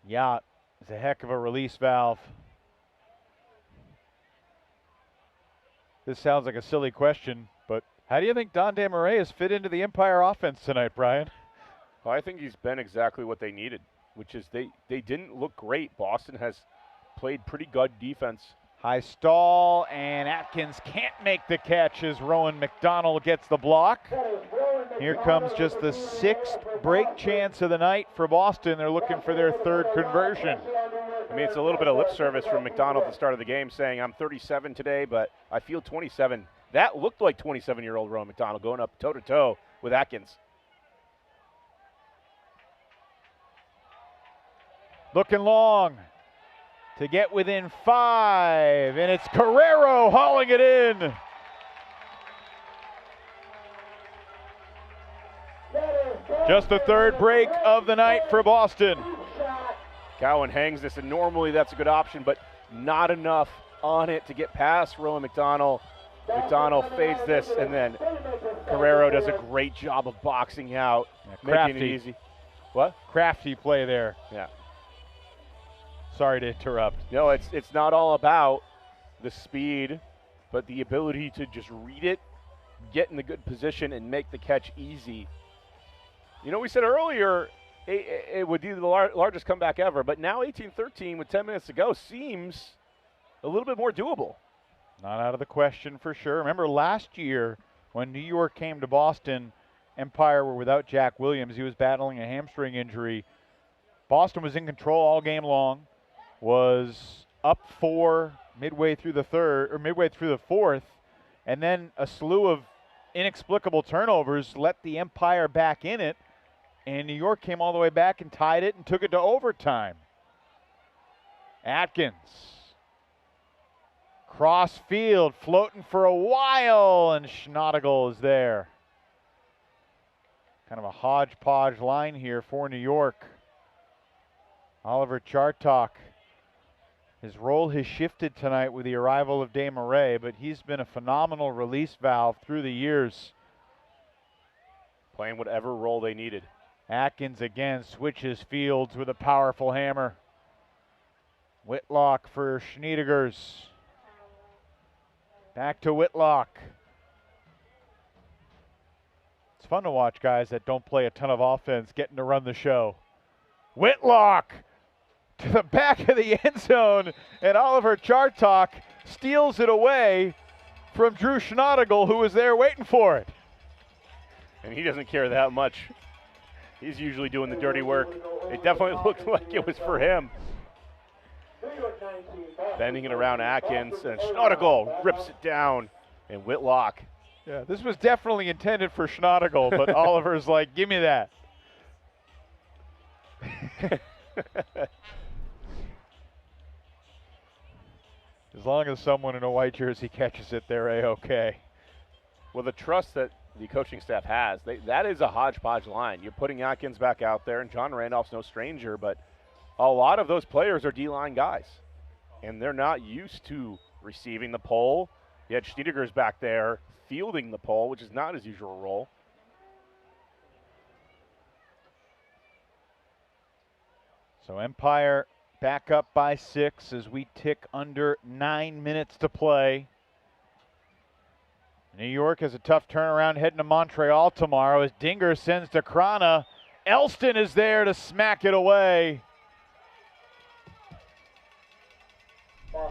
Yeah, it's a heck of a release valve. This sounds like a silly question, but how do you think Dande Murray has fit into the Empire offense tonight, Brian? Well, I think he's been exactly what they needed, which is they didn't look great. Boston has played pretty good defense. High stall, and Atkins can't make the catch as Rowan McDonald gets the block. Here comes just the 6th break chance of the night for Boston. They're looking for their 3rd conversion. I mean, it's a little bit of lip service from McDonald at the start of the game, saying, I'm 37 today, but I feel 27. That looked like 27-year-old Rowan McDonald going up toe-to-toe with Atkins. Looking long to get within 5, and it's Carrero hauling it in. Just the 3rd break of the night for Boston. Cowan hangs this, and normally that's a good option, but not enough on it to get past Rowan McDonald. McDonald fades this, and then Carrero does a great job of boxing out, making it easy. What? Crafty play there. Yeah. Sorry to interrupt. No, it's not all about the speed, but the ability to just read it, get in the good position, and make the catch easy. You know, we said earlier it would be the largest comeback ever, but now 18-13 with 10 minutes to go seems a little bit more doable. Not out of the question for sure. Remember last year when New York came to Boston, Empire were without Jack Williams. He was battling a hamstring injury. Boston was in control all game long, was up 4 midway through the fourth, and then a slew of inexplicable turnovers let the Empire back in it, and New York came all the way back and tied it and took it to overtime. Atkins. Cross field, floating for a while, and Schnottigl is there. Kind of a hodgepodge line here for New York. Oliver Chartok. His role has shifted tonight with the arrival of Desmarais, but he's been a phenomenal release valve through the years. Playing whatever role they needed. Atkins again switches fields with a powerful hammer. Whitlock for Schneidegers. Back to Whitlock. It's fun to watch guys that don't play a ton of offense getting to run the show. Whitlock to the back of the end zone, and Oliver Chartok steals it away from Drew Schnottigl, who was there waiting for it. And he doesn't care that much. He's usually doing the dirty work. It definitely looked like it was for him. Bending it around Atkins, and Schnottigl rips it down, and Whitlock. Yeah, this was definitely intended for Schnottigl, but Oliver's like, give me that. As long as someone in a white jersey catches it, they're A-okay. Well, the trust that the coaching staff has, that is a hodgepodge line. You're putting Atkins back out there, and John Randolph's no stranger, but a lot of those players are D-line guys, and they're not used to receiving the pole. Yet Schneidegers back there fielding the pole, which is not his usual role. So Empire back up by 6 as we tick under 9 minutes to play. New York has a tough turnaround heading to Montreal tomorrow as Dinger sends to Krana. Elston is there to smack it away. A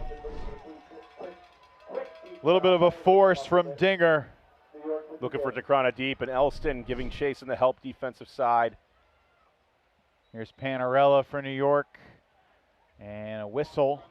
little bit of a force from Dinger. Looking for DeCrana deep, and Elston giving chase on the help defensive side. Here's Panarella for New York, and a whistle.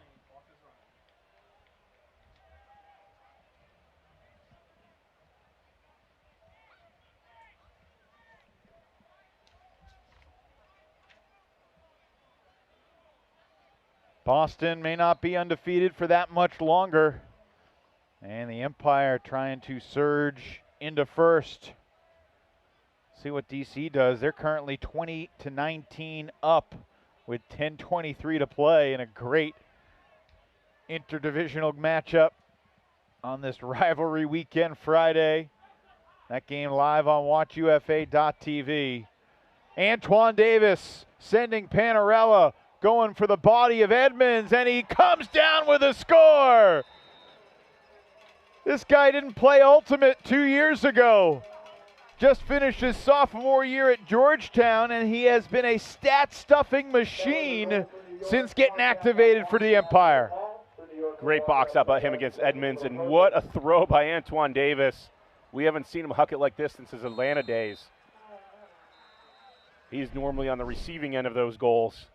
Boston may not be undefeated for that much longer. And the Empire trying to surge into first. See what DC does. They're currently 20-19 up with 10:23 to play in a great interdivisional matchup on this rivalry weekend Friday. That game live on watchufa.tv. Antoine Davis sending Panarella, going for the body of Edmonds, and he comes down with a score. This guy didn't play Ultimate 2 years ago. Just finished his sophomore year at Georgetown, and he has been a stat-stuffing machine since getting activated for the Empire. Great box out by him against Edmonds, and what a throw by Antoine Davis. We haven't seen him huck it like this since his Atlanta days. He's normally on the receiving end of those goals.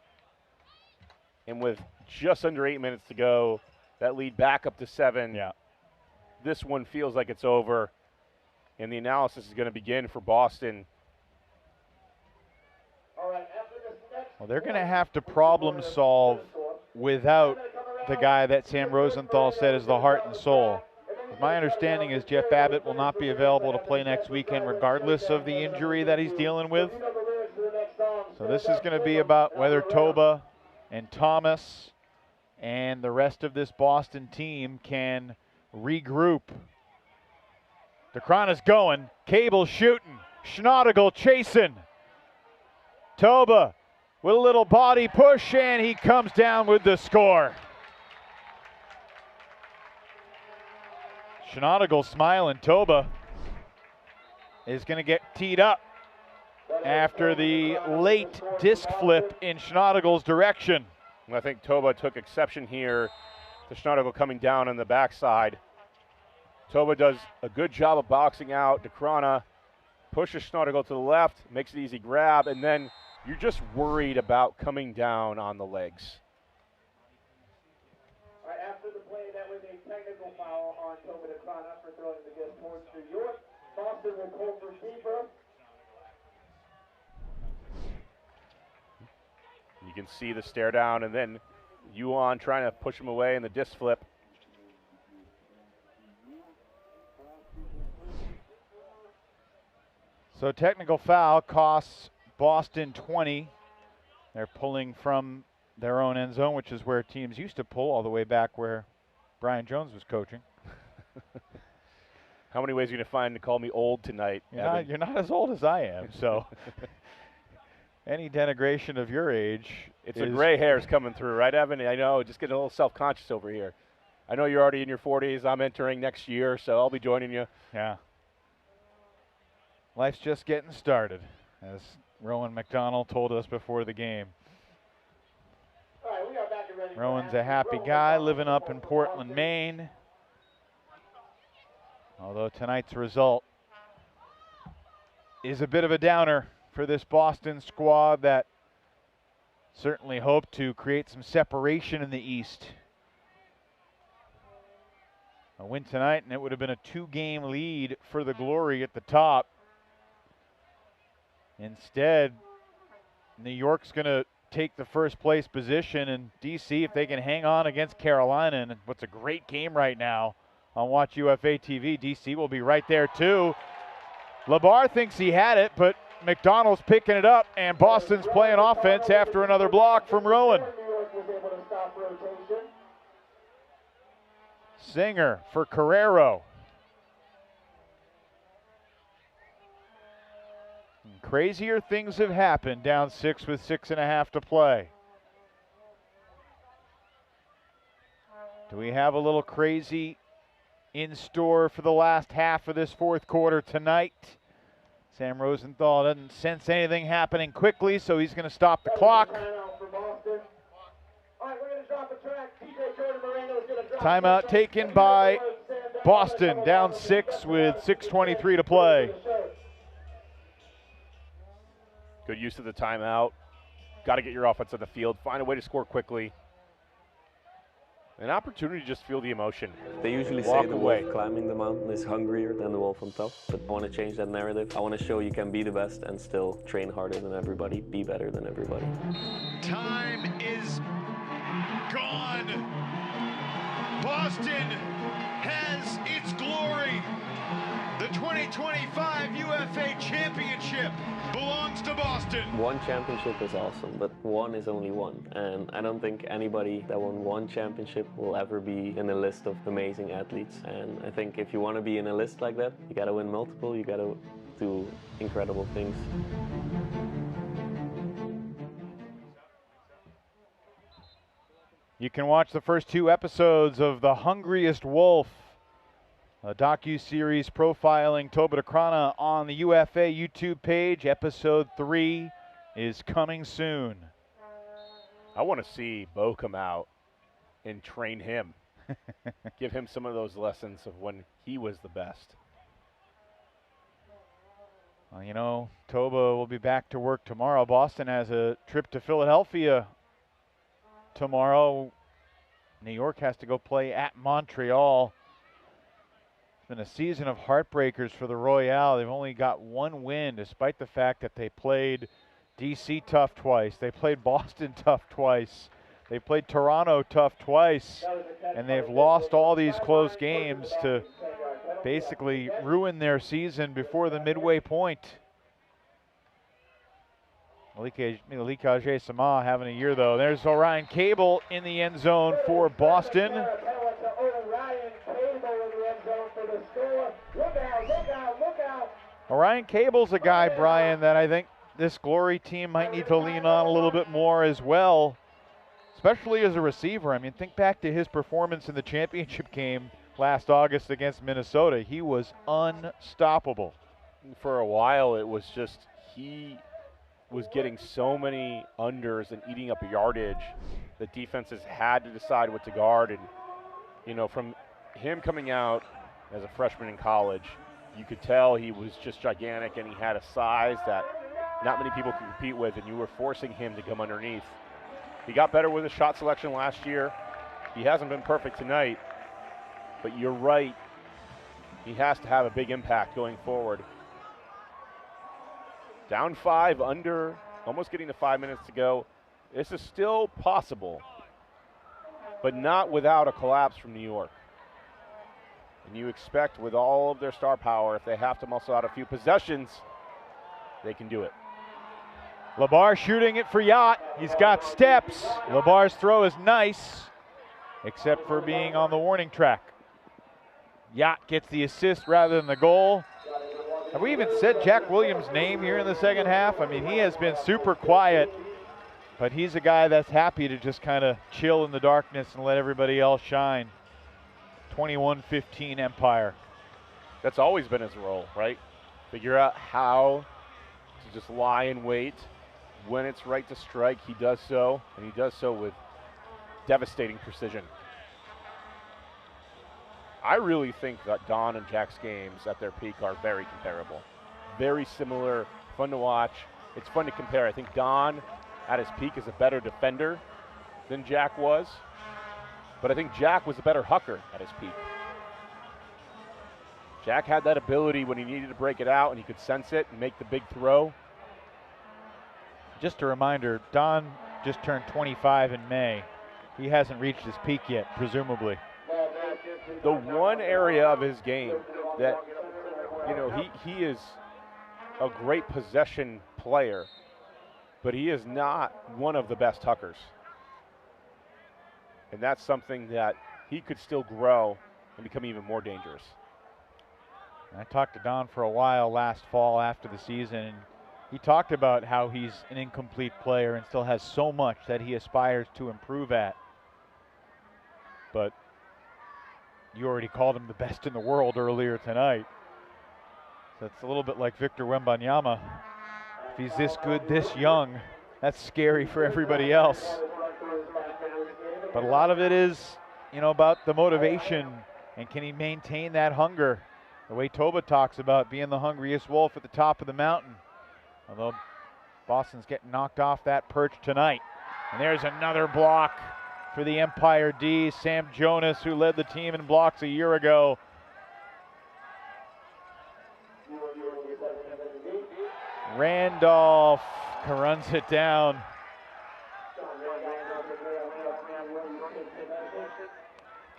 And with just under 8 minutes to go, that lead back up to 7. Yeah. This one feels like it's over, and the analysis is going to begin for Boston. Well, they're going to have to problem solve without the guy that Sam Rosenthal said is the heart and soul. My understanding is Jeff Babbitt will not be available to play next weekend regardless of the injury that he's dealing with. So this is going to be about whether Toba and Thomas and the rest of this Boston team can regroup. DeCrana's going. Cable shooting. Schnottigl chasing. Toba with a little body push, and he comes down with the score. Schnodigal smiling. Toba is going to get teed up after the late disc flip in Schnodigal's direction. And I think Toba took exception here to Schnodigal coming down on the backside. Toba does a good job of boxing out. DeCrana pushes Schnodigal to the left, makes an easy grab, and then you're just worried about coming down on the legs. All right, after the play, that was a technical foul on Toba DeCrana for throwing the disc towards New York. Boston will call for keeper. You can see the stare down, and then Yuan trying to push him away in the disc flip. So technical foul costs Boston 20. They're pulling from their own end zone, which is where teams used to pull all the way back where Brian Jones was coaching. How many ways are you going to find to call me old tonight? You're not as old as I am, so any denigration of your age. It's the gray hairs coming through, right, Evan? I know, just getting a little self-conscious over here. I know you're already in your 40s. I'm entering next year, so I'll be joining you. Yeah. Life's just getting started, as Rowan McDonald told us before the game. All right, we are back and ready. Rowan's a happy guy living up in Portland, Maine. Although tonight's result is a bit of a downer for this Boston squad that certainly hoped to create some separation in the East. A win tonight, and it would have been a 2-game lead for the Glory at the top. Instead, New York's going to take the first place position, and DC, if they can hang on against Carolina, and what's a great game right now on Watch UFA TV, DC will be right there too. LeBar thinks he had it, but McDonald's picking it up, and Boston's playing offense after another block from Rowan. Singer for Carrero. And crazier things have happened down 6 with 6.5 to play. Do we have a little crazy in store for the last half of this fourth quarter tonight? Sam Rosenthal doesn't sense anything happening quickly, so he's going to stop the clock. Timeout taken by Boston, down 6 with 6:23 to play. Good use of the timeout. Got to get your offense on the field. Find a way to score quickly. An opportunity to just feel the emotion. They usually Walk say the away. wolf climbing the mountain is hungrier than the wolf on top. But I want to change that narrative. I want to show you can be the best and still train harder than everybody, be better than everybody. Time is gone. Boston has its glory. The 2025 UFA Championship belongs to Boston. One championship is awesome, but one is only one. And I don't think anybody that won one championship will ever be in a list of amazing athletes. And I think if you want to be in a list like that, you got to win multiple, you got to do incredible things. You can watch the first 2 episodes of The Hungriest Wolf, a docu-series profiling Toba DeCrana on the UFA YouTube page. Episode 3 is coming soon. I want to see Bo come out and train him. Give him some of those lessons of when he was the best. Well, you know, Toba will be back to work tomorrow. Boston has a trip to Philadelphia tomorrow. New York has to go play at Montreal. It's been a season of heartbreakers for the Royale. They've only got 1 win, despite the fact that they played DC tough twice. They played Boston tough twice. They played Toronto tough twice. And they've lost all these close games to basically ruin their season before the midway point. Malik Aje-Sama having a year, though. There's Orion Cable in the end zone for Boston. Orion Cable's a guy, Brian, that I think this Glory team might need to lean on a little bit more as well, especially as a receiver. I mean, think back to his performance in the championship game last August against Minnesota. He was unstoppable. For a while, it was just he was getting so many unders and eating up yardage that defenses had to decide what to guard. And, you know, from him coming out as a freshman in college, you could tell he was just gigantic and he had a size that not many people could compete with, and you were forcing him to come underneath. He got better with his shot selection last year. He hasn't been perfect tonight, but you're right. He has to have a big impact going forward. Down 5, under, almost getting to 5 minutes to go. This is still possible, but not without a collapse from New York. And you expect with all of their star power, if they have to muscle out a few possessions, they can do it. LeBar shooting it for Yacht. He's got steps. LeBar's throw is nice, except for being on the warning track. Yacht gets the assist rather than the goal. Have we even said Jack Williams' name here in the second half? I mean, he has been super quiet, but he's a guy that's happy to just kind of chill in the darkness and let everybody else shine. 21-15 Empire. That's always been his role, right? Figure out how to just lie in wait. When it's right to strike, he does so, and he does so with devastating precision. I really think that Don and Jack's games at their peak are very comparable. Very similar, fun to watch. It's fun to compare. I think Don at his peak is a better defender than Jack was, but I think Jack was a better hooker at his peak. Jack had that ability when he needed to break it out and he could sense it and make the big throw. Just a reminder, Don just turned 25 in May. He hasn't reached his peak yet, presumably. The one area of his game that, you know, he is a great possession player, but he is not one of the best huckers. And that's something that he could still grow and become even more dangerous. I talked to Don for a while last fall after the season, and he talked about how he's an incomplete player and still has so much that he aspires to improve at. But you already called him the best in the world earlier tonight. So it's a little bit like Victor Wembanyama. If he's this good, this young, that's scary for everybody else. But a lot of it is, you know, about the motivation and can he maintain that hunger? The way Toba talks about being the hungriest wolf at the top of the mountain. Although Boston's getting knocked off that perch tonight. And there's another block for the Empire D. Sam Jonas, who led the team in blocks a year ago. Randolph runs it down.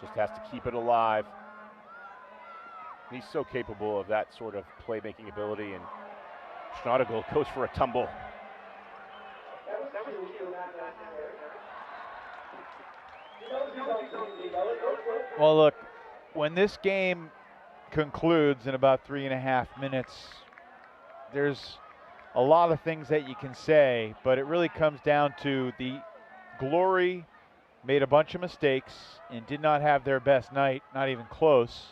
Just has to keep it alive. He's so capable of that sort of playmaking ability, and Schneidergle goes for a tumble. Well, look, when this game concludes in about 3.5 minutes, there's a lot of things that you can say, but it really comes down to the Glory made a bunch of mistakes and did not have their best night, not even close.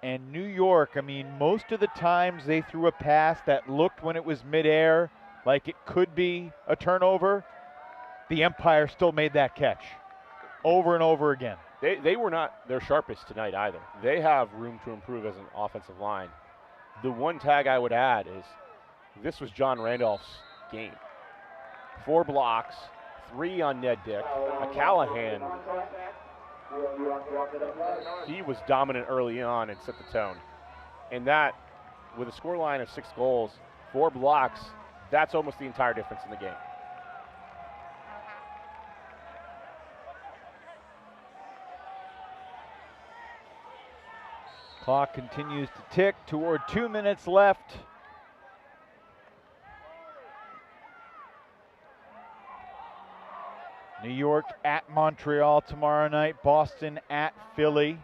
And New York, I mean, most of the times they threw a pass that looked when it was midair like it could be a turnover, the Empire still made that catch over and over again. They were not their sharpest tonight either. They have room to improve as an offensive line. The one tag I would add is this was John Randolph's game. 4 blocks, 3 on Ned Dick. Callahan, he was dominant early on and set the tone. And that, with a scoreline of 6 goals, 4 blocks, that's almost the entire difference in the game. Clock continues to tick toward 2 minutes left. New York at Montreal tomorrow night, Boston at Philly.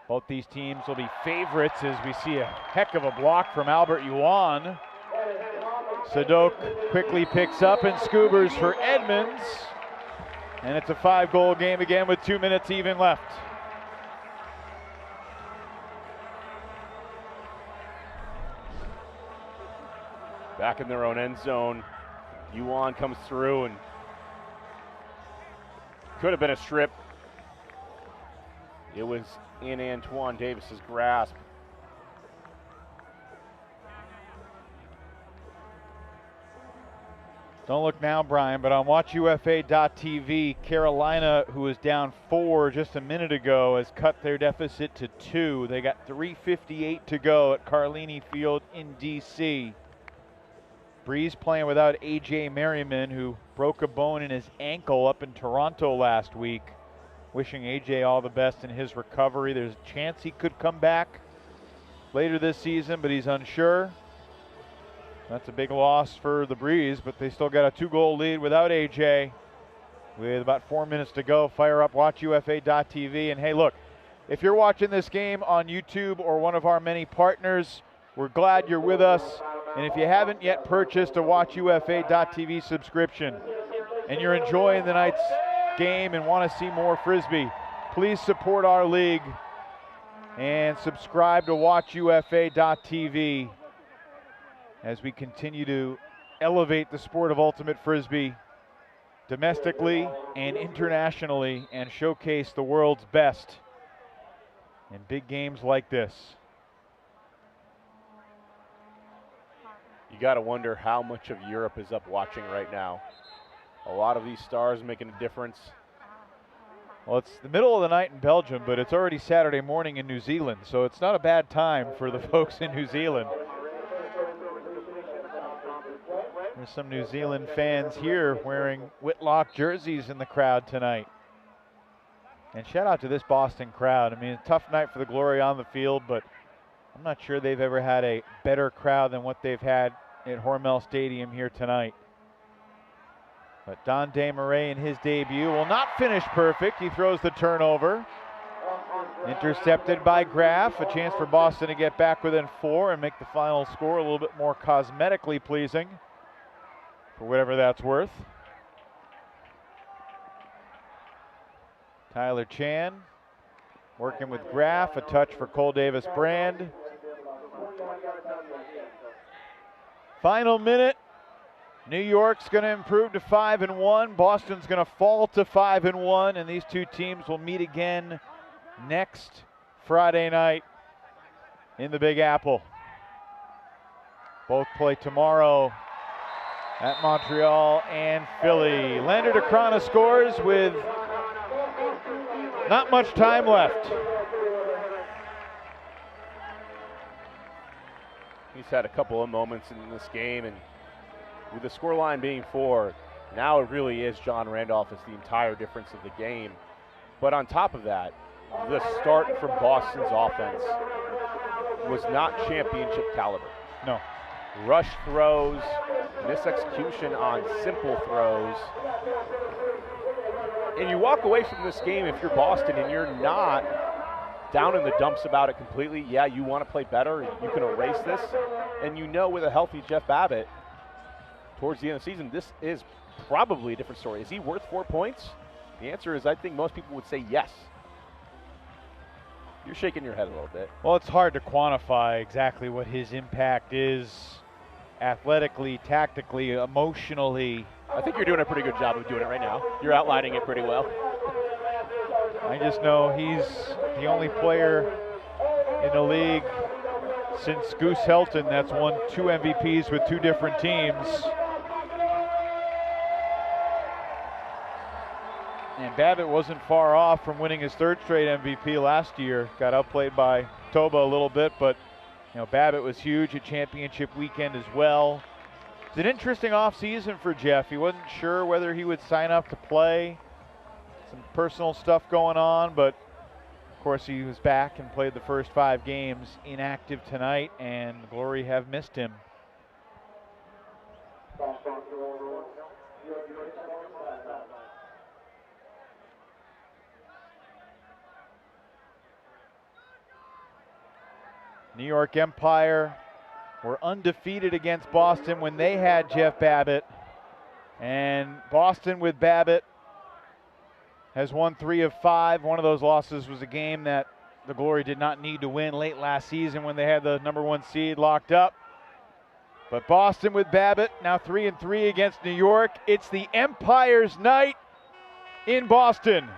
Both these teams will be favorites as we see a heck of a block from Albert Yuan. Sadok quickly picks up and scoobers for Edmonds. And it's a 5-goal game again with 2 minutes even left. Back in their own end zone. Yuan comes through and could have been a strip. It was in Antoine Davis's grasp. Don't look now, Brian, but on WatchUFA.tv, Carolina, who was down 4 just a minute ago, has cut their deficit to 2. They got 3:58 to go at Carlini Field in D.C. Breeze playing without A.J. Merriman, who broke a bone in his ankle up in Toronto last week. Wishing A.J. all the best in his recovery. There's a chance he could come back later this season, but he's unsure. That's a big loss for the Breeze, but they still got a 2-goal lead without A.J. With about 4 minutes to go, fire up WatchUFA.tv. And hey, look, if you're watching this game on YouTube or one of our many partners, we're glad you're with us. And if you haven't yet purchased a WatchUFA.tv subscription and you're enjoying the night's game and want to see more Frisbee, please support our league and subscribe to WatchUFA.tv as we continue to elevate the sport of ultimate Frisbee domestically and internationally and showcase the world's best in big games like this. You got to wonder how much of Europe is up watching right now. A lot of these stars making a difference. Well, it's the middle of the night in Belgium, but it's already Saturday morning in New Zealand, so it's not a bad time for the folks in New Zealand. There's some New Zealand fans here wearing Whitlock jerseys in the crowd tonight. And shout out to this Boston crowd. I mean, a tough night for the Glory on the field, but I'm not sure they've ever had a better crowd than what they've had at Hormel Stadium here tonight. But Don Desmarais in his debut will not finish perfect. He throws the turnover. Intercepted by Graf. A chance for Boston to get back within 4 and make the final score a little bit more cosmetically pleasing, for whatever that's worth. Tyler Chan working with Graf. A touch for Cole Davis Brand. Final minute. New York's going to improve to 5-1. Boston's going to fall to 5-1, and these two teams will meet again next Friday night in the Big Apple. Both play tomorrow at Montreal and Philly. Lander DeCrona scores with not much time left. He's had a couple of moments in this game, and with the scoreline being 4, now it really is John Randolph is the entire difference of the game. But on top of that, the start from Boston's offense was not championship caliber. No. Rush throws, misexecution on simple throws. And you walk away from this game if you're Boston and you're not down in the dumps about it completely. Yeah, you want to play better, you can erase this. And you know with a healthy Jeff Babbitt, towards the end of the season, this is probably a different story. Is he worth 4 points? The answer is I think most people would say yes. You're shaking your head a little bit. Well, it's hard to quantify exactly what his impact is athletically, tactically, emotionally. I think you're doing a pretty good job of doing it right now. You're outlining it pretty well. I just know he's the only player in the league since Goose Helton that's won 2 MVPs with 2 different teams. And Babbitt wasn't far off from winning his 3rd straight MVP last year. Got outplayed by Toba a little bit, but you know, Babbitt was huge at championship weekend as well. It's an interesting offseason for Jeff. He wasn't sure whether he would sign up to play. Some personal stuff going on, but of course he was back and played the first 5 games inactive tonight, and the Glory have missed him. New York Empire were undefeated against Boston when they had Jeff Babbitt. And Boston with Babbitt has won 3 of 5. One of those losses was a game that the Glory did not need to win late last season when they had the #1 seed locked up. But Boston with Babbitt now 3-3 against New York. It's the Empire's night in Boston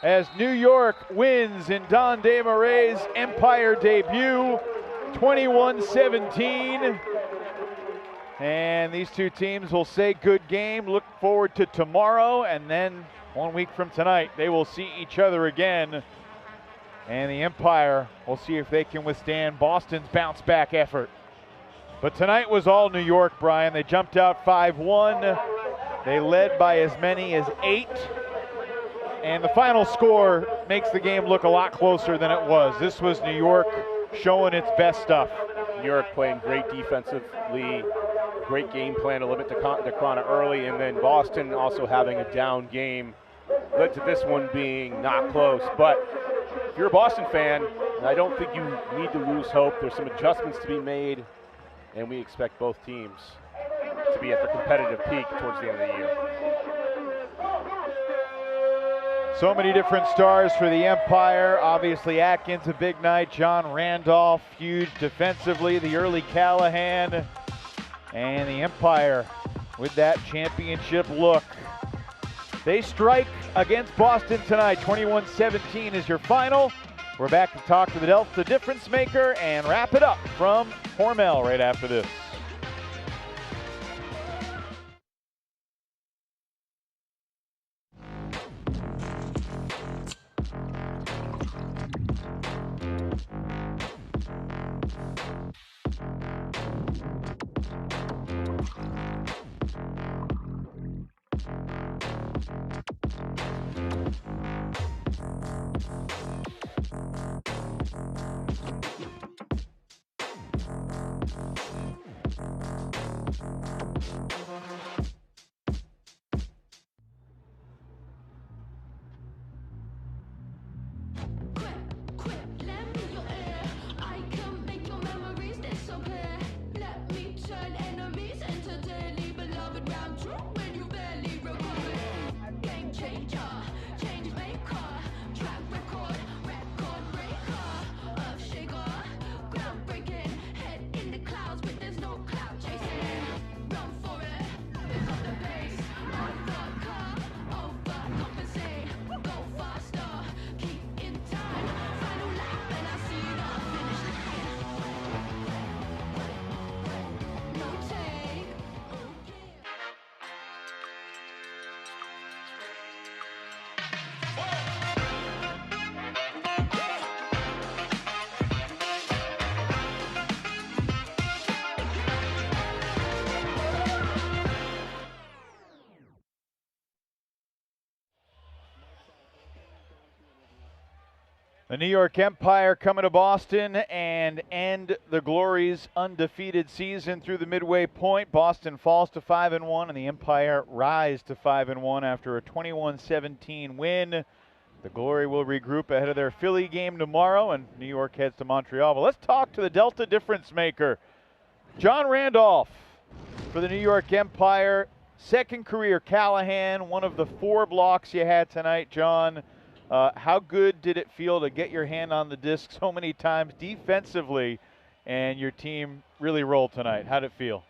as New York wins in Don Desmarais' Empire debut, 21-17. And these two teams will say good game. Look forward to tomorrow, and then 1 week from tonight, they will see each other again. And the Empire will see if they can withstand Boston's bounce back effort. But tonight was all New York, Brian. They jumped out 5-1. They led by as many as 8. And the final score makes the game look a lot closer than it was. This was New York showing its best stuff. New York playing great defensively, great game plan to limit DeCrona early, and then Boston also having a down game led to this one being not close. But if you're a Boston fan, I don't think you need to lose hope. There's some adjustments to be made, and we expect both teams to be at their competitive peak towards the end of the year. So many different stars for the Empire. Obviously Atkins, a big night. John Randolph, huge defensively. The early Callahan. And the Empire with that championship look. They strike against Boston tonight. 21-17 is your final. We're back to talk to the Delta Difference Maker and wrap it up from Hormel right after this. The New York Empire coming to Boston and end the Glory's undefeated season through the midway point. Boston falls to 5-1 and the Empire rise to 5-1 after a 21-17 win. The Glory will regroup ahead of their Philly game tomorrow, and New York heads to Montreal. But let's talk to the Delta Difference Maker, John Randolph, for the New York Empire. Second career Callahan, one of the 4 blocks you had tonight, John. How good did it feel to get your hand on the disc so many times defensively and your team really rolled tonight? How did it feel?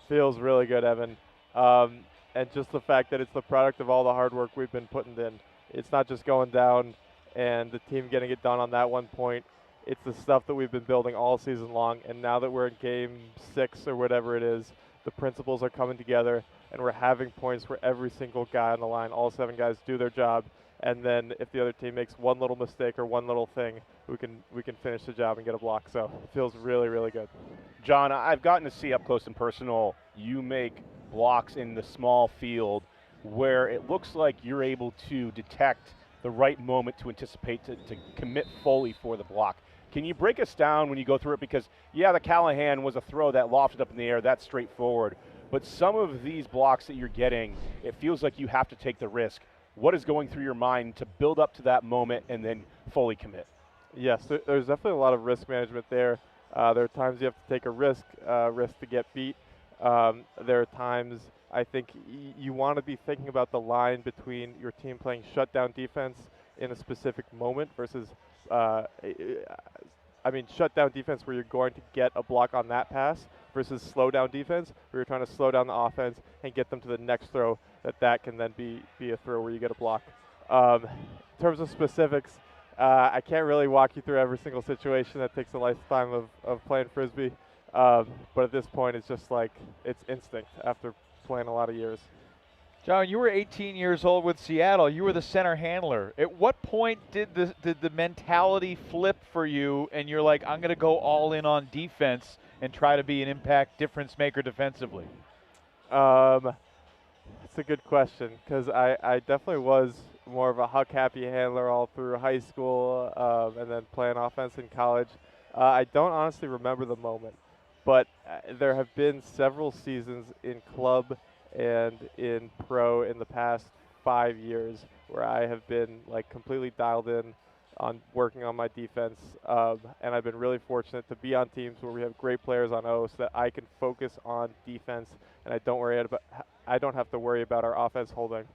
Feels really good, Evan. And just the fact that it's the product of all the hard work we've been putting in. It's not just going down and the team getting it done on that one point. It's the stuff that we've been building all season long, and now that we're in game 6 or whatever it is, the principles are coming together, and we're having points where every single guy on the line, all 7 guys, do their job. And then if the other team makes one little mistake or one little thing, we can finish the job and get a block. So it feels really, really good. John, I've gotten to see up close and personal you make blocks in the small field where it looks like you're able to detect the right moment to anticipate to commit fully for the block. Can you break us down when you go through it? Because, yeah, the Callahan was a throw that lofted up in the air. That's straightforward. But some of these blocks that you're getting, it feels like you have to take the risk. What is going through your mind to build up to that moment and then fully commit? Yes, there's definitely a lot of risk management there. There are times you have to take a risk to get beat. There are times I think you want to be thinking about the line between your team playing shutdown defense in a specific moment versus, shutdown defense where you're going to get a block on that pass versus slow down defense where you're trying to slow down the offense and get them to the next throw that can then be a throw where you get a block. In terms of specifics, I can't really walk you through every single situation. That takes a lifetime of playing Frisbee. But at this point, it's just like it's instinct after playing a lot of years. John, you were 18 years old with Seattle. You were the center handler. At what point did the mentality flip for you and you're like, I'm going to go all in on defense and try to be an impact difference maker defensively? That's a good question because I definitely was more of a huck-happy handler all through high school and then playing offense in college. I don't honestly remember the moment, but there have been several seasons in club and in pro in the past 5 years where I have been like completely dialed in on working on my defense, and I've been really fortunate to be on teams where we have great players on O so that I can focus on defense and I don't have to worry about our offense holding.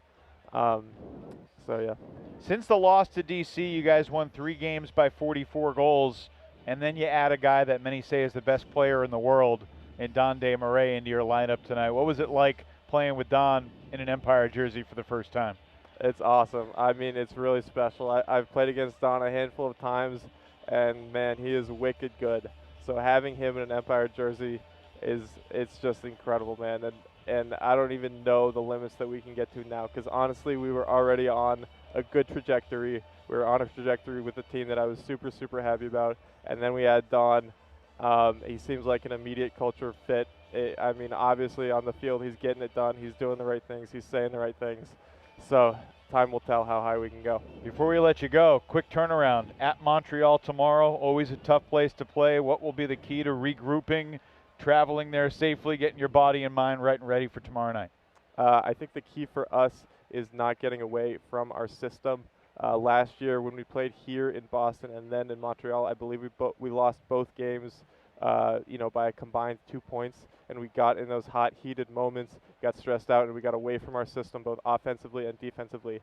So yeah. Since the loss to DC, you guys won 3 games by 44 goals, and then you add a guy that many say is the best player in the world in Don Desmarais into your lineup tonight. What was it like playing with Don in an Empire jersey for the first time? It's awesome. I mean, it's really special. I've played against Don a handful of times, and man, he is wicked good. So having him in an Empire jersey it's just incredible, man. And I don't even know the limits that we can get to now because honestly, we were already on a good trajectory. We were on a trajectory with a team that I was super, super happy about. And then we had Don. He seems like an immediate culture fit. I mean, obviously on the field, he's getting it done. He's doing the right things. He's saying the right things. So time will tell how high we can go. Before we let you go, quick turnaround. At Montreal tomorrow, always a tough place to play. What will be the key to regrouping, traveling there safely, getting your body and mind right and ready for tomorrow night? I think the key for us is not getting away from our system. Last year when we played here in Boston and then in Montreal, I believe we lost both games by a combined 2 points, and we got in those hot, heated moments, got stressed out, and we got away from our system both offensively and defensively.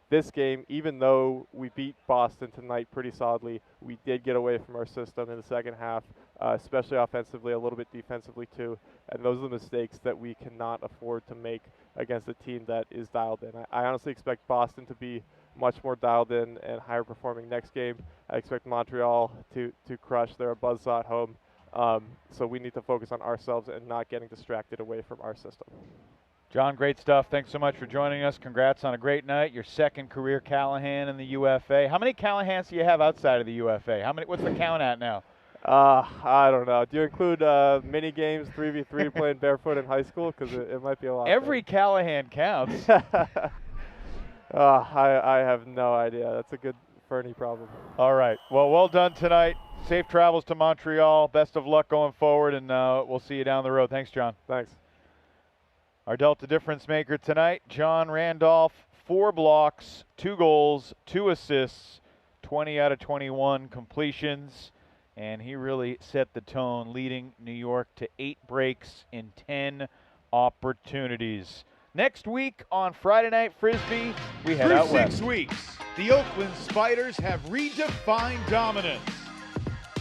This game, even though we beat Boston tonight pretty solidly, we did get away from our system in the second half, especially offensively, a little bit defensively too, and those are the mistakes that we cannot afford to make against a team that is dialed in. I honestly expect Boston to be much more dialed in and higher performing next game. I expect Montreal to crush. They're a buzzsaw at home. So we need to focus on ourselves and not getting distracted away from our system. John, great stuff. Thanks so much for joining us. Congrats on a great night. Your second career Callahan in the UFA. How many Callahans do you have outside of the UFA? What's the count at now? I don't know. Do you include mini games, 3v3 playing barefoot in high school? Because it might be a lot. Every Callahan counts. I have no idea. That's a good Fernie problem. All right. Well done tonight. Safe travels to Montreal. Best of luck going forward, and we'll see you down the road. Thanks, John. Thanks. Our Delta difference maker tonight, John Randolph, 4 blocks, 2 goals, 2 assists, 20 out of 21 completions, and he really set the tone, leading New York to 8 breaks in 10 opportunities. Next week on Friday Night Frisbee, we head out west. 6 weeks, the Oakland Spiders have redefined dominance.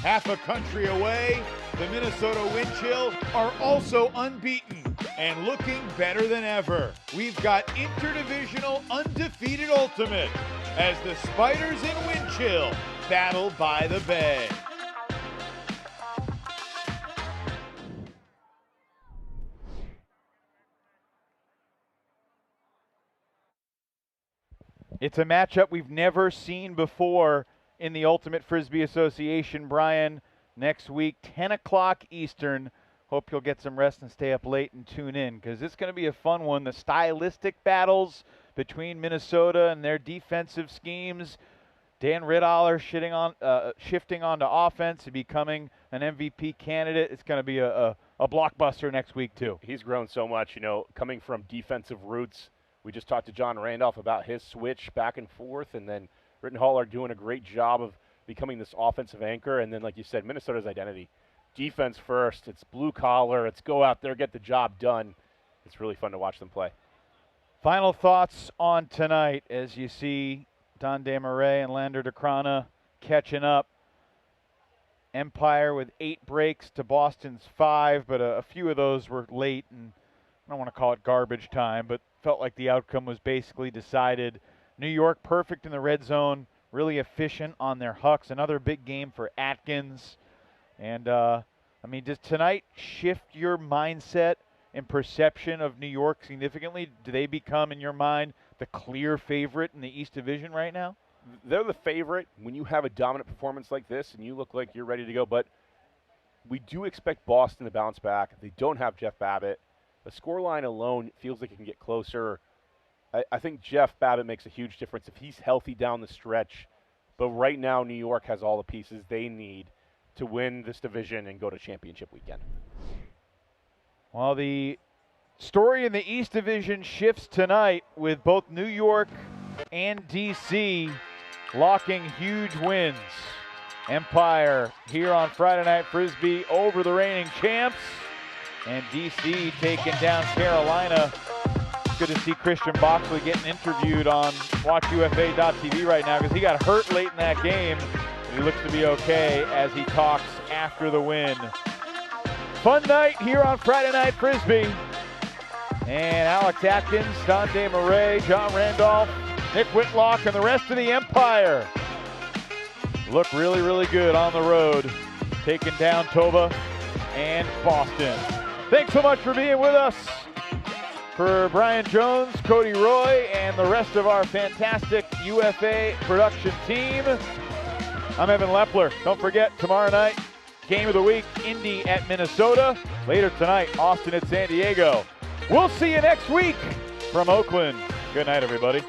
Half a country away, the Minnesota Wind Chill are also unbeaten and looking better than ever. We've got interdivisional undefeated ultimate as the Spiders and Wind Chill battle by the bay. It's a matchup we've never seen before in the Ultimate Frisbee Association, Brian. Next week, 10 o'clock Eastern. Hope you'll get some rest and stay up late and tune in because it's going to be a fun one. The stylistic battles between Minnesota and their defensive schemes. Dan Riddaler shifting onto offense and becoming an MVP candidate. It's going to be a blockbuster next week, too. He's grown so much, coming from defensive roots. We just talked to John Randolph about his switch back and forth, and then Rittenholler doing a great job of becoming this offensive anchor. And then, like you said, Minnesota's identity. defense first. It's blue collar. It's go out there, get the job done. It's really fun to watch them play. Final thoughts on tonight as you see Don Desmarais and Lander DeCrana catching up. Empire with 8 breaks to Boston's 5, but a few of those were late, and I don't want to call it garbage time, but felt like the outcome was basically decided. New York perfect in the red zone, really efficient on their hucks. Another big game for Atkins. And, I mean, does tonight shift your mindset and perception of New York significantly? Do they become, in your mind, the clear favorite in the East Division right now? They're the favorite when you have a dominant performance like this and you look like you're ready to go. But we do expect Boston to bounce back. They don't have Jeff Babbitt. The scoreline alone feels like it can get closer. I think Jeff Babbitt makes a huge difference if he's healthy down the stretch. But right now, New York has all the pieces they need to win this division and go to championship weekend. Well, the story in the East Division shifts tonight with both New York and DC locking huge wins. Empire here on Friday Night Frisbee over the reigning champs, and DC taking down Carolina. It's good to see Christian Boxley getting interviewed on WatchUFA.tv right now because he got hurt late in that game. He looks to be okay as he talks after the win. Fun night here on Friday Night Frisbee. And Alex Atkins, Don Desmarais, John Randolph, Nick Whitlock, and the rest of the Empire look really, really good on the road, taking down Tova and Boston. Thanks so much for being with us. For Brian Jones, Cody Roy, and the rest of our fantastic UFA production team, I'm Evan Lepler. Don't forget, tomorrow night, game of the week, Indy at Minnesota. Later tonight, Austin at San Diego. We'll see you next week from Oakland. Good night, everybody.